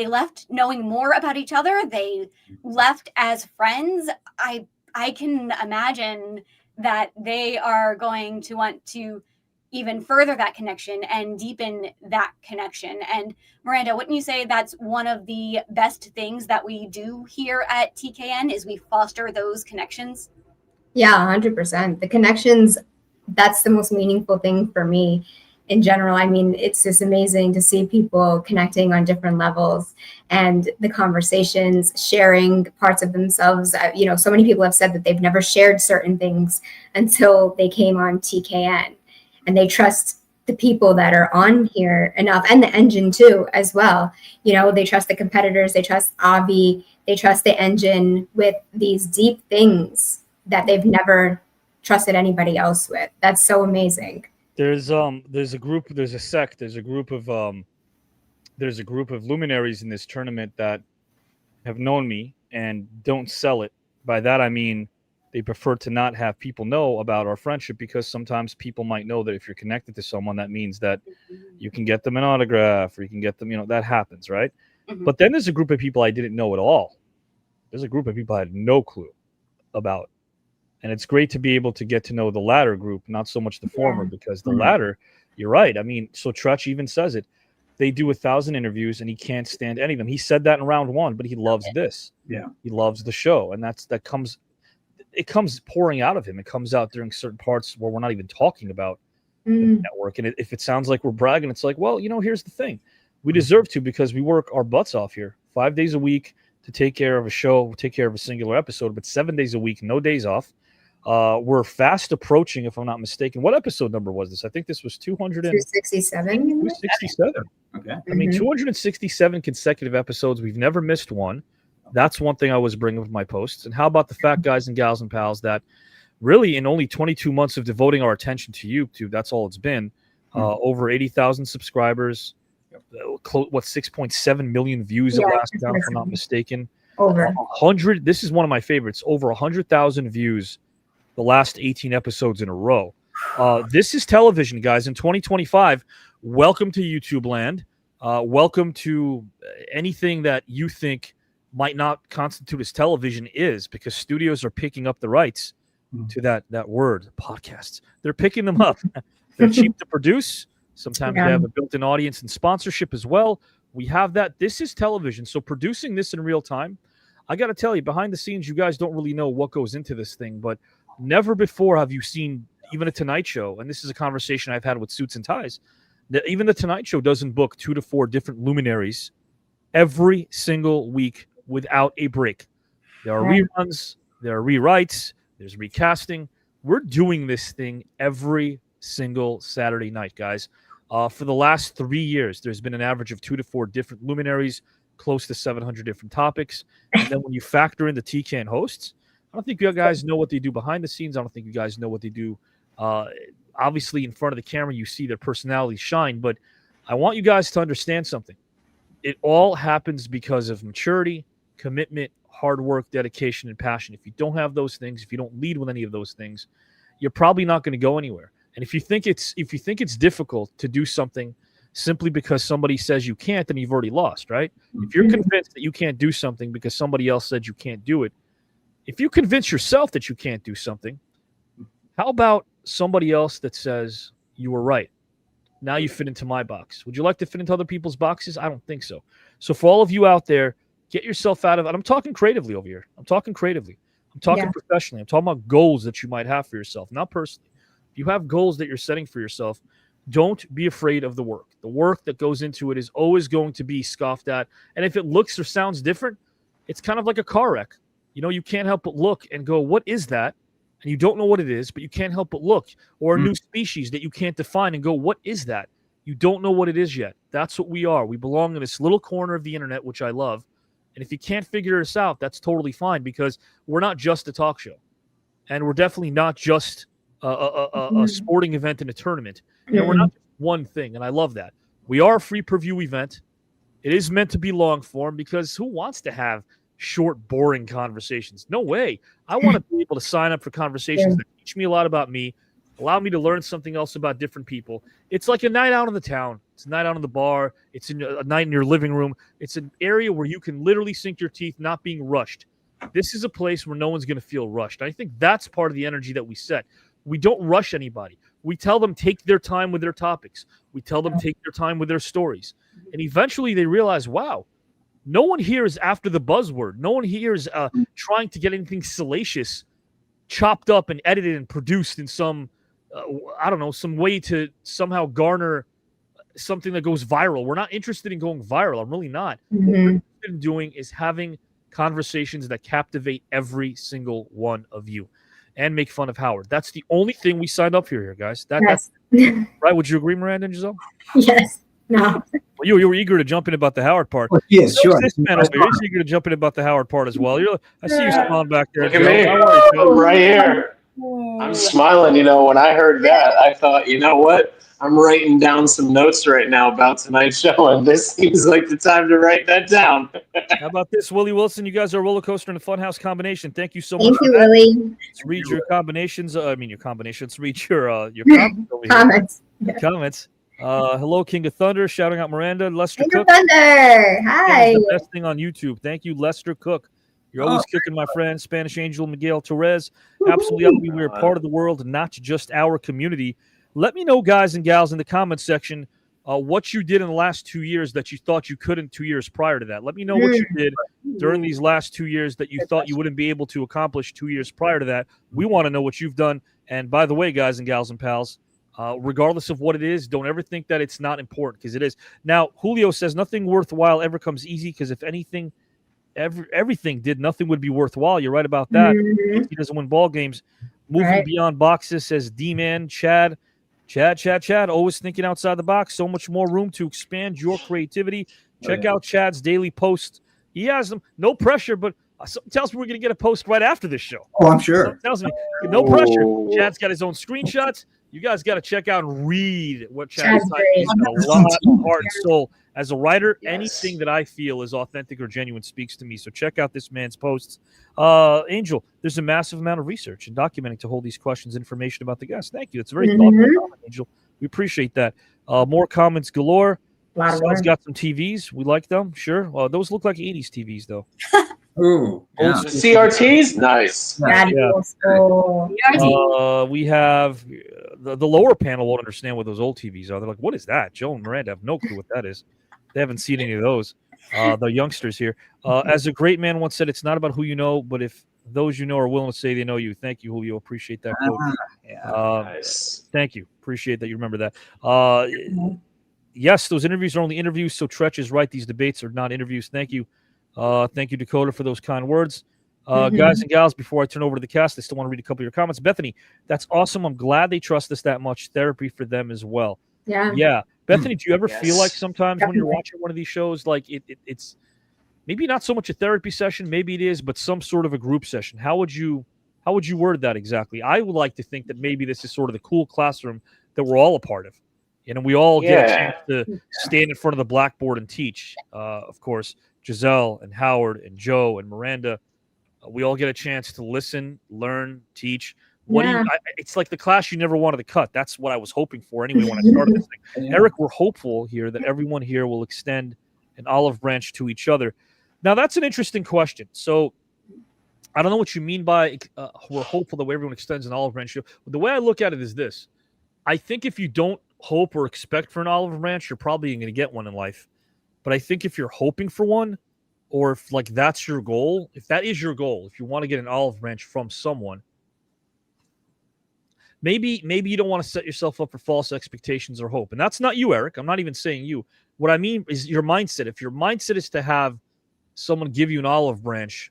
left knowing more about each other. They left as friends. I can imagine that they are going to want to even further that connection and deepen that connection. And Miranda, wouldn't you say that's one of the best things that we do here at TKN is we foster those connections? Yeah, 100%. The connections, that's the most meaningful thing for me in general. I mean, it's just amazing to see people connecting on different levels and the conversations, sharing parts of themselves. You know, so many people have said that they've never shared certain things until they came on TKN, and they trust the people that are on here enough, and the engine too, as well. You know, they trust the competitors, they trust Avi, they trust the engine with these deep things that they've never trusted anybody else with. That's so amazing. There's a group, there's a sect, there's a group of luminaries in this tournament that have known me and don't sell it. By that I mean they prefer to not have people know about our friendship, because sometimes people might know that if you're connected to someone, that means that you can get them an autograph or you can get them, that happens, right? But then there's a group of people I didn't know at all. There's a group of people I had no clue about. And it's great to be able to get to know the latter group, not so much the former, because the latter, you're right. I mean, so Treach even says it. They do 1,000 interviews and he can't stand any of them. He said that in round one, but he loves this. Yeah. He loves the show. And it comes pouring out of him. It comes out during certain parts where we're not even talking about the network. And if it sounds like we're bragging, it's like, well, here's the thing. We deserve to, because we work our butts off here 5 days a week to take care of a show, take care of a singular episode, but 7 days a week, no days off. We're fast approaching, if I'm not mistaken. What episode number was this? I think this was 267. 267. Okay. I mean, 267 consecutive episodes. We've never missed one. That's one thing I was bringing with my posts. And how about the fact, guys and gals and pals, that really in only 22 months of devoting our attention to YouTube, that's all it's been. Over 80,000 subscribers. 6.7 million views at last count, if I'm not mistaken. Over 100. This is one of my favorites. Over 100,000 views the last 18 episodes in a row. This is television, guys. In 2025, welcome to YouTube land. Welcome to anything that you think might not constitute as television is, because studios are picking up the rights to that word, podcasts. They're picking them up. They're cheap to produce. Sometimes they have a built-in audience and sponsorship as well. We have that. This is television. So producing this in real time, I got to tell you, behind the scenes, you guys don't really know what goes into this thing, but never before have you seen even a Tonight Show, and this is a conversation I've had with Suits and Ties, that even the Tonight Show doesn't book 2 to 4 different luminaries every single week without a break. There are reruns, there are rewrites, there's recasting. We're doing this thing every single Saturday night, guys. For the last 3 years, there's been an average of 2 to 4 different luminaries, close to 700 different topics. And then when you factor in the TKN hosts, I don't think you guys know what they do behind the scenes. I don't think you guys know what they do. Obviously, in front of the camera, you see their personalities shine. But I want you guys to understand something. It all happens because of maturity, commitment, hard work, dedication, and passion. If you don't have those things, if you don't lead with any of those things, you're probably not going to go anywhere. And if you think it's difficult to do something simply because somebody says you can't, then you've already lost, right? If you're convinced that you can't do something because somebody else said you can't do it, if you convince yourself that you can't do something, how about somebody else that says you were right? Now you fit into my box. Would you like to fit into other people's boxes? I don't think so. So for all of you out there, get yourself out of it. I'm talking creatively over here. I'm talking creatively. I'm talking professionally. I'm talking about goals that you might have for yourself, not personally. If you have goals that you're setting for yourself, don't be afraid of the work. The work that goes into it is always going to be scoffed at. And if it looks or sounds different, it's kind of like a car wreck. You can't help but look and go, what is that? And you don't know what it is, but you can't help but look. Or a new species that you can't define and go, what is that? You don't know what it is yet. That's what we are. We belong in this little corner of the internet, which I love. And if you can't figure us out, that's totally fine, because we're not just a talk show. And we're definitely not just a sporting event and a tournament. And we're not just one thing. And I love that. We are a free preview event. It is meant to be long form, because who wants to have short, boring conversations? No way. I want to be able to sign up for conversations that teach me a lot about me, allow me to learn something else about different people. It's like a night out in the town. It's a night out in the bar. It's a night in your living room. It's an area where you can literally sink your teeth, not being rushed. This is a place where no one's going to feel rushed. I think that's part of the energy that we set. We don't rush anybody. We tell them take their time with their topics. We tell them take their time with their stories. And eventually they realize, wow, no one here is after the buzzword. No one here is trying to get anything salacious chopped up and edited and produced in some, some way to somehow garner something that goes viral. We're not interested in going viral. I'm really not. What we're interested in doing is having conversations that captivate every single one of you and make fun of Howard. That's the only thing we signed up for here, guys. That's right. Would you agree, Miranda and Giselle? Yes. No. Well, you were eager to jump in about the Howard part. Well, yes, sure. This man over here is eager to jump in about the Howard part as well. I see you smiling back there. Look at me. Right here. I'm smiling. When I heard that, I thought, you know what? I'm writing down some notes right now about tonight's show, and this seems like the time to write that down. How about this, Willie Wilson? You guys are a roller coaster and a funhouse combination. Thank you so much. Thank you, for that. Willie. Let's read your combinations. Your combinations. Read your comments over here. Comments. Comments. Hello, King of Thunder. Shouting out Miranda. Lester King Cook. of Thunder. Hi. The best thing on YouTube. Thank you, Lester Cook. You're always kicking, my friend. Spanish Angel Miguel Torres. Absolutely, we're part of the world, not just our community. Let me know, guys and gals, in the comments section, what you did in the last 2 years that you thought you couldn't 2 years prior to that. Let me know what you did during these last 2 years that you thought you wouldn't be able to accomplish 2 years prior to that. We want to know what you've done. And by the way, guys and gals and pals, regardless of what it is, don't ever think that it's not important, because it is. Now, Julio says nothing worthwhile ever comes easy, because if anything, everything did, nothing would be worthwhile. You're right about that. He doesn't win ball games. Moving beyond boxes, says D-Man. Chad, always thinking outside the box. So much more room to expand your creativity. Check out Chad's daily posts. He has them. No pressure, but something tells me we're going to get a post right after this show. Oh, I'm sure. Something tells me no pressure. Chad's got his own screenshots. You guys got to check out and read what Chad's typing. He's got a lot of heart and soul. As a writer, anything that I feel is authentic or genuine speaks to me. So check out this man's posts. Angel, there's a massive amount of research and documenting to hold these questions, information about the guests. Thank you. It's a very thoughtful comment, Angel. We appreciate that. More comments galore. Someone's got some TVs. We like them. Sure. Those look like 80s TVs, though. Ooh, CRTs? Nice. We have the lower panel won't understand what those old TVs are. They're like, what is that? Joe and Miranda have no clue what that is. They haven't seen any of those. The youngsters here. As a great man once said, it's not about who you know, but if those you know are willing to say they know you. Thank you, Julio. Appreciate that quote. Nice. Thank you. Appreciate that you remember that. Yes, those interviews are only interviews, so Treach is right. These debates are not interviews. Thank you. Thank you, Dakota, for those kind words. Guys and gals, before I turn over to the cast, I still want to read a couple of your comments. Bethany, that's awesome. I'm glad they trust us that much. Therapy for them as well. Yeah. Bethany, do you ever feel like sometimes when you're watching one of these shows, like it's maybe not so much a therapy session, maybe it is, but some sort of a group session? How would you word that exactly? I would like to think that maybe this is sort of the cool classroom that we're all a part of. We all get a chance to stand in front of the blackboard and teach. Of course, Giselle and Howard and Joe and Miranda, we all get a chance to listen, learn, teach. It's like the class you never wanted to cut. That's what I was hoping for anyway when I started this thing. Eric, we're hopeful here that everyone here will extend an olive branch to each other. Now, that's an interesting question. So I don't know what you mean by we're hopeful that everyone extends an olive branch. The way I look at it is this. I think if you don't hope or expect for an olive branch, you're probably going to get one in life. But I think if you're hoping for one, or if that's your goal, if that is your goal, if you want to get an olive branch from someone, maybe you don't want to set yourself up for false expectations or hope. And that's not you, Eric. I'm not even saying you. What I mean is your mindset. If your mindset is to have someone give you an olive branch,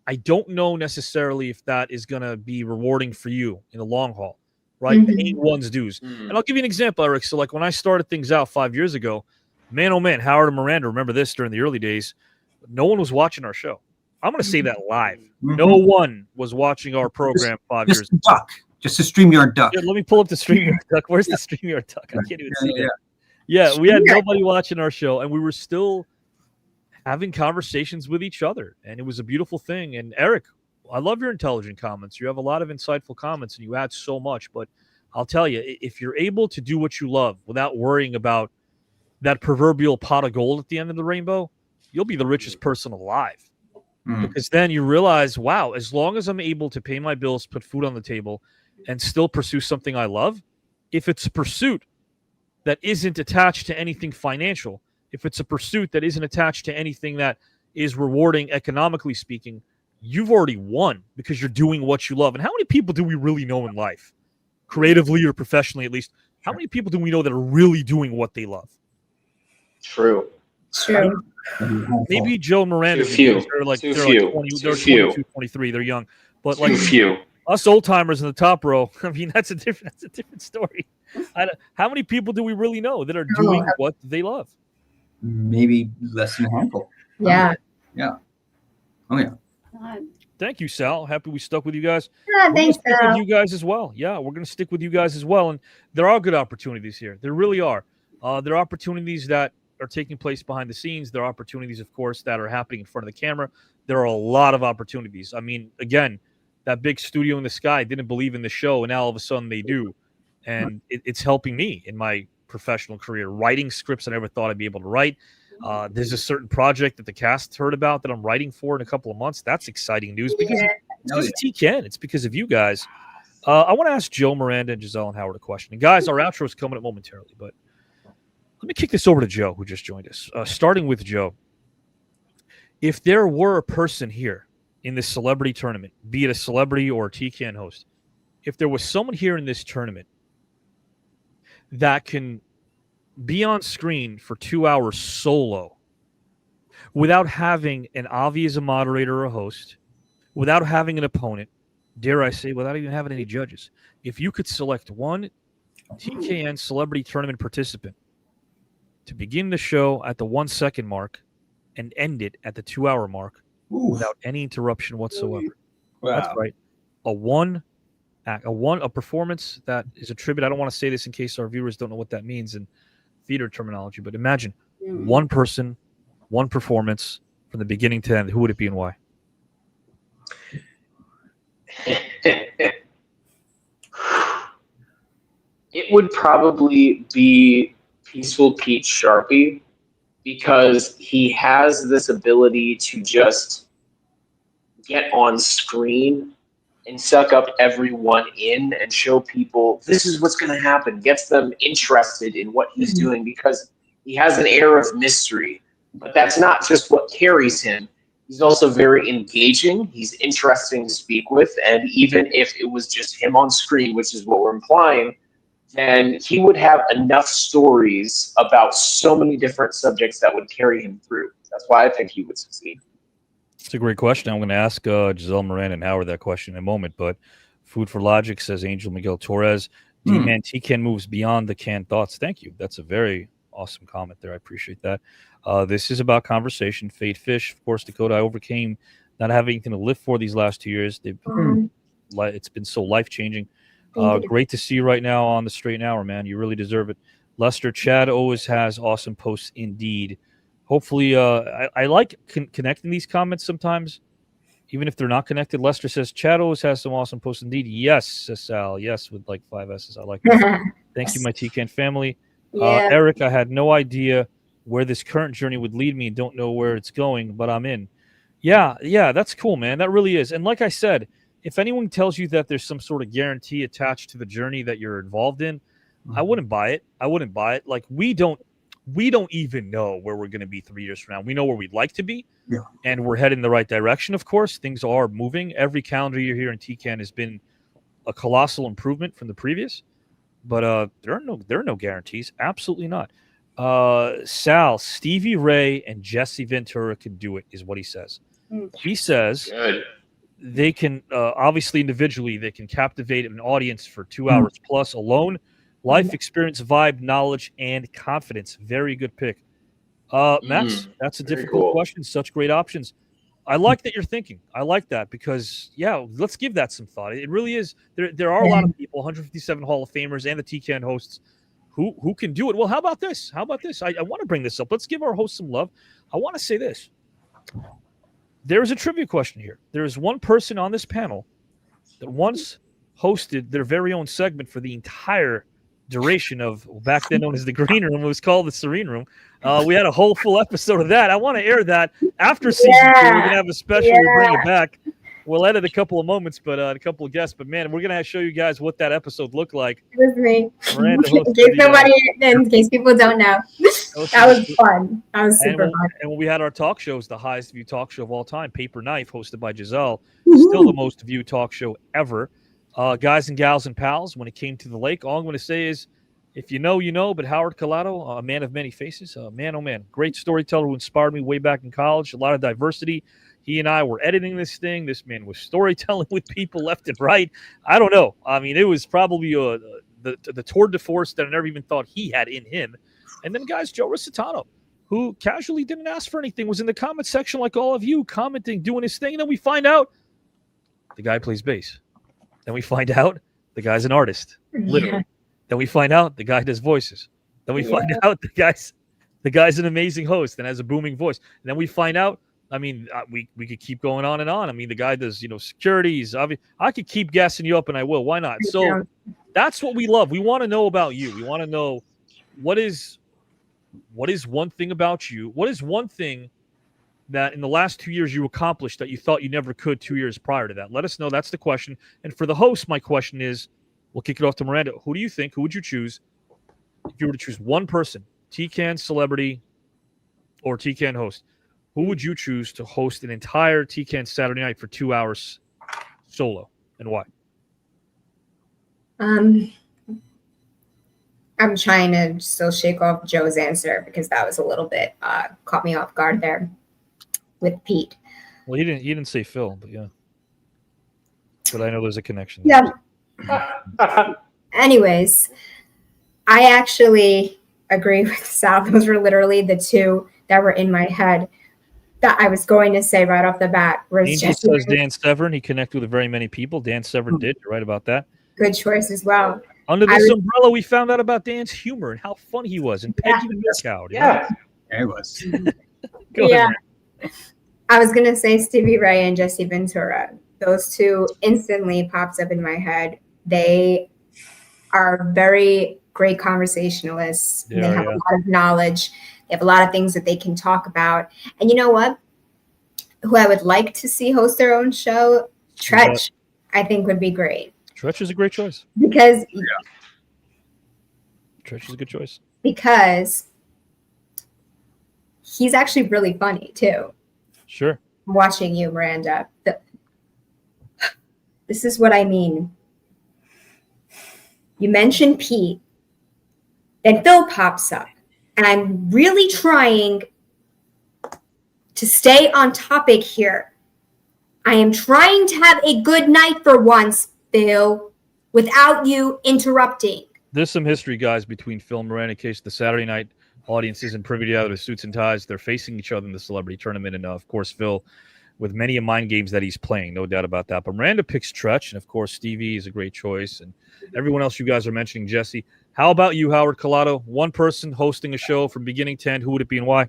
I don't know necessarily if that is going to be rewarding for you in the long haul, right? Paying one's dues. And I'll give you an example, Eric. So when I started things out 5 years ago, man, oh man, Howard and Miranda, remember this during the early days, no one was watching our show. I'm going to say that live. No one was watching our program 5 years ago. Just a StreamYard duck. Yeah, let me pull up the StreamYard duck. Where's the StreamYard duck? I can't even see that. Yeah, we had nobody watching our show, and we were still having conversations with each other, and it was a beautiful thing. And Eric, I love your intelligent comments. You have a lot of insightful comments, and you add so much. But I'll tell you, if you're able to do what you love without worrying about that proverbial pot of gold at the end of the rainbow, you'll be the richest person alive. Because then you realize, wow, as long as I'm able to pay my bills, put food on the table, and still pursue something I love, if it's a pursuit that isn't attached to anything financial, if it's a pursuit that isn't attached to anything that is rewarding economically speaking, you've already won because you're doing what you love. And how many people do we really know in life, creatively or professionally at least, how many people do we know that are really doing what they love? True. Maybe Joe and Miranda. Too few. They're 22, 23. They're young. But Too few. Us old timers in the top row, I mean, that's a different story. How many people do we really know that are doing what they love? Maybe less than a handful. Yeah. Yeah. Oh, yeah. Thank you, Sal. Happy we stuck with you guys. Yeah, We're thanks, gonna stick Sal. with you guys as well. Yeah, we're going to stick with you guys as well. And there are good opportunities here. There really are. There are opportunities that are taking place behind the scenes. There are opportunities, of course, that are happening in front of the camera. There are a lot of opportunities. I mean, again, that big studio in the sky didn't believe in the show, and now all of a sudden they do. And it's helping me in my professional career, writing scripts I never thought I'd be able to write. There's a certain project that the cast heard about that I'm writing for in a couple of months. That's exciting news because it's TKN. It's because of you guys. I want to ask Joe, Miranda, and Giselle and Howard a question. And guys, our outro is coming up momentarily, but let me kick this over to Joe, who just joined us. Starting with Joe. If there were a person here in this celebrity tournament, be it a celebrity or a TKN host, if there was someone here in this tournament that can be on screen for 2 hours solo without having an Avi as a moderator or a host, without having an opponent, dare I say, without even having any judges, if you could select one TKN celebrity tournament participant to begin the show at the 1 second mark and end it at the 2 hour mark without any interruption whatsoever. Wow. That's right. A performance that is attributed. I don't want to say this in case our viewers don't know what that means in theater terminology, but imagine one person, one performance from the beginning to end. Who would it be and why? It would probably be Peaceful Pete Sharpie, because he has this ability to just get on screen and suck up everyone in and show people this is what's going to happen, gets them interested in what he's doing because he has an air of mystery. But that's not just what carries him. He's also very engaging. He's interesting to speak with. And even if it was just him on screen, which is what we're implying, then he would have enough stories about so many different subjects that would carry him through. That's why I think he would succeed. It's a great question. I'm going to ask Giselle, Miranda, and Howard that question in a moment. But Food for Logic says Angel Miguel Torres, D-Man TKN moves beyond the canned thoughts. Thank you. That's a very awesome comment there. I appreciate that. This is about conversation. Fade Fish, of course, Dakota. I overcame not having anything to live for these last 2 years. It's been so life-changing. Great to see you right now on the straight and hour, man. You really deserve it. Lester, Chad always has awesome posts indeed. Hopefully, I like connecting these comments sometimes, even if they're not connected. Lester says, Chad always has some awesome posts indeed. Yes, says Sal. Yes, with like 5 S's. I like that. Thank you, my TKN family. Yeah. Eric, I had no idea where this current journey would lead me and don't know where it's going, but I'm in. Yeah, that's cool, man. That really is. And like I said, if anyone tells you that there's some sort of guarantee attached to the journey that you're involved in, I wouldn't buy it. Like we don't even know where we're going to be 3 years from now. We know where we'd like to be, and we're heading in the right direction. Of course, things are moving. Every calendar year here in TKN has been a colossal improvement from the previous, but there are no guarantees. Absolutely not. Sal, Stevie Ray, and Jesse Ventura can do it, is what he says. He says they can obviously individually they can captivate an audience for 2 hours plus alone. Life experience, vibe, knowledge, and confidence. Very good pick. Max, that's a difficult question. Such great options. I like that you're thinking. I like that because, let's give that some thought. It really is. There are a lot of people, 157 Hall of Famers and the TKN hosts, who can do it. Well, how about this? I want to bring this up. Let's give our hosts some love. I want to say this. There is a trivia question here. There is one person on this panel that once hosted their very own segment for the entire duration of back then known as the Green Room. It was called the Serene Room. We had a whole full episode of that. I want to air that after season 2. We're going to have a special. We'll bring it back. We'll edit a couple of moments, but a couple of guests. But man, we're going to show you guys what that episode looked like. It was me. Miranda in case people don't know. That was fun. That was super fun. And when we had our talk shows, the highest viewed talk show of all time, Paper Knife, hosted by Giselle, still the most viewed talk show ever. Guys and gals and pals, when it came to the lake, all I'm going to say is, if you know, you know. But Howard Collado, a man of many faces, man, oh man, great storyteller who inspired me way back in college. A lot of diversity. He and I were editing this thing. This man was storytelling with people left and right. I don't know. I mean, it was probably the tour de force that I never even thought he had in him. And then, guys, Joe Rositano, who casually didn't ask for anything, was in the comment section like all of you, commenting, doing his thing. And then we find out the guy plays bass. Then we find out the guy's an artist, literally. Yeah. Then we find out the guy does voices. Then we find out the guy's an amazing host and has a booming voice. And then we find out, I mean, we could keep going on and on. I mean, the guy does, securities. I could keep gassing you up, and I will. Why not? So that's what we love. We want to know about you. We want to know what is one thing about you? What is one thing that in the last 2 years you accomplished that you thought you never could 2 years prior to that? Let us know. That's the question. And for the host, my question is, we'll kick it off to Miranda. Who would you choose if you were to choose one person, TKN celebrity or TKN host? Who would you choose to host an entire TKN Saturday night for 2 hours solo, and why? I'm trying to still shake off Joe's answer because that was a little bit caught me off guard there with Pete. Well, he didn't say Phil, but yeah. But I know there's a connection. Yeah. Anyways, I actually agree with Sal. Those were literally the two that were in my head that I was going to say right off the bat. Angel says Dan Severn. He connected with very many people. Dan Severn did. You're right about that. Good choice as well. Under this umbrella, we found out about Dan's humor and how funny he was, and Peggy the Milk Cow. Yeah, it was. Go ahead, I was going to say Stevie Ray and Jesse Ventura. Those two instantly pops up in my head. They are very great conversationalists. They have a lot of knowledge. They have a lot of things that they can talk about. And you know what? Who I would like to see host their own show, Treach, I think would be great. Treach is a great choice. Because Treach is a good choice. Because he's actually really funny too. Sure. I'm watching you, Miranda. This is what I mean. You mentioned Pete, then Phil pops up. And I'm really trying to stay on topic here. I am trying to have a good night for once, Phil, without you interrupting. There's some history, guys, between Phil and Miranda. In case the Saturday night audience isn't privy to the suits and ties, they're facing each other in the celebrity tournament. And, of course, Phil, with many mind games that he's playing, no doubt about that. But Miranda picks Treach, and, of course, Stevie is a great choice. And everyone else you guys are mentioning, Jesse. How about you, Howard Collado? One person hosting a show from beginning to end. Who would it be and why?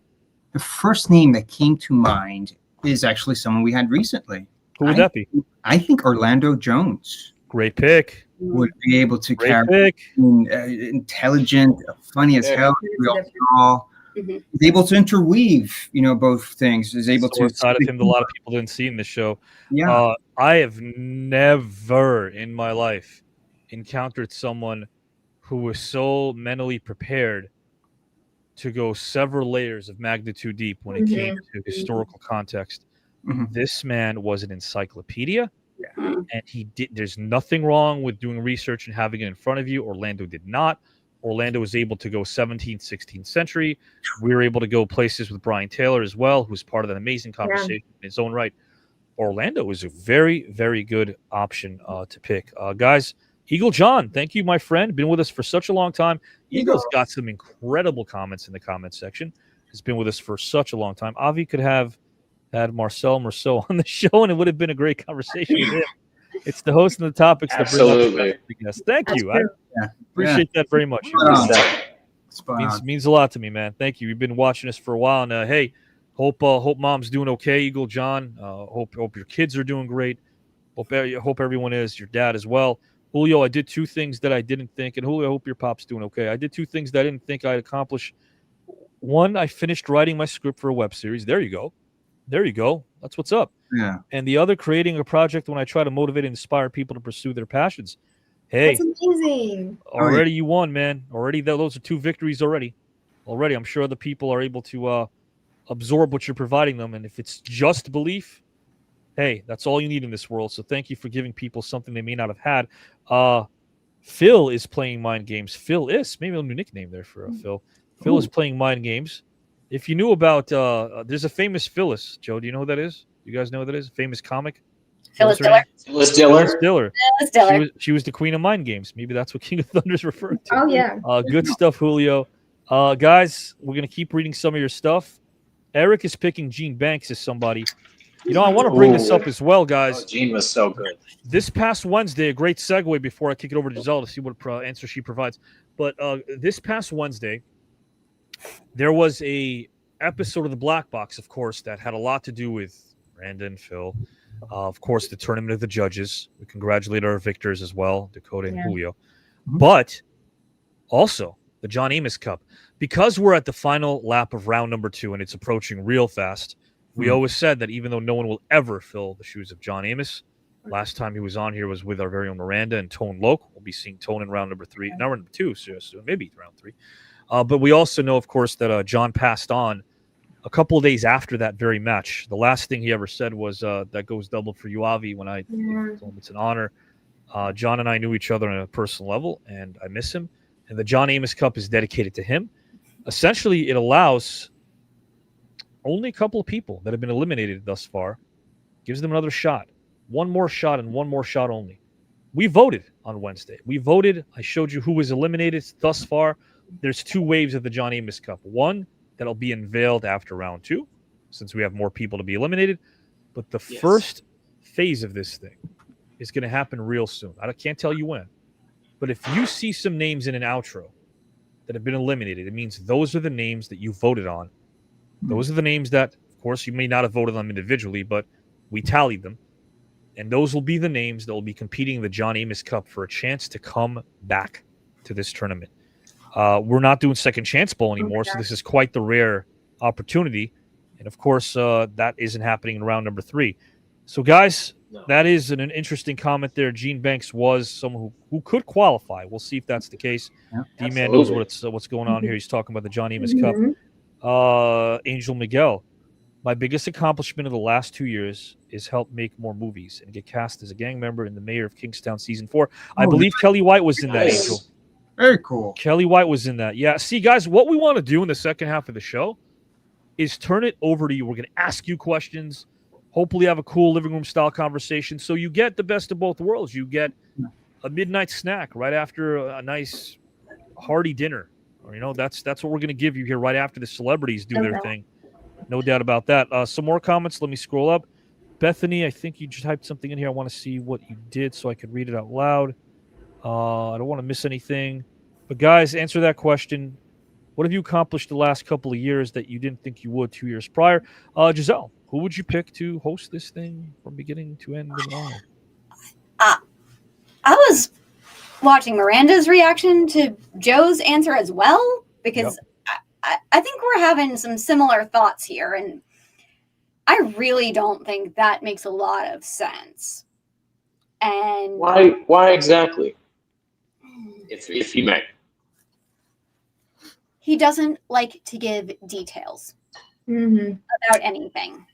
The first name that came to mind is actually someone we had recently. Who would that be? I think Orlando Jones. Great pick. Would be able to Great carry pick. Intelligent, funny as hell. He's able to interweave, both things. Is able to side of him that a lot of people didn't see in this show. Yeah. I have never in my life encountered someone who was so mentally prepared to go several layers of magnitude deep when it came to historical context. This man was an encyclopedia, and there's nothing wrong with doing research and having it in front of you. Orlando did not. Orlando was able to go 17th, 16th century. We were able to go places with Brian Taylor as well, who's part of that amazing conversation in his own right. Orlando is a very, very good option to pick. Guys, Eagle John, thank you, my friend. Been with us for such a long time. Eagle's got some incredible comments in the comments section. Has been with us for such a long time. Avi could have had Marcel Marceau on the show, and it would have been a great conversation with him. It's the host and the topics that bring up the guests. Thank you. I appreciate that very much. Means a lot to me, man. Thank you. You've been watching us for a while, and hey, hope mom's doing okay, Eagle John. Hope your kids are doing great. Hope everyone is. Your dad as well. Julio, I did two things that I didn't think, and Julio, I hope your pop's doing okay. I did two things that I didn't think I'd accomplish. One, I finished writing my script for a web series. There you go. That's what's up. Yeah. And the other, creating a project when I try to motivate and inspire people to pursue their passions. Hey, that's amazing. Already you won, man. Already those are two victories already. I'm sure other people are able to absorb what you're providing them. And if it's just belief, hey, that's all you need in this world. So thank you for giving people something they may not have had. Phil is playing mind games. Phil is, maybe a new nickname there for Phil. Phil is playing mind games. If you knew about, there's a famous Phyllis. Joe, do you know who that is? You guys know who that is? A famous comic? Phyllis Diller. She was the queen of mind games. Maybe that's what King of Thunder is referring to. Oh, yeah. Good stuff, Julio. Guys, we're going to keep reading some of your stuff. Eric is picking Gene Banks as somebody You know, I want to bring this up as well, guys. Oh, Gene was so good. This past Wednesday, a great segue before I kick it over to Giselle to see what answer she provides. But this past Wednesday, there was a episode of the Black Box, of course, that had a lot to do with Miranda and Phil. Of course, the Tournament of the Judges. We congratulate our victors as well, Dakota and Julio. But also the John Amos Cup. Because we're at the final lap of round number 2 and it's approaching real fast, we always said that even though no one will ever fill the shoes of John Amos, last time he was on here was with our very own Miranda and Tone Loke. We'll be seeing Tone in round number 3, now round number 2, so maybe round 3. But we also know, of course, that John passed on a couple of days after that very match. The last thing he ever said was, that goes double for you, Avi, when I told him it's an honor. John and I knew each other on a personal level, and I miss him. And the John Amos Cup is dedicated to him. Essentially, it allows only a couple of people that have been eliminated thus far, gives them another shot. One more shot and one more shot only. We voted on Wednesday. We voted. I showed you who was eliminated thus far. There's 2 waves of the John Amos Cup. One that'll be unveiled after round 2, since we have more people to be eliminated. But the first phase of this thing is going to happen real soon. I can't tell you when. But if you see some names in an outro that have been eliminated, it means those are the names that you voted on. Those are the names that, of course, you may not have voted on individually, but we tallied them. And those will be the names that will be competing in the John Amos Cup for a chance to come back to this tournament. We're not doing Second Chance Bowl anymore, so this is quite the rare opportunity. And, of course, that isn't happening in round number 3. So, guys, that is an interesting comment there. Gene Banks was someone who could qualify. We'll see if that's the case. D-Man knows what's going on here. He's talking about the John Amos Cup. Angel Miguel, my biggest accomplishment of the last 2 years is help make more movies and get cast as a gang member in The Mayor of Kingstown Season 4. I believe Kelly White was in that, Angel. Very cool. Kelly White was in that. Yeah. See, guys, what we want to do in the second half of the show is turn it over to you. We're going to ask you questions, hopefully have a cool living room style conversation. So you get the best of both worlds. You get a midnight snack right after a nice hearty dinner. Or, that's what we're going to give you here right after the celebrities do their thing. No doubt about that. Some more comments. Let me scroll up. Bethany, I think you just typed something in here. I want to see what you did so I could read it out loud. I don't want to miss anything. But, guys, answer that question. What have you accomplished the last couple of years that you didn't think you would 2 years prior? Giselle, who would you pick to host this thing from beginning to end? I was watching Miranda's reaction to Joe's answer as well, because I think we're having some similar thoughts here, and I really don't think that makes a lot of sense. And why exactly? If you may. He doesn't like to give details about anything.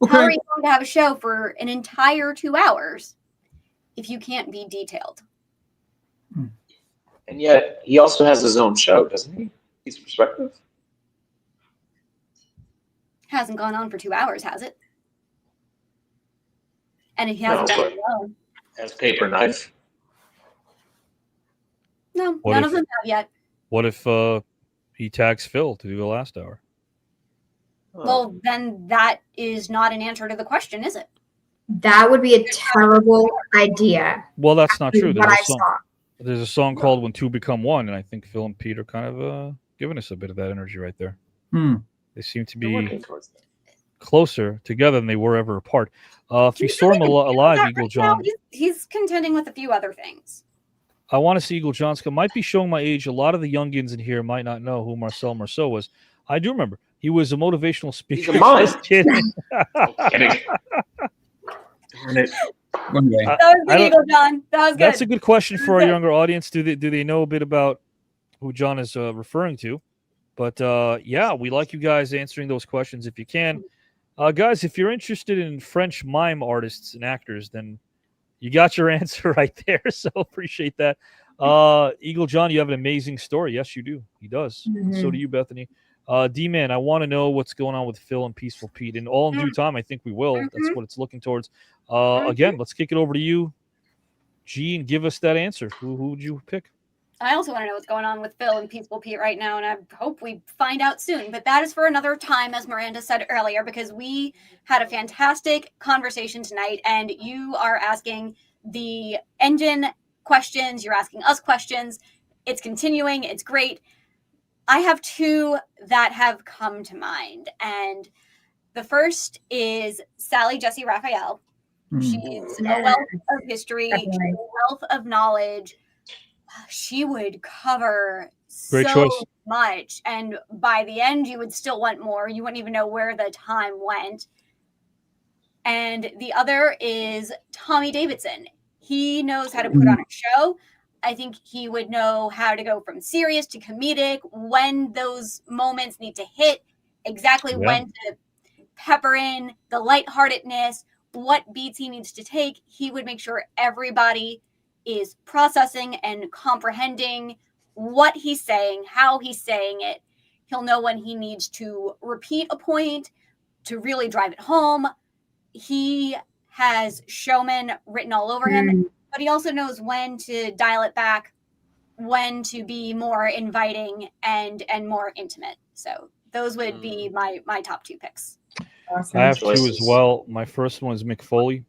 Okay. How are you going to have a show for an entire 2 hours if you can't be detailed? And yet, he also has his own show, doesn't he? He's Perspective. Hasn't gone on for 2 hours, has it? And he hasn't done it alone. Has Paper Knife. No, none of them have yet. What if he tags Phil to do the last hour? Well, then that is not an answer to the question, is it? That would be a terrible idea. Well, that's not true. What I saw. There's a song called When Two Become One, and I think Phil and Pete are kind of giving us a bit of that energy right there. They seem to be closer together than they were ever apart. If you saw him alive, Eagle John. He's contending with a few other things. I want to see Eagle John's come. Might be showing my age. A lot of the youngins in here might not know who Marcel Marceau was. I do remember. He was a motivational speaker. He's a mime. Just kidding. Kidding. That was good, Eagle John. That was good. That's a good question for our younger audience. Do they know a bit about who John is referring to? But yeah, we like you guys answering those questions if you can. Guys, if you're interested in French mime artists and actors, then you got your answer right there. So appreciate that. Eagle John, you have an amazing story. Yes, you do. He does. So do you, Bethany. D-Man, I want to know what's going on with Phil and Peaceful Pete. And all in due time, I think we will. That's what it's looking towards. Again, let's kick it over to you, G, and give us that answer. Who would you pick? I also want to know what's going on with Phil and Peaceful Pete right now, and I hope we find out soon. But that is for another time, as Miranda said earlier, because we had a fantastic conversation tonight, and you are asking the engine questions, you're asking us questions. It's continuing. It's great. I have two that have come to mind, and the first is Sally Jesse Raphael. She's a wealth of history, she's a wealth of knowledge. She would cover Great so choice. much, and by the end, you would still want more. You wouldn't even know where the time went. And the other is Tommy Davidson. He knows how to put on a show. I think he would know how to go from serious to comedic, when those moments need to hit, exactly when to pepper in the lightheartedness, what beats he needs to take. He would make sure everybody is processing and comprehending what he's saying, how he's saying it. He'll know when he needs to repeat a point to really drive it home. He has showman written all over him, but he also knows when to dial it back, when to be more inviting and more intimate. So those would be my top two picks. I have two as well. My first one is Mick Foley,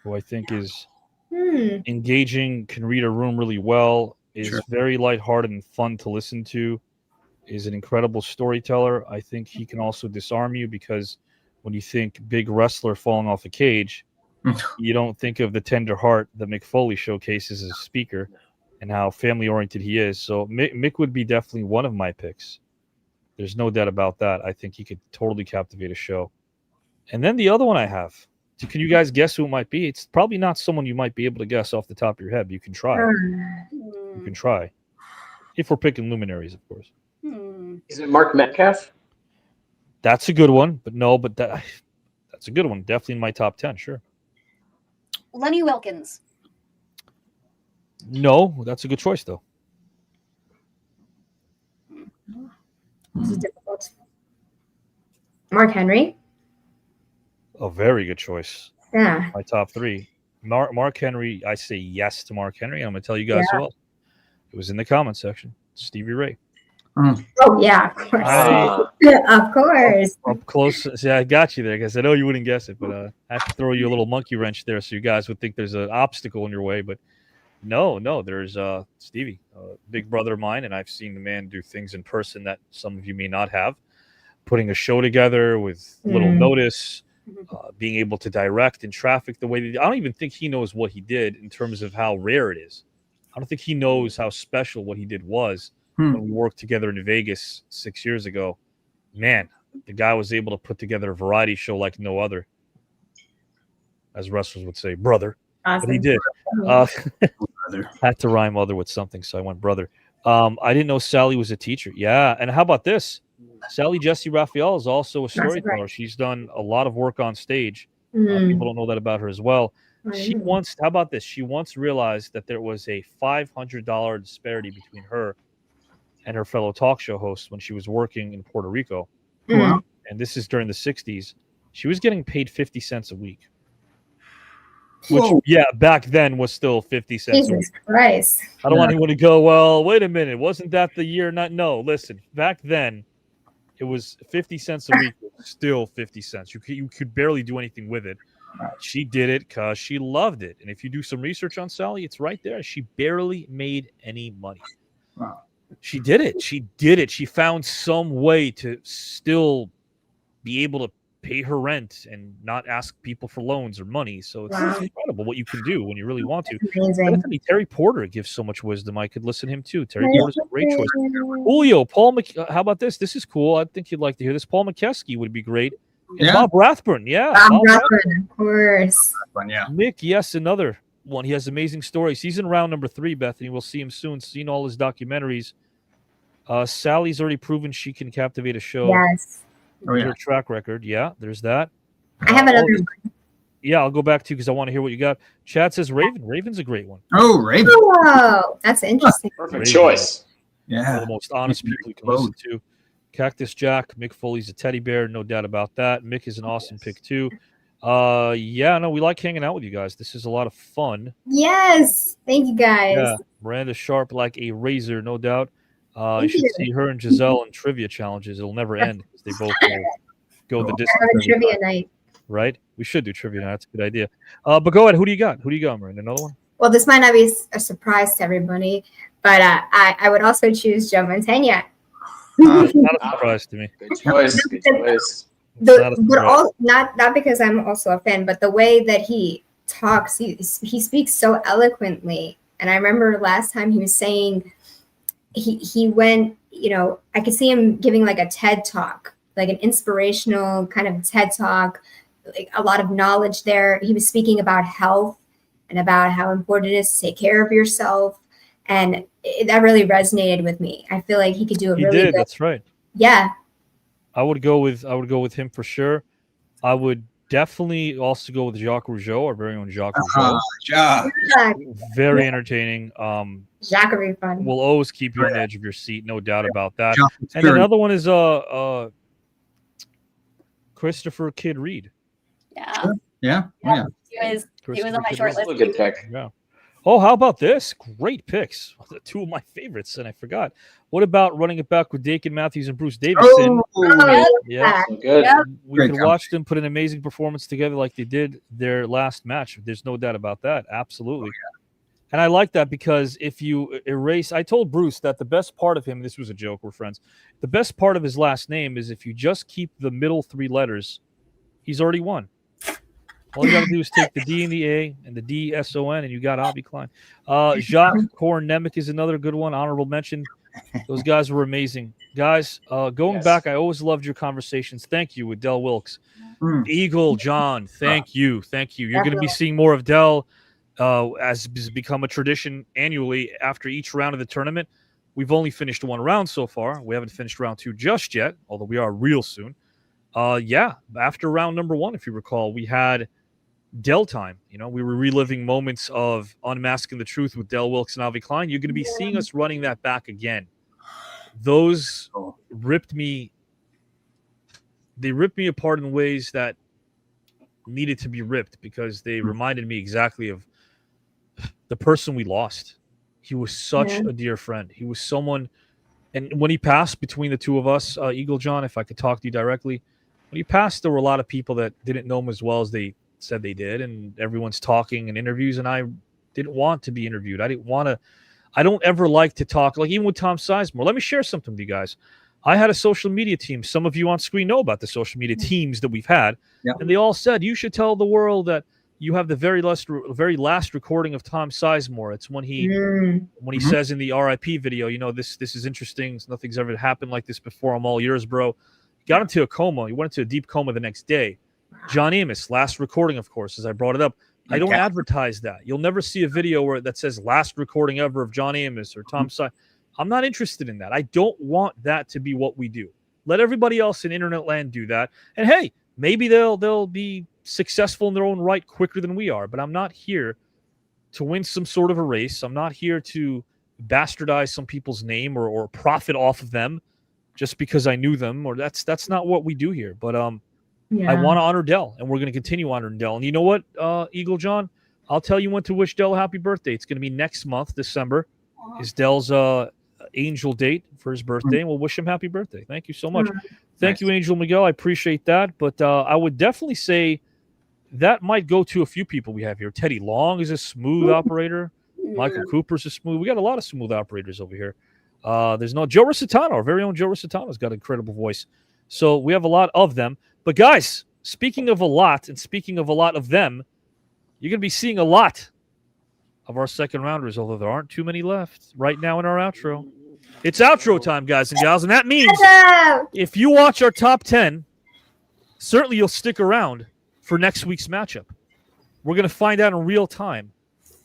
who I think is engaging, can read a room really well, is very lighthearted and fun to listen to, is an incredible storyteller. I think he can also disarm you, because when you think big wrestler falling off a cage, you don't think of the tender heart that Mick Foley showcases as a speaker and how family-oriented he is. So Mick would be definitely one of my picks. There's no doubt about that. I think he could totally captivate a show. And then the other one I have, can you guys guess who it might be? It's probably not someone you might be able to guess off the top of your head, but you can try. You can try. If we're picking luminaries, of course. Is it Mark Metcalf? That's a good one, but no, but that's a good one. Definitely in my top 10, sure. Lenny Wilkins. No, that's a good choice, though. This is difficult. Mark Henry. A very good choice. Yeah. My top three. Mark Henry, I say yes to Mark Henry. I'm going to tell you guys who else. It was in the comment section. Stevie Ray. Oh, yeah, of course. Of course. Up close. See, I got you there because I know you wouldn't guess it, but I have to throw you a little monkey wrench there so you guys would think there's an obstacle in your way. But no, there's Stevie, a big brother of mine, and I've seen the man do things in person that some of you may not have. Putting a show together with little notice, being able to direct in traffic the way that I don't even think he knows what he did in terms of how rare it is. I don't think he knows how special what he did was when we worked together in Vegas 6 years ago. Man, the guy was able to put together a variety show like no other, as wrestlers would say, brother. Awesome. But he did. Had to rhyme other with something, so I went brother. I didn't know Sally was a teacher. Yeah, and how about this? Sally Jesse Raphael is also a storyteller. Right. She's done a lot of work on stage. People don't know that about her as well. She once, how about this? She once realized that there was a $500 disparity between her and her fellow talk show hosts when she was working in Puerto Rico. And this is during the 60s. She was getting paid 50 cents a week. Which, back then was still 50 cents. Jesus Christ. I don't want anyone to go, well, wait a minute. Wasn't that the year? No, listen. Back then, it was 50 cents a week. Still 50 cents. You could barely do anything with it. She did it because she loved it. And if you do some research on Sally, it's right there. She barely made any money. Wow. She did it. She did it. She found some way to still be able to pay her rent and not ask people for loans or money. So it's incredible what you can do when you really want to. Definitely, Terry Porter gives so much wisdom. I could listen to him too. Terry Porter's a great choice. Julio, how about this? This is cool. I think you'd like to hear this. Paul McKeskey would be great. And Bob Rathburn, Bob Rathburn, of course. Mick, yes, another one. He has amazing stories. He's in round number 3, Bethany. We'll see him soon. Seen all his documentaries. Sally's already proven she can captivate a show. Yes. Her track record. Yeah, there's that. I have another one. Yeah, I'll go back to you because I want to hear what you got. Chad says Raven. Raven's a great one. Oh, Raven. Oh, that's interesting. Perfect choice. One of the most honest people you can listen to. Cactus Jack. Mick Foley's a teddy bear. No doubt about that. Mick is an awesome pick, too. Yeah, no, we like hanging out with you guys. This is a lot of fun. Yes. Thank you guys. Yeah, Miranda sharp like a razor, no doubt. You Thank should you. see her and Giselle in trivia challenges. It'll never end because they both will go the Have distance. a trivia night. Right? We should do trivia night. That's a good idea. But go ahead. Who do you got? Who do you got, Miranda? Another one? Well, this might not be a surprise to everybody, but I would also choose Joe Mantegna. Not a surprise to me. Good choice. Good choice. Not because I'm also a fan, but the way that he talks, he speaks so eloquently. And I remember last time he was saying he went, I could see him giving like a TED talk, like an inspirational kind of TED talk, like a lot of knowledge there. He was speaking about health and about how important it is to take care of yourself. And that really resonated with me. I feel like he could do a really good. That's right. Yeah. I would go with him for sure. I would definitely also go with Jacques Rougeau, our very own Jacques Rougeau. Jacques. Very entertaining. Jacques would be fun. Will always keep you on the edge of your seat, no doubt about that. Jacques is And good. another one is Christopher Kid Reed. Yeah. Yeah. Yeah. He was on my short list. Good pick. Yeah. Oh, how about this? Great picks. Two of my favorites, and I forgot. What about running it back with Dakin Matthews and Bruce Davidson? Yeah. Good. We Great could watch them put an amazing performance together like they did their last match. There's no doubt about that. Absolutely. And I like that because if you erase, I told Bruce that the best part of him, this was a joke, we're friends, the best part of his last name is if you just keep the middle three letters, he's already won. All you got to do is take the D and the A and the D-S-O-N, and you got Avi Klein. Jacques Kornemic is another good one, honorable mention. Those guys were amazing. Guys, going back, I always loved your conversations. Thank you with Del Wilkes. Eagle, John, thank you. Thank you. You're going to be seeing more of Del as has become a tradition annually after each round of the tournament. We've only finished one round so far. We haven't finished round two just yet, although we are real soon. After round number one, if you recall, we had Del time. We were reliving moments of unmasking the truth with Del Wilkes and Avi Klein. You're going to be seeing us running that back again. Those ripped me apart in ways that needed to be ripped because they reminded me exactly of the person we lost. He was such a dear friend. He was someone, and when he passed between the two of us, Eagle John, if I could talk to you directly, when he passed, there were a lot of people that didn't know him as well as they said they did, and everyone's talking in interviews, and I didn't want to be interviewed. I don't ever like to talk, like even with Tom Sizemore. Let me share something with you guys. I had a social media team. Some of you on screen know about the social media teams that we've had, and they all said, you should tell the world that you have the very last recording of Tom Sizemore. It's when he says in the RIP video, this is interesting. Nothing's ever happened like this before. I'm all yours, bro. He got into a coma. He went into a deep coma the next day. John Amos, last recording, of course, as I brought it up. I don't advertise that. You'll never see a video that says last recording ever of John Amos or Tom Sizemore. I'm not interested in that. I don't want that to be what we do. Let everybody else in internet land do that. And hey, maybe they'll be successful in their own right quicker than we are. But I'm not here to win some sort of a race. I'm not here to bastardize some people's name or profit off of them just because I knew them. Or that's not what we do here. But I want to honor Del, and we're going to continue honoring Del. And you know what, Eagle John? I'll tell you when to wish Del a happy birthday. It's going to be next month, December, is Del's angel date for his birthday, and we'll wish him happy birthday. Thank you so much. Thank you, Angel Miguel. I appreciate that. But I would definitely say that might go to a few people we have here. Teddy Long is a smooth operator. Michael Cooper's a smooth. We got a lot of smooth operators over here. There's no Joe Rositano. Our very own Joe Rositano's got an incredible voice. So we have a lot of them. But guys, speaking of a lot and speaking of a lot of them, you're going to be seeing a lot of our second rounders, although there aren't too many left right now in our outro. It's outro time, guys and gals, and that means if you watch our top 10, certainly you'll stick around for next week's matchup. We're going to find out in real time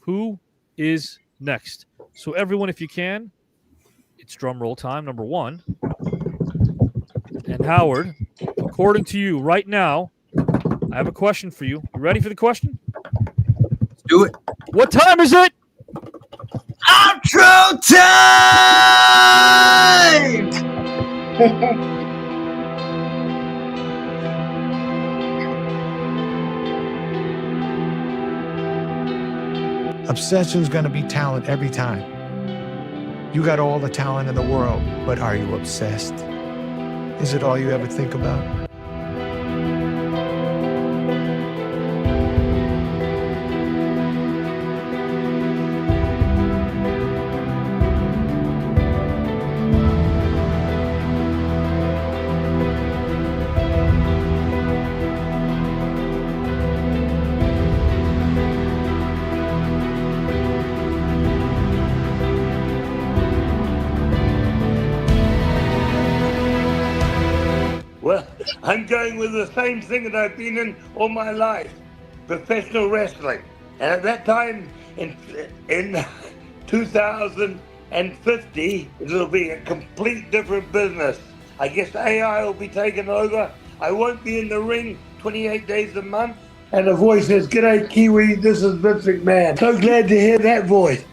who is next. So everyone, if you can, it's drum roll time, number one. And Howard, according to you right now, I have a question for you. You ready for the question? Let's do it. What time is it? Outro time! Obsession's gonna be talent every time. You got all the talent in the world, but are you obsessed? Is it all you ever think about? Well, I'm going with the same thing that I've been in all my life, professional wrestling. And at that time, in 2050, it'll be a complete different business. I guess AI will be taking over. I won't be in the ring 28 days a month. And the voice says, "G'day, Kiwi, this is Vince McMahon." So glad to hear that voice.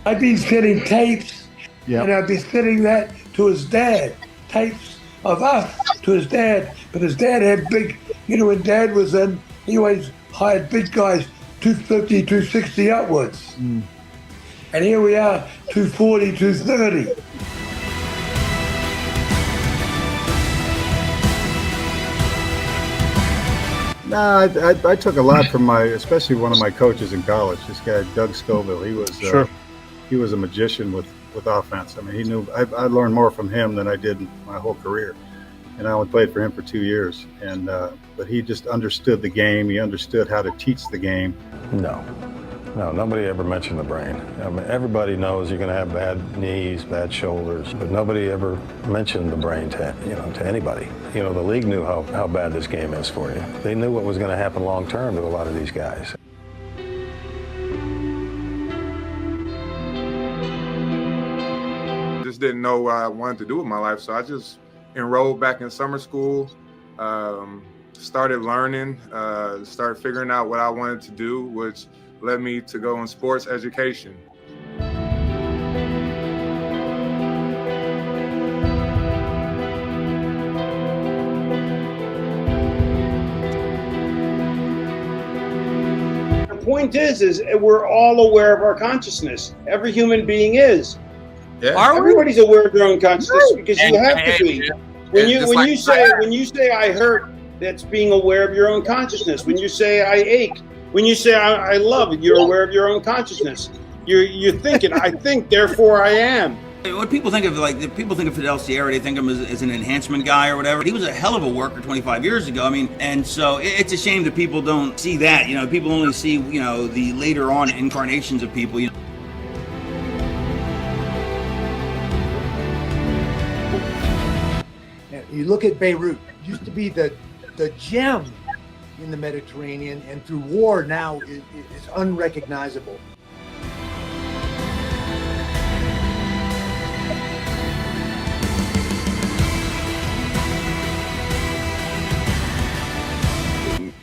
I've been sending tapes, and I've been sending that to his dad. Tapes of us to his dad, but his dad had big, when Dad was in, he always hired big guys, 250, 260 upwards. And here we are, 240, 230. No, I took a lot from especially one of my coaches in college, this guy, Doug Scoville. He was a magician with offense. I mean, he knew, I learned more from him than I did in my whole career. And I only played for him for 2 years. And but he just understood the game. He understood how to teach the game. No, nobody ever mentioned the brain. I mean, everybody knows you're going to have bad knees, bad shoulders, but nobody ever mentioned the brain to anybody. The league knew how bad this game is for you. They knew what was going to happen long term to a lot of these guys. Just didn't know what I wanted to do with my life, so I just enrolled back in summer school, started learning, started figuring out what I wanted to do, which led me to go in sports education. The point is we're all aware of our consciousness. Every human being is. Yeah. Everybody's aware of their own consciousness because you have to be. When you say I hurt, that's being aware of your own consciousness. When you say I ache, when you say I love, you're aware of your own consciousness. You're thinking, I think, therefore I am. What people think of, people think of Fidel Sierra, they think of him as an enhancement guy or whatever. He was a hell of a worker 25 years ago. I mean, and so it's a shame that people don't see that. People only see, the later on incarnations of people. You look at Beirut, it used to be the gem in the Mediterranean, and through war now it's unrecognizable.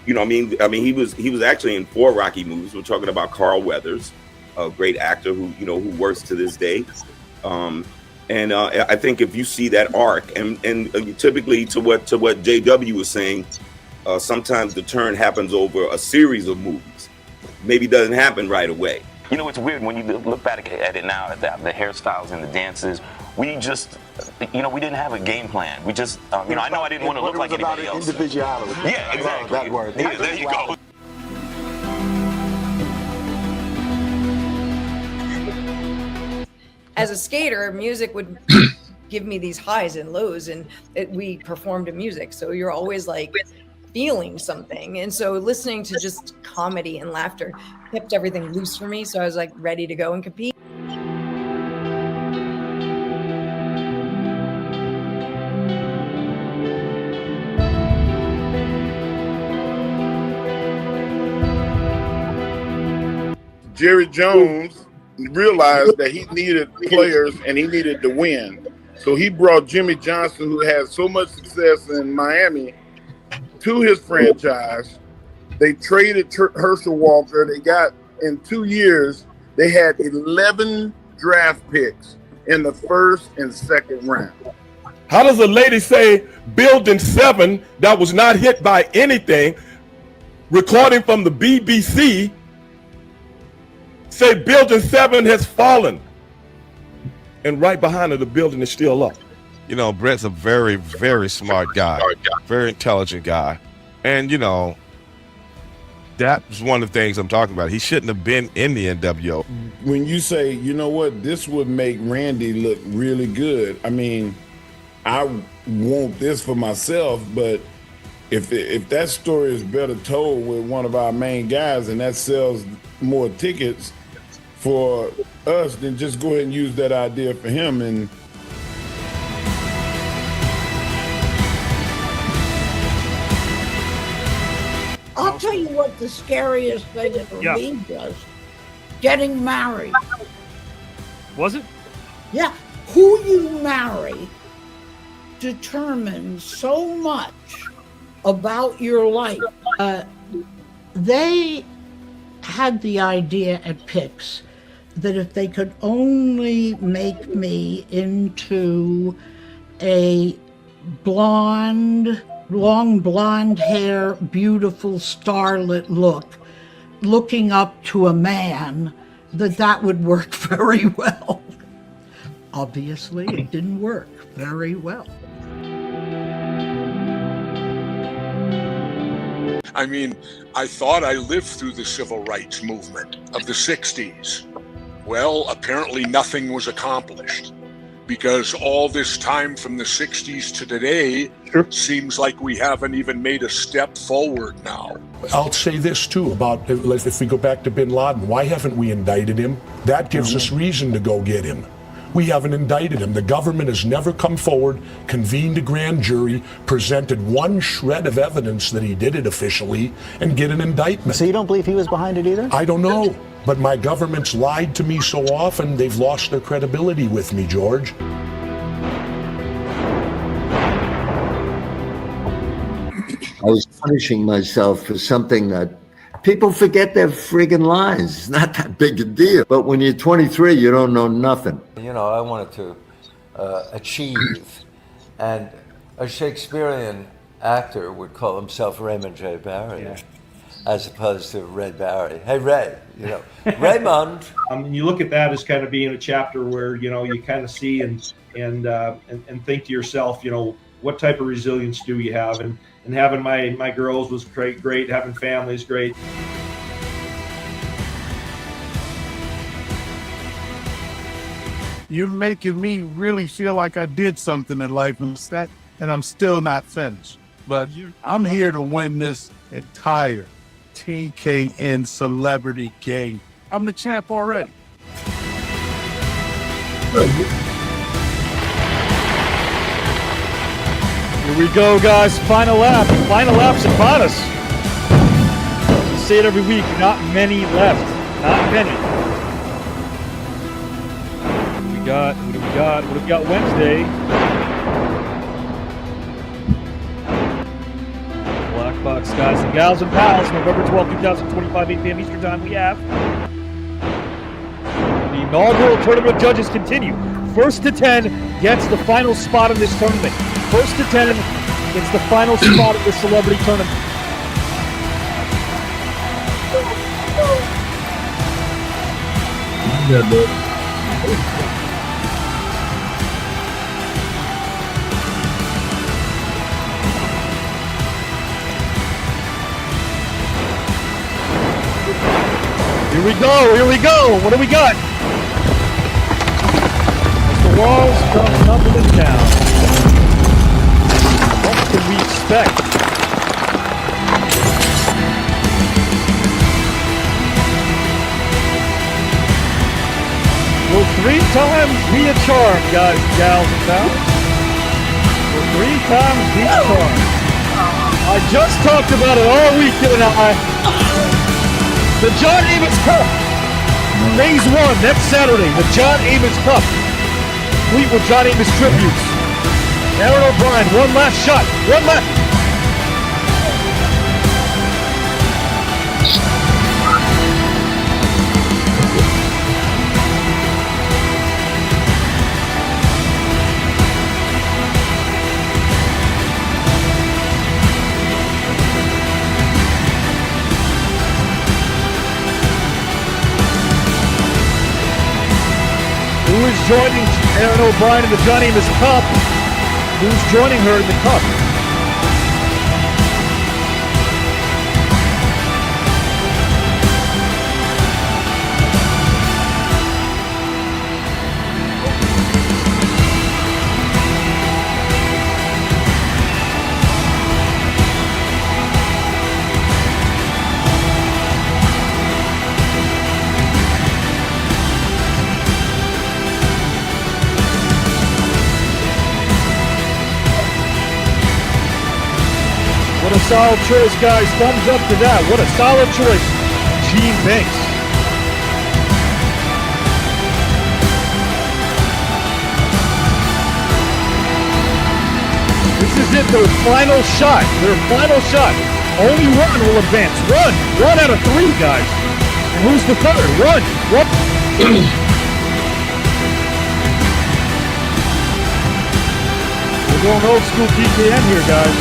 I mean, he was actually in 4 Rocky movies. We're talking about Carl Weathers, a great actor who works to this day. And I think if you see that arc, and typically to what JW was saying, sometimes the turn happens over a series of movies. Maybe doesn't happen right away. It's weird when you look back at it now, at the hairstyles and the dances. We just, we didn't have a game plan. We just, I know I didn't want to look like anybody else. Individuality. Yeah, exactly. That word. Yeah, there you go. As a skater, music would give me these highs and lows, and we performed in music. So you're always feeling something. And so listening to just comedy and laughter kept everything loose for me. So I was ready to go and compete. Jerry Jones realized that he needed players and he needed to win. So he brought Jimmy Johnson, who had so much success in Miami, to his franchise. They traded Herschel Walker. They got, in 2 years, they had 11 draft picks in the first and second round. How does a lady say Building 7 that was not hit by anything, recording from the BBC, say building 7 has fallen. And right behind it, the building is still up. You know, Brett's a very, very smart guy, very intelligent guy. And, you know, that's one of the things I'm talking about. He shouldn't have been in the NWO. When you say, you know what, this would make Randy look really good. I mean, I want this for myself, but if that story is better told with one of our main guys and that sells more tickets for us, then just go ahead and use that idea for him. And I'll tell you what the scariest thing at the league was. Getting married. Was it? Yeah. Who you marry determines so much about your life. They had the idea at Pix that if they could only make me into a blonde, long blonde hair, beautiful starlet look, looking up to a man, that would work very well. Obviously, it didn't work very well. I mean, I thought I lived through the civil rights movement of the 60s. Well, apparently nothing was accomplished, because all this time from the 60s to today seems like we haven't even made a step forward now. I'll say this too about if we go back to bin Laden, why haven't we indicted him? That gives us reason to go get him. We haven't indicted him. The government has never come forward, convened a grand jury, presented one shred of evidence that he did it officially, and get an indictment. So you don't believe he was behind it either? I don't know. But my government's lied to me so often, they've lost their credibility with me, George. I was punishing myself for something that people forget their friggin' lives. It's not that big a deal. But when you're 23, you don't know nothing. You know, I wanted to achieve, and a Shakespearean actor would call himself Raymond J. Barry, as opposed to Ray Barry. Hey, Ray, you know, Raymond. And you look at that as kind of being a chapter where, you know, you kind of see and think to yourself, you know, what type of resilience do you have? And having my girls was great. Having family is great. you're making me really feel like I did something in life, and I'm still not finished. But I'm here to win this entire TKN celebrity game. I'm the champ already. Here we go, guys. Final lap. Final lap's upon us. I say it every week. Not many left. Not many. What do we got Wednesday? Black Box, guys and gals and pals. November 12th, 2025, 8 p.m. Eastern Time. We have the inaugural tournament of judges continue. First to 10 gets the final spot in this tournament. First to 10 gets the final spot of the celebrity tournament. Here we go. What do we got? As the walls come tumbling down. What can we expect? Will 3 times be a charm, guys and gals and pals? Will 3 times be a charm? I just talked about it all week, didn't I? The John Amos Cup, Phase 1, next Saturday, the John Amos Cup, complete with John Amos tributes. Aaron O'Brien, one last shot, one last. is joining Erin O'Brien in the Johnny Amos Cup? Who's joining her in the Cup? What a solid choice, guys. Thumbs up to that. What a solid choice. Gene Banks. This is it, their final shot. Their final shot. Only one will advance. One. 1 out of 3, guys. And who's the third? One. We're going old school TKN here, guys.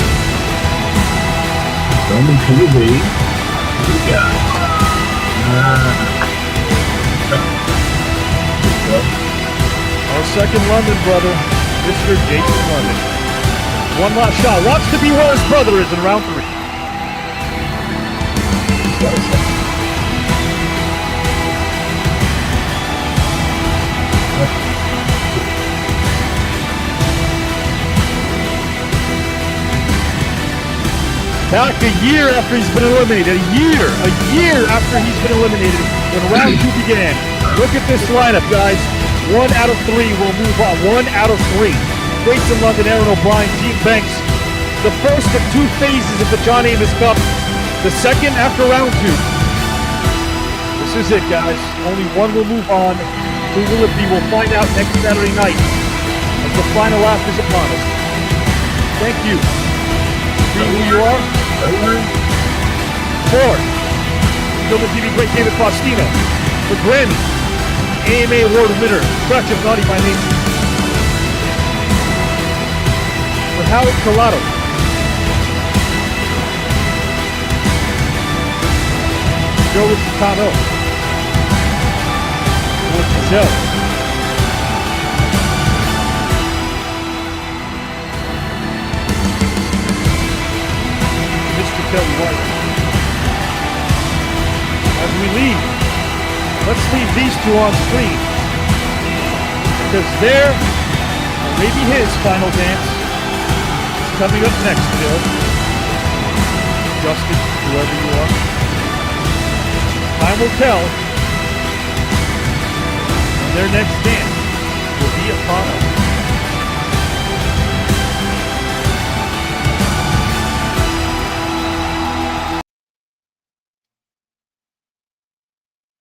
Roman Kennedy. We got our second London brother, Mr. Jason London. One last shot. Wants to be where his brother is in round 3. Back a year after he's been eliminated. A year after he's been eliminated when round 2 began. Look at this lineup, guys. 1 out of 3 will move on. 1 out of 3. Jason London, Erin O'Brien, Gene Banks. The first of 2 phases of the John Amos Cup. The second after round 2. This is it, guys. Only one will move on. Who will it be? We'll find out next Saturday night as the final lap is upon us. Thank you. See who you are? 4. Film and TV Great David Faustino. The Grammy. AMA Award winner. Treach of Naughty by Nature. For Howard Collado. Joe Licitano. For Giselle. Kelly White. As we leave, let's leave these 2 on screen, because there, or maybe his final dance, is coming up next, Bill. Justin, whoever you are. Time will tell on their next dance.